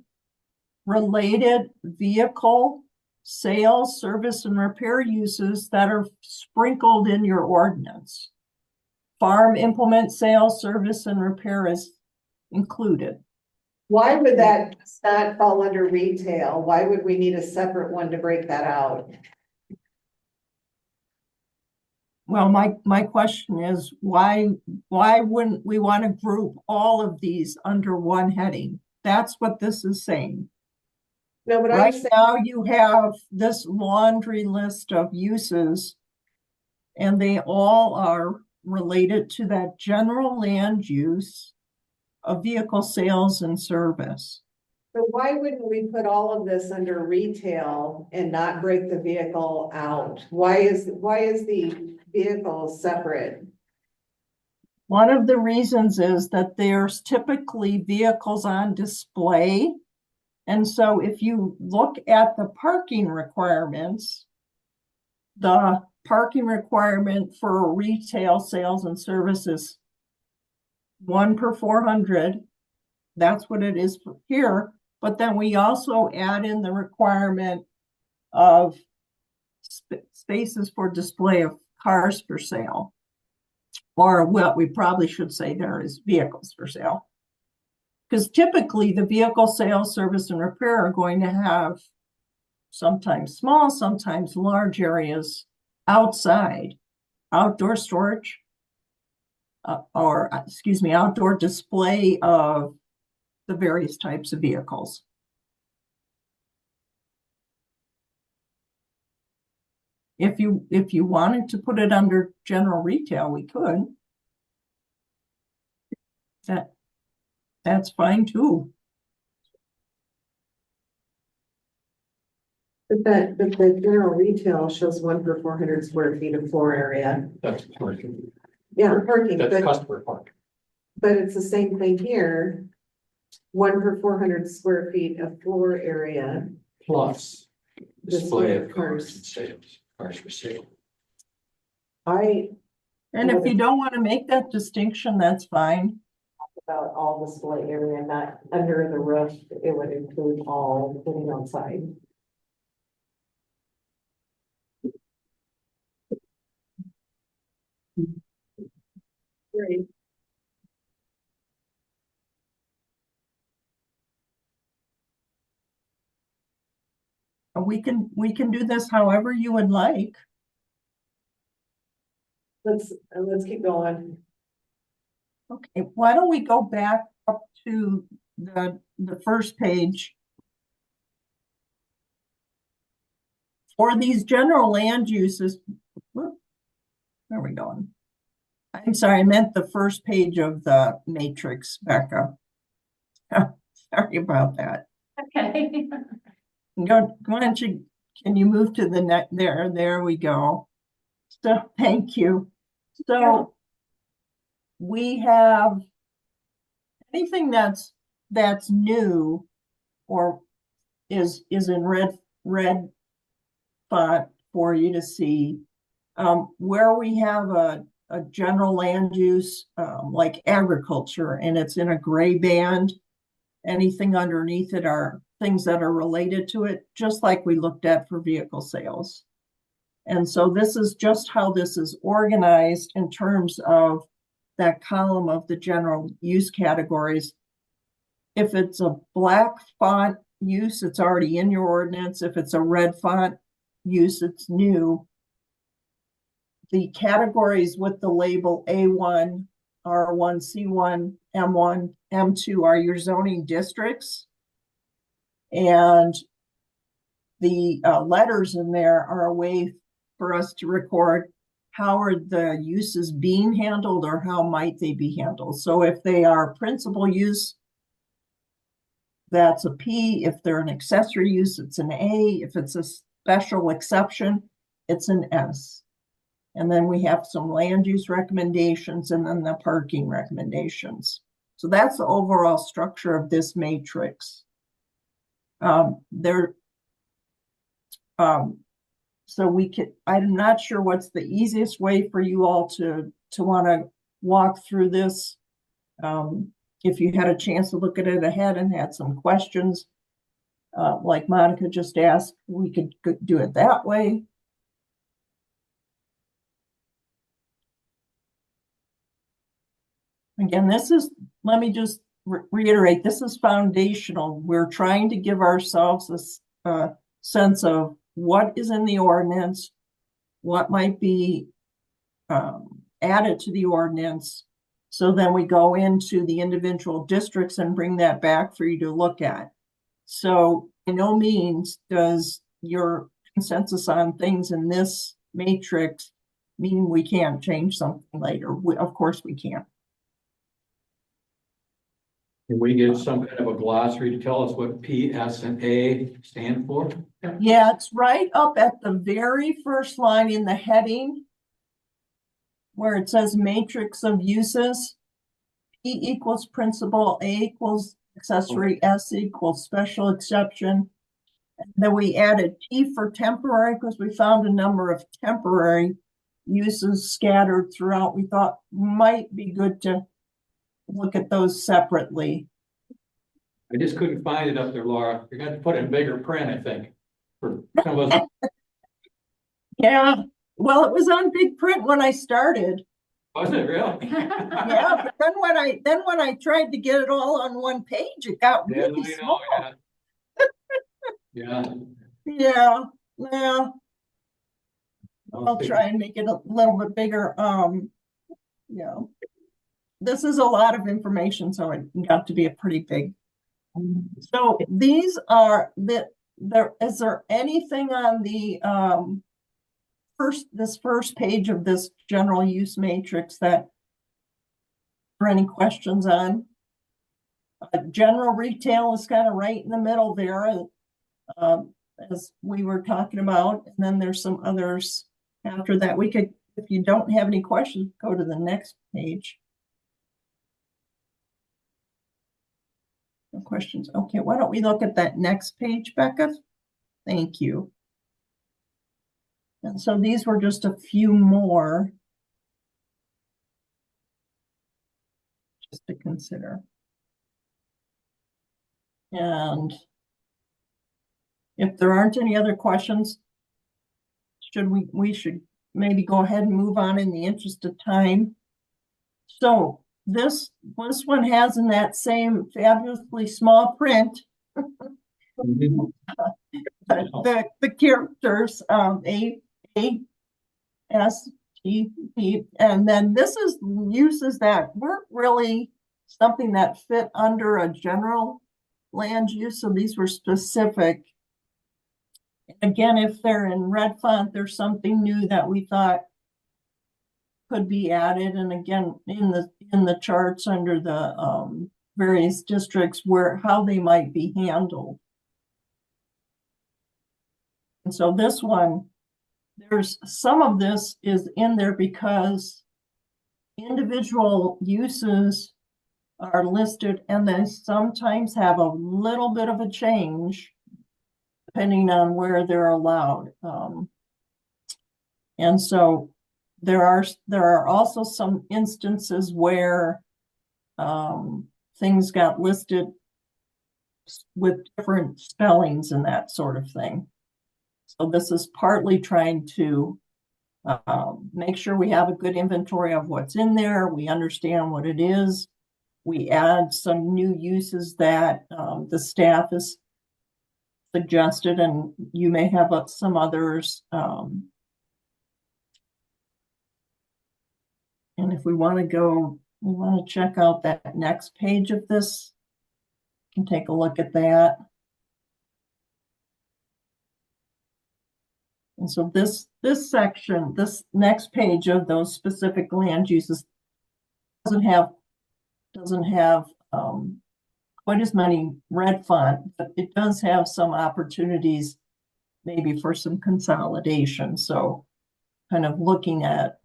related vehicle sales, service, and repair uses that are sprinkled in your ordinance. Farm implement sales, service, and repair is included. Why would that not fall under retail? Why would we need a separate one to break that out? Well, my question is, why wouldn't we want to group all of these under one heading? That's what this is saying. No, but right now you have this laundry list of uses, and they all are related to that general land use of vehicle sales and service. So why wouldn't we put all of this under retail and not break the vehicle out? Why is the vehicle separate? One of the reasons is that there's typically vehicles on display. And so if you look at the parking requirements, the parking requirement for retail sales and services, 1 per 400, that's what it is for here. But then we also add in the requirement of spaces for display of cars for sale. Or what we probably should say there is vehicles for sale. Because typically the vehicle sales, service, and repair are going to have sometimes small, sometimes large areas outside, outdoor storage, outdoor display of the various types of vehicles. If you wanted to put it under general retail, we could. That's fine too. But the general retail shows 1 per 400 square feet of floor area. That's parking. Yeah, parking, That's but customer parking. it's the same thing here. 1 per 400 square feet of floor area. Plus display of cars. cars and sales, cars for sale. And if you don't want to make that distinction, that's fine. About all display area, not under the roof, it would include all, including outside. Great. We can do this however you would like. Let's keep going. Okay, why don't we go back up to the first page? For these general land uses, where are we going? I'm sorry, I meant the first page of the matrix, Becca. Sorry about that. Okay. Go on, can you move to the next? There we go. So thank you. So we have anything that's new or is in red font for you to see. Where we have a general land use like agriculture and it's in a gray band, anything underneath it are things that are related to it, just like we looked at for vehicle sales. And so this is just how this is organized in terms of that column of the general use categories. If it's a black font use, it's already in your ordinance. If it's a red font use, it's new. The categories with the label A1, R1, C1, M1, M2 are your zoning districts. And the letters in there are a way for us to record how are the uses being handled or how might they be handled. So if they are principal use, that's a P. If they're an accessory use, it's an A. If it's a special exception, it's an S. And then we have some land use recommendations and then the parking recommendations. So that's the overall structure of this matrix. So we could, I'm not sure what's the easiest way for you all to want to walk through this. If you had a chance to look at it ahead and had some questions, like Monica just asked, we could do it that way. Again, this is, let me just reiterate, this is foundational. We're trying to give ourselves a sense of what is in the ordinance, what might be added to the ordinance. So then we go into the individual districts and bring that back for you to look at. So by no means does your consensus on things in this matrix mean we can't change something later. Of course we can. Can we get some kind of a glossary to tell us what P, S, and A stand for? Yeah, it's right up at the very first line in the heading where it says matrix of uses. P equals principal, A equals accessory, S equals special exception. And then we added T for temporary because we found a number of temporary uses scattered throughout. We thought might be good to look at those separately. I just couldn't find it up there, Laura. You're gonna have to put it in bigger print, I think, for some of us. Yeah, well, it was on big print when I started. Was it really? Yeah, but then when I tried to get it all on one page, it got really small. Yeah. Yeah, yeah. I'll try and make it a little bit bigger. Yeah. This is a lot of information, so it got to be a pretty big. So these are is there anything on the this first page of this general use matrix that or any questions on? General retail is kind of right in the middle there, as we were talking about, and then there's some others after that. We could, if you don't have any questions, go to the next page. No questions. Okay, why don't we look at that next page, Becca? Thank you. And so these were just a few more just to consider. And if there aren't any other questions, we should maybe go ahead and move on in the interest of time. So this one has in that same fabulously small print the characters A, S, T, P, and then this is uses that weren't really something that fit under a general land use, so these were specific. Again, if they're in red font, there's something new that we thought could be added. And again, in the charts under the various districts where how they might be handled. And so this one, there's some of this is in there because individual uses are listed and they sometimes have a little bit of a change depending on where they're allowed. And so there are also some instances where things got listed with different spellings and that sort of thing. So this is partly trying to make sure we have a good inventory of what's in there. We understand what it is. We add some new uses that the staff has suggested, and you may have some others. And if we want to go, we want to check out that next page of this, you can take a look at that. And so this section, this next page of those specific land uses doesn't have quite as many red font, but it does have some opportunities maybe for some consolidation. So kind of looking at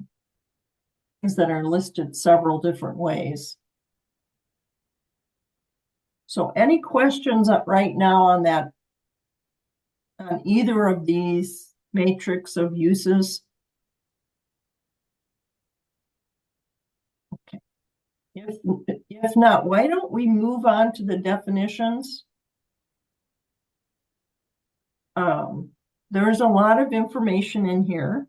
things that are listed several different ways. So any questions right now on that, on either of these matrix of uses? Okay. If not, why don't we move on to the definitions? There's a lot of information in here.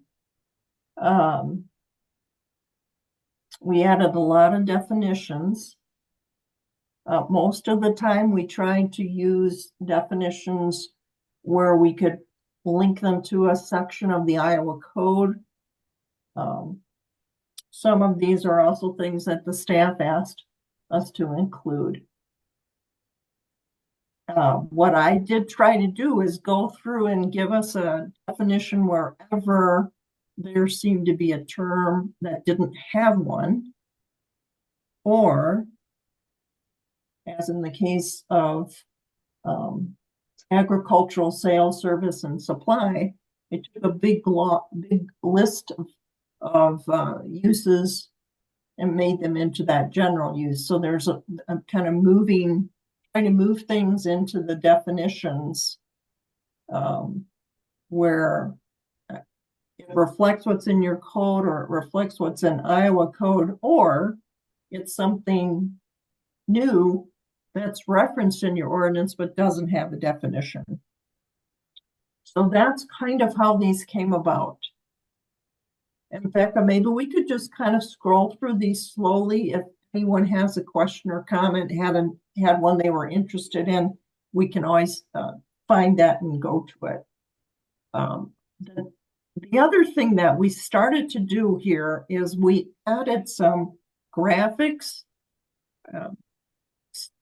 We added a lot of definitions. Most of the time we tried to use definitions where we could link them to a section of the Iowa Code. Some of these are also things that the staff asked us to include. What I did try to do is go through and give us a definition wherever there seemed to be a term that didn't have one, or as in the case of agricultural sales, service, and supply, it took a big list of uses and made them into that general use. So there's a kind of trying to move things into the definitions where it reflects what's in your code, or it reflects what's in Iowa code, or it's something new that's referenced in your ordinance but doesn't have a definition. So that's kind of how these came about. And Becca, maybe we could just kind of scroll through these slowly. If anyone has a question or comment, had one they were interested in, we can always find that and go to it. The other thing that we started to do here is we added some graphics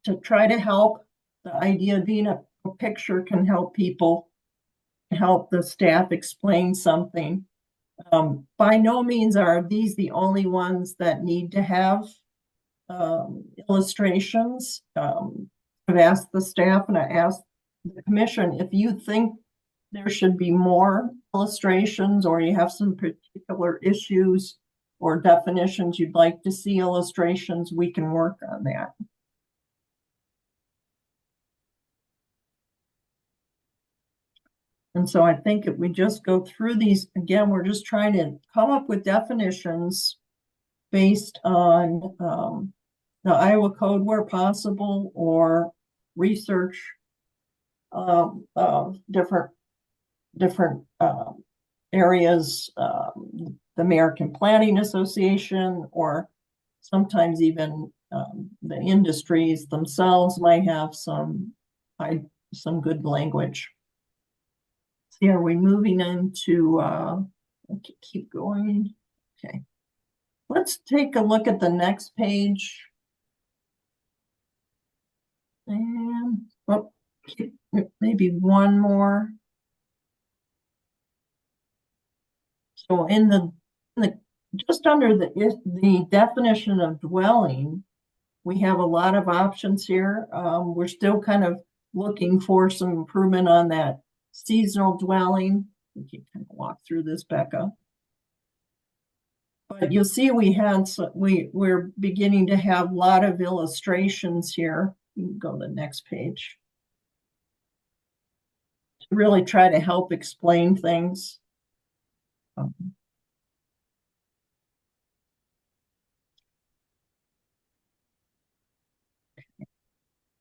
to try to help. The idea being a picture can help people, help the staff explain something. By no means are these the only ones that need to have illustrations. I've asked the staff and I asked the commission if you think there should be more illustrations, or you have some particular issues or definitions you'd like to see illustrations, we can work on that. And so I think if we just go through these, again, we're just trying to come up with definitions based on the Iowa Code where possible, or research of different areas, the American Planning Association, or sometimes even the industries themselves might have some good language. See, are we moving into, keep going? Okay. Let's take a look at the next page. And, oh, maybe one more. So in the just under the definition of dwelling, we have a lot of options here. We're still kind of looking for some improvement on that seasonal dwelling. We can kind of walk through this, Becca. But you'll see we're beginning to have a lot of illustrations here. You can go to the next page. To really try to help explain things.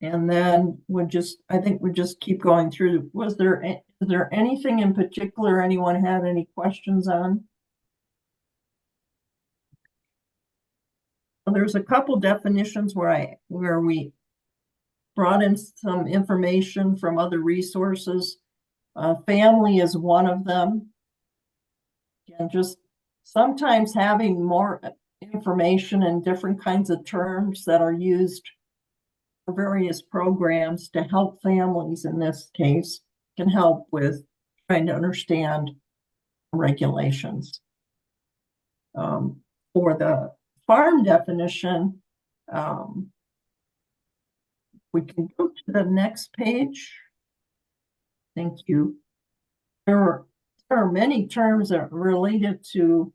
And then I think we just keep going through. Is there anything in particular anyone had any questions on? Well, there's a couple definitions where we brought in some information from other resources. Family is one of them. And just sometimes having more information and different kinds of terms that are used for various programs to help families in this case can help with trying to understand regulations. For the farm definition, we can go to the next page. Thank you. There were there are many terms that are related to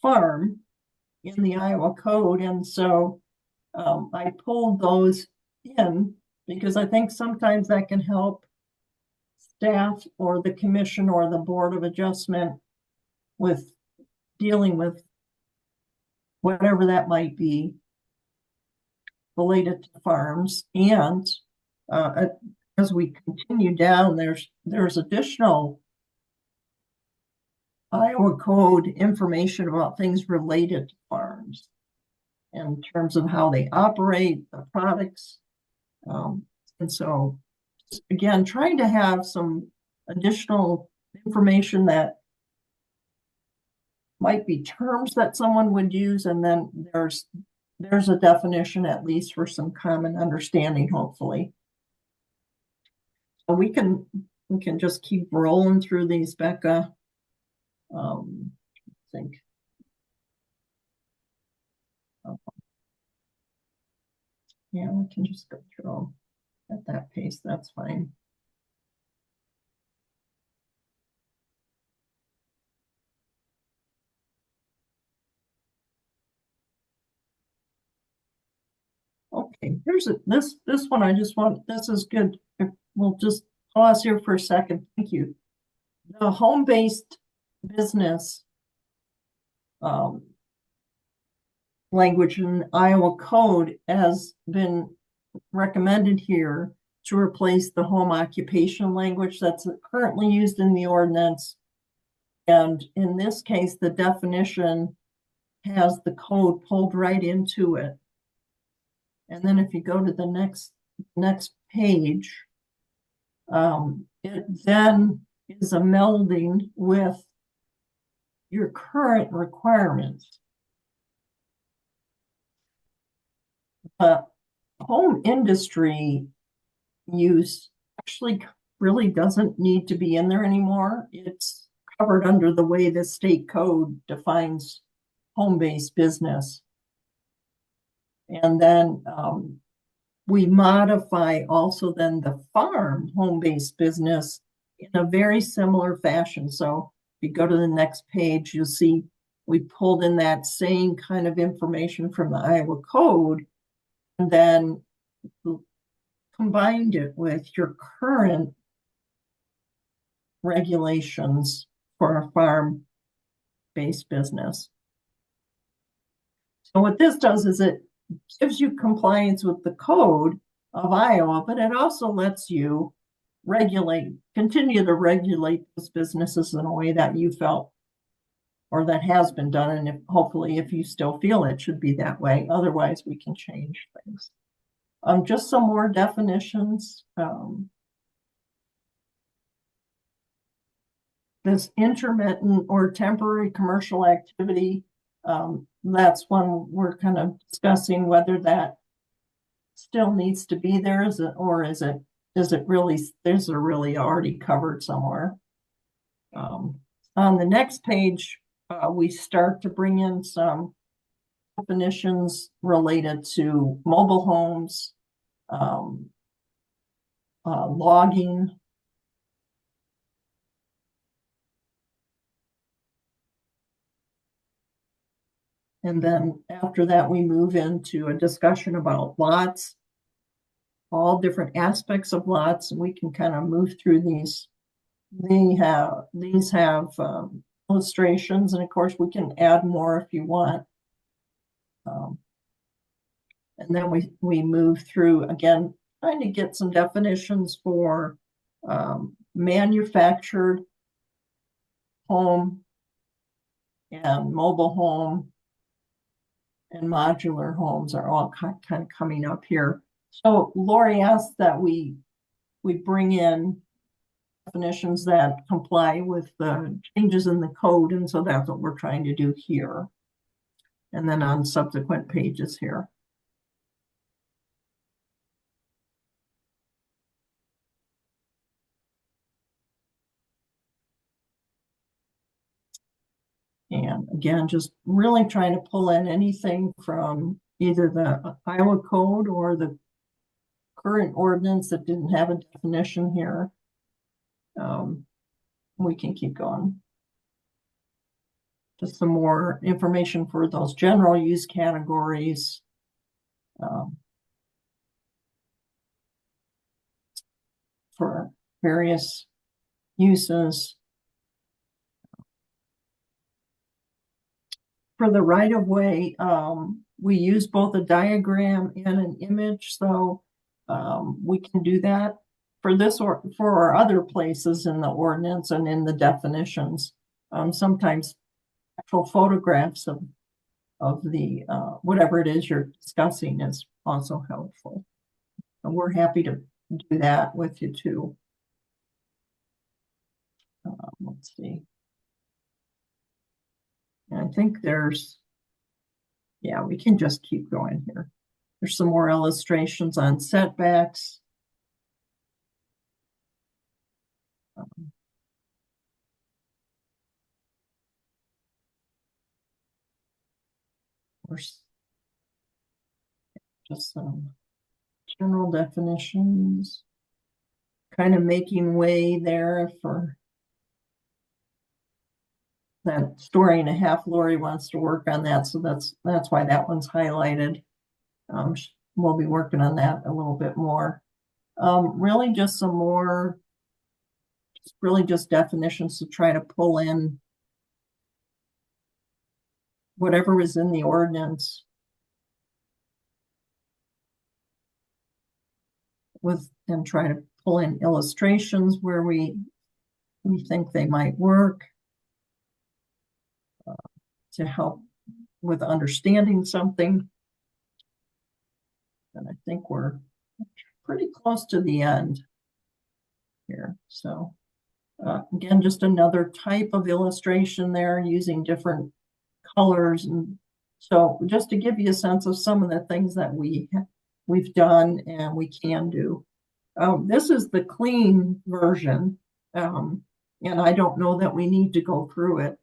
farm in the Iowa code, and so I pulled those in because I think sometimes that can help staff or the commission or the Board of Adjustment with dealing with whatever that might be related to farms. And as we continue down, there's additional Iowa code information about things related to farms in terms of how they operate, the products. And so, again, trying to have some additional information that might be terms that someone would use, and then there's a definition at least for some common understanding, hopefully. So we can just keep rolling through these, Becca. I think. Yeah, we can just go through at that pace. That's fine. Okay, here's this one. I just want, this is good. We'll just pause here for a second. Thank you. The home-based business language in Iowa code has been recommended here to replace the home occupation language that's currently used in the ordinance. And in this case, the definition has the code pulled right into it. And then if you go to the next page, it then is a melding with your current requirements. Home industry use actually really doesn't need to be in there anymore. It's covered under the way the state code defines home-based business. And then we modify also then the farm home-based business in a very similar fashion. So if you go to the next page, you'll see we pulled in that same kind of information from the Iowa code and then combined it with your current regulations for a farm-based business. So what this does is it gives you compliance with the code of Iowa, but it also lets you continue to regulate those businesses in a way that you felt or that has been done. And hopefully, if you still feel it should be that way, otherwise we can change things. Just some more definitions. This intermittent or temporary commercial activity, that's one we're kind of discussing whether that still needs to be there, is it really already covered somewhere. On the next page, we start to bring in some definitions related to mobile homes, logging, and then after that we move into a discussion about lots, all different aspects of lots, and we can kind of move through these. These have illustrations, and of course we can add more if you want. And then we move through again, trying to get some definitions for manufactured home and mobile home and modular homes are all kind of coming up here. So Lori asked that we bring in definitions that comply with the changes in the code, and so that's what we're trying to do here. And then on subsequent pages here. And again, just really trying to pull in anything from either the Iowa code or the current ordinance that didn't have a definition here. we can keep going. Just some more information for those general use categories. For various uses. For the right of way, we use both a diagram and an image, so we can do that for this or for our other places in the ordinance and in the definitions. Sometimes actual photographs of the whatever it is you're discussing is also helpful. And we're happy to do that with you too. Let's see. And I think yeah, we can just keep going here. There's some more illustrations on setbacks. Just some general definitions, kind of making way there for that story and a half. Lori wants to work on that, so that's why that one's highlighted. We'll be working on that a little bit more. Really just some more, really just definitions to try to pull in whatever is in the ordinance and try to pull in illustrations where we think they might work to help with understanding something. And I think we're pretty close to the end here. So again, just another type of illustration there using different colors. And so just to give you a sense of some of the things that we've done and we can do. This is the clean version. And I don't know that we need to go through it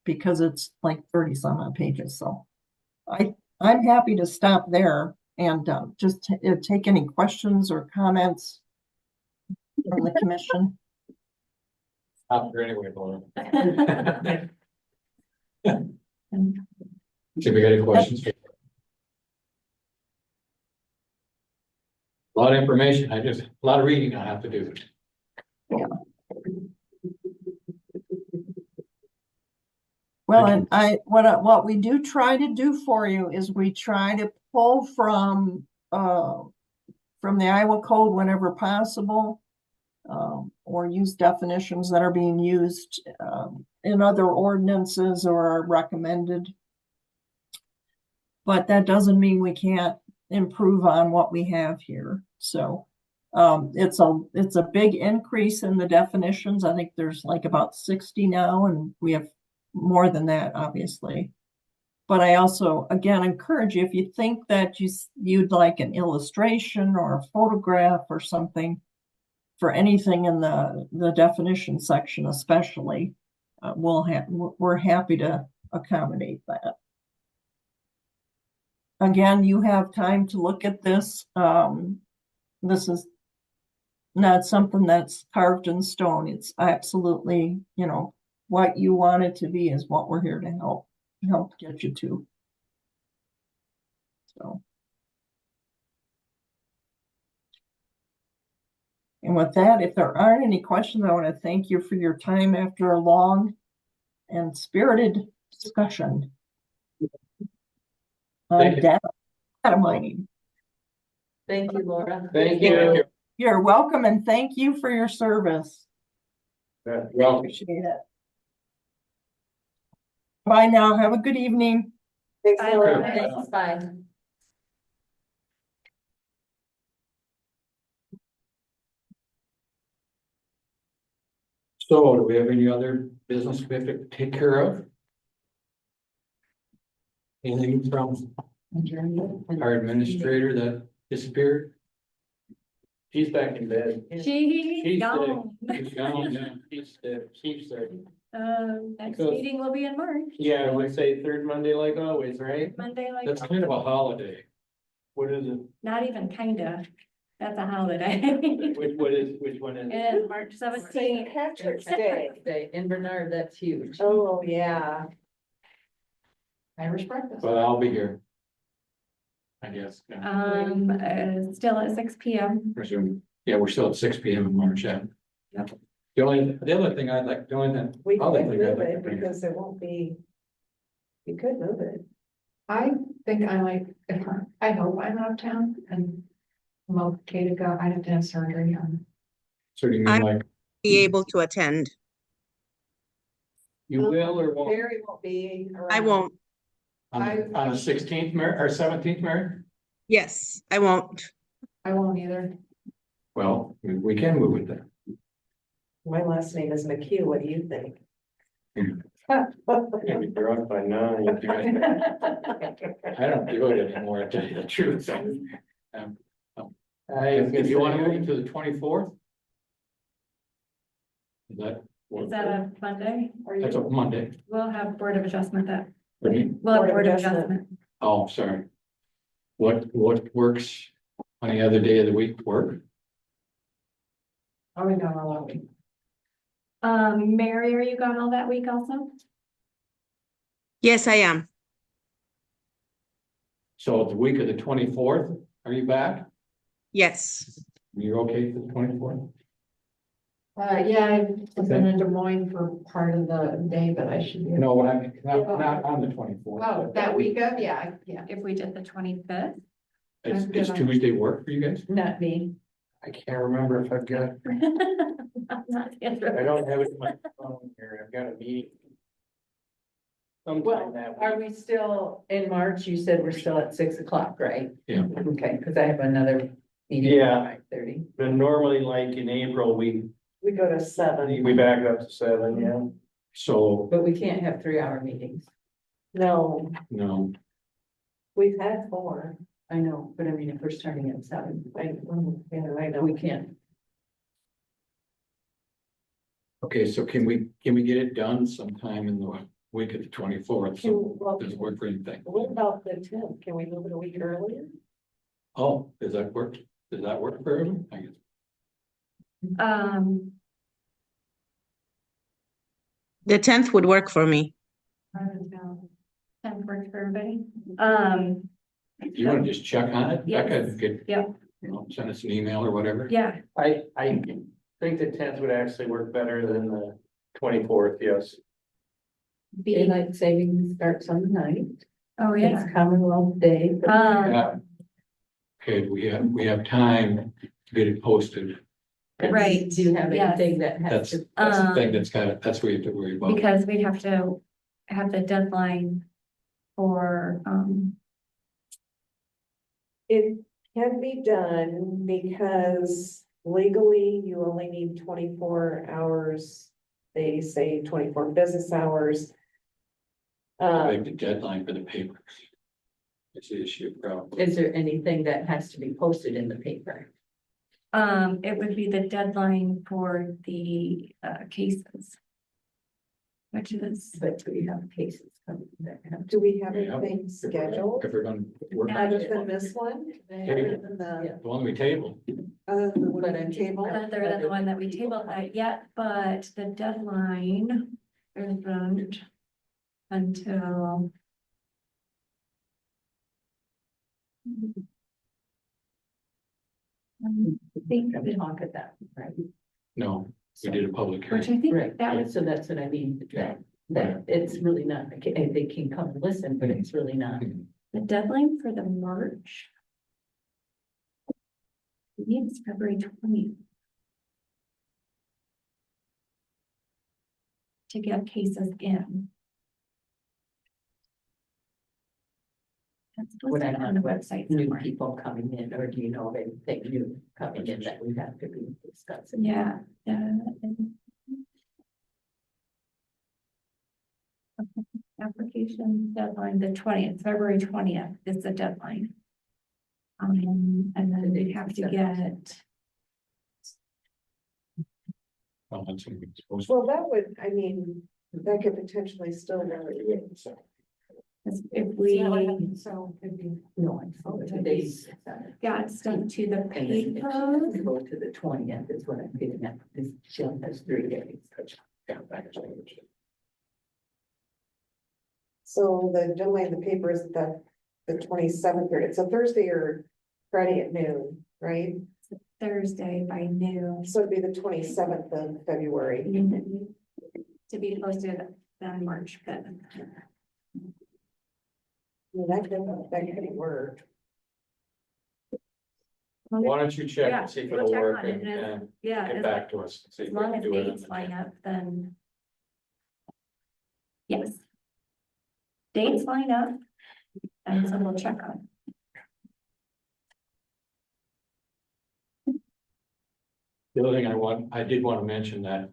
because it's like 30 some odd pages. So I'm happy to stop there and just take any questions or comments from the commission. Stop there anyway, Laura. See if we got any questions. A lot of information. A lot of reading I have to do. Yeah. Well, and what we do try to do for you is we try to pull from the Iowa Code whenever possible, or use definitions that are being used in other ordinances or are recommended. But that doesn't mean we can't improve on what we have here. So it's a big increase in the definitions. I think there's like about 60 now, and we have more than that, obviously. But I also, again, encourage you, if you think that you'd like an illustration or a photograph or something for anything in the definition section, especially, we're happy to accommodate that. Again, you have time to look at this. This is not something that's carved in stone. It's absolutely, what you want it to be is what we're here to help get you to. So. And with that, if there aren't any questions, I want to thank you for your time after a long and spirited discussion. Data mining. Thank you, Laura. Thank you. You're welcome, and thank you for your service. Well, Appreciate it. Bye now. Have a good evening. Bye, Laura. Thanks. Bye. So do we have any other business we have to take care of? Anything from our administrator that disappeared? She's back in bed. She's gone. She's gone, yeah. She's there. Next So- meeting will be in March, Yeah, we say third Monday like always, right? Monday, like, That's kind of a holiday. What is it? not even kinda. That's a holiday. Which one is? It is March 17th. Patrick's Day in Bernard, that's huge. Oh, yeah. Irish breakfast. But I'll be here. I guess, yeah. Still at 6 p.m. Presume, yeah, we're still at 6 p.m. in March, yeah. Yep. The other thing I'd like, We other could thing I'd move like to it bring up. because it won't be. You could move it. I think I like, I hope I'm out of town and I'm okay to go. I have to have surgery on. So do you I- mean like, Be able to attend. you will or won't? Barry won't be. I around. won't. On the 16th, Mary, or 17th, Mary? Yes, I won't. I won't either. Well, we can move it then. My last name is McHugh. What do you think? You're up by 9. I don't do it anymore, to tell you the truth. If you want to move it to the 24th? Is that? Is that a Monday? That's a Monday. We'll have Board of Adjustment that. For me? We'll have Board of Board of Adjustment. Adjustment. Oh, sorry. What works on the other day of the week work? I'll be gone all that week. Mary, are you gone all that week also? Yes, I am. So the week of the 24th, are you back? Yes. You're okay for the 24th? Yeah, I was in Des Moines for part of the day, but I should be. No, when I, not on the 24th. Oh, that week of, yeah. If we did the 25th? It's Tuesday work for you guys? Not me. I can't remember if I've got, I'm not I don't have it in my phone here. I've got a meeting. Sometime Well, that week. are we still in March? You said we're still at 6 o'clock, right? Yeah. Okay, because I have another meeting Yeah. at 5:30. But normally like in April, we We go to 7, back up to 7, yeah. So, but we can't have 3-hour meetings. No, no, we've had 4. I know, but I mean, if we're starting at 7, I know we can't. okay, so can we get it done sometime in the week of the 24th? So does it work for anything? What about the 10th? Can we move it a week earlier? Oh, does that work? Does that work for everyone? I guess. The 10th would work for me. I don't know. Time works for everybody. If you want to just check on it, Yes. Becca, get, Yep. send us an email or whatever. Yeah, I think the 10th would actually work better than the 24th, yes. Daylight savings starts on the 9th. oh, yeah. It's Commonwealth Day. Yeah. Okay, we have time to get it posted. Right, Do you have yes. anything that has That's, to? that's the thing that's what you have to worry about. Because we have to have the deadline for, It can be done because legally you only need 24 hours. They say 24 business hours. Like the deadline for the papers. It's the issue, probably. Is there anything that has to be posted in the paper? it would be the deadline for the, cases. Which is, But we have cases coming that have. Do we have Yeah. anything scheduled If we're gonna work, other than this one? Other than the one we tabled. other than the one on the table? other than the one that we tabled yet, but the deadline isn't until. I think, We talk at that, right? No, we did a public which hearing. I think Right, that yeah, was, so that's what I mean, that it's really not, they can come and listen, but it's really not. the deadline for the March. I think it's February 20th. To get cases in. That's Would I listed not on the have website new somewhere. people coming in, or do you know of anything new coming in that we have to be discussing? Yeah. Application deadline, the 20th, February 20th is the deadline. And then we have to get, Well, that's what we're supposed Well, that would, I mean, that could potentially still. 'Cause if we So it'd be, no, today's. got stuff to the paper, Go to the 20th is what I'm getting at. This Jill has 3 days. So the deadline in the paper is the 27th, or it's a Thursday or Friday at noon, right? Thursday by noon. So it'd be the 27th of February. To be posted on March 5th. That could work. Why don't you check Yeah, and see if we'll it'll check work on it, and and yeah, get as- back to us. See if As we long can as do it. dates line up, then. Yes. Dates line up. And so we'll check on. The other thing I did want to mention that,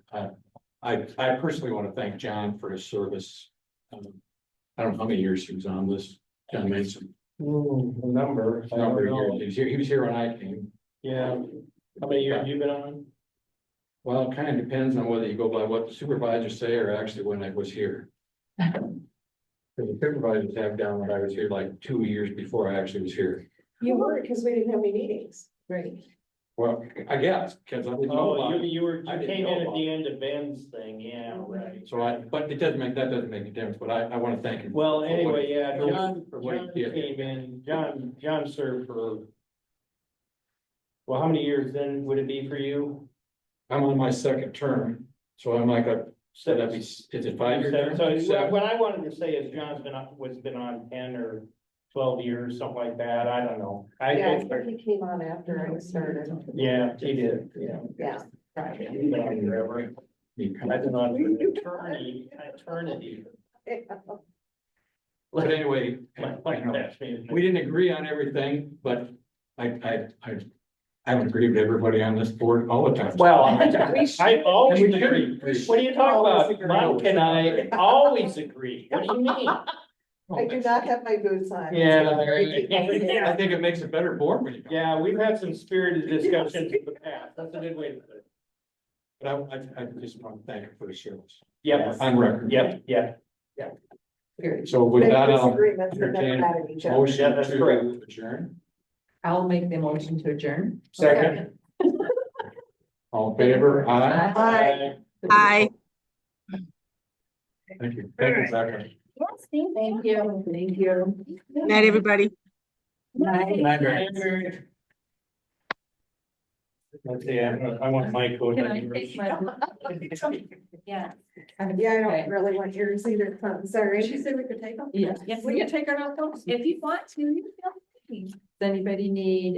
I personally want to thank John for his service. I don't know how many years he was on this, John Mason. Number. I don't Number of know. years. He was here when I came. Yeah. How many years have you been on? Well, it kind of depends on whether you go by what the supervisors say or actually when I was here. The supervisors have down when I was here like 2 years before I actually was here. You were, because we didn't have any meetings. Right. Well, I guess, because I didn't know Oh, about it. you I didn't came know in at about the end of Ben's thing, yeah, right. So but that doesn't make a difference, but I want to thank him. Well, for anyway, yeah, what- John for what he did. came in, John served for. Well, how many years then would it be for you? I'm on my second term, so I'm like so that'd be, is it 5 years? So what I wanted to say is John's been on 10 or 12 years, something like that, I don't know. Yeah, I think he came on after I started. Yeah, he did, yeah. Yeah. He's been on forever. I've been on for eternity. But anyway, Like that. we didn't agree on everything, but I haven't agreed with everybody on this board all the time. Well, I always And we agree. shouldn't. What are you talking about? Mike and I always agree. What do you mean? I do not have my boots on. Yeah. I think it makes a better board when you. Yeah, we've had some spirited discussions in the past. That's a good way to put it. But I just want to thank him for his service. Yep. On record. Yep, yeah. So with that, I'll Disagreements, but never entertain mad at each other. motion Yeah, that's correct. to adjourn. I'll make the motion to adjourn. Second. All in favor? Aye. Aye. Aye. Thank you. Thank you, Becca. Yes, Thank you. Thank you. Night, everybody. Let's see, I want my code. Can I take my? Yeah. Yeah, I don't really want yours either. I'm sorry. She said we could take them? Yes. Yes, we can take our notebooks if you want to. You feel free. Does anybody need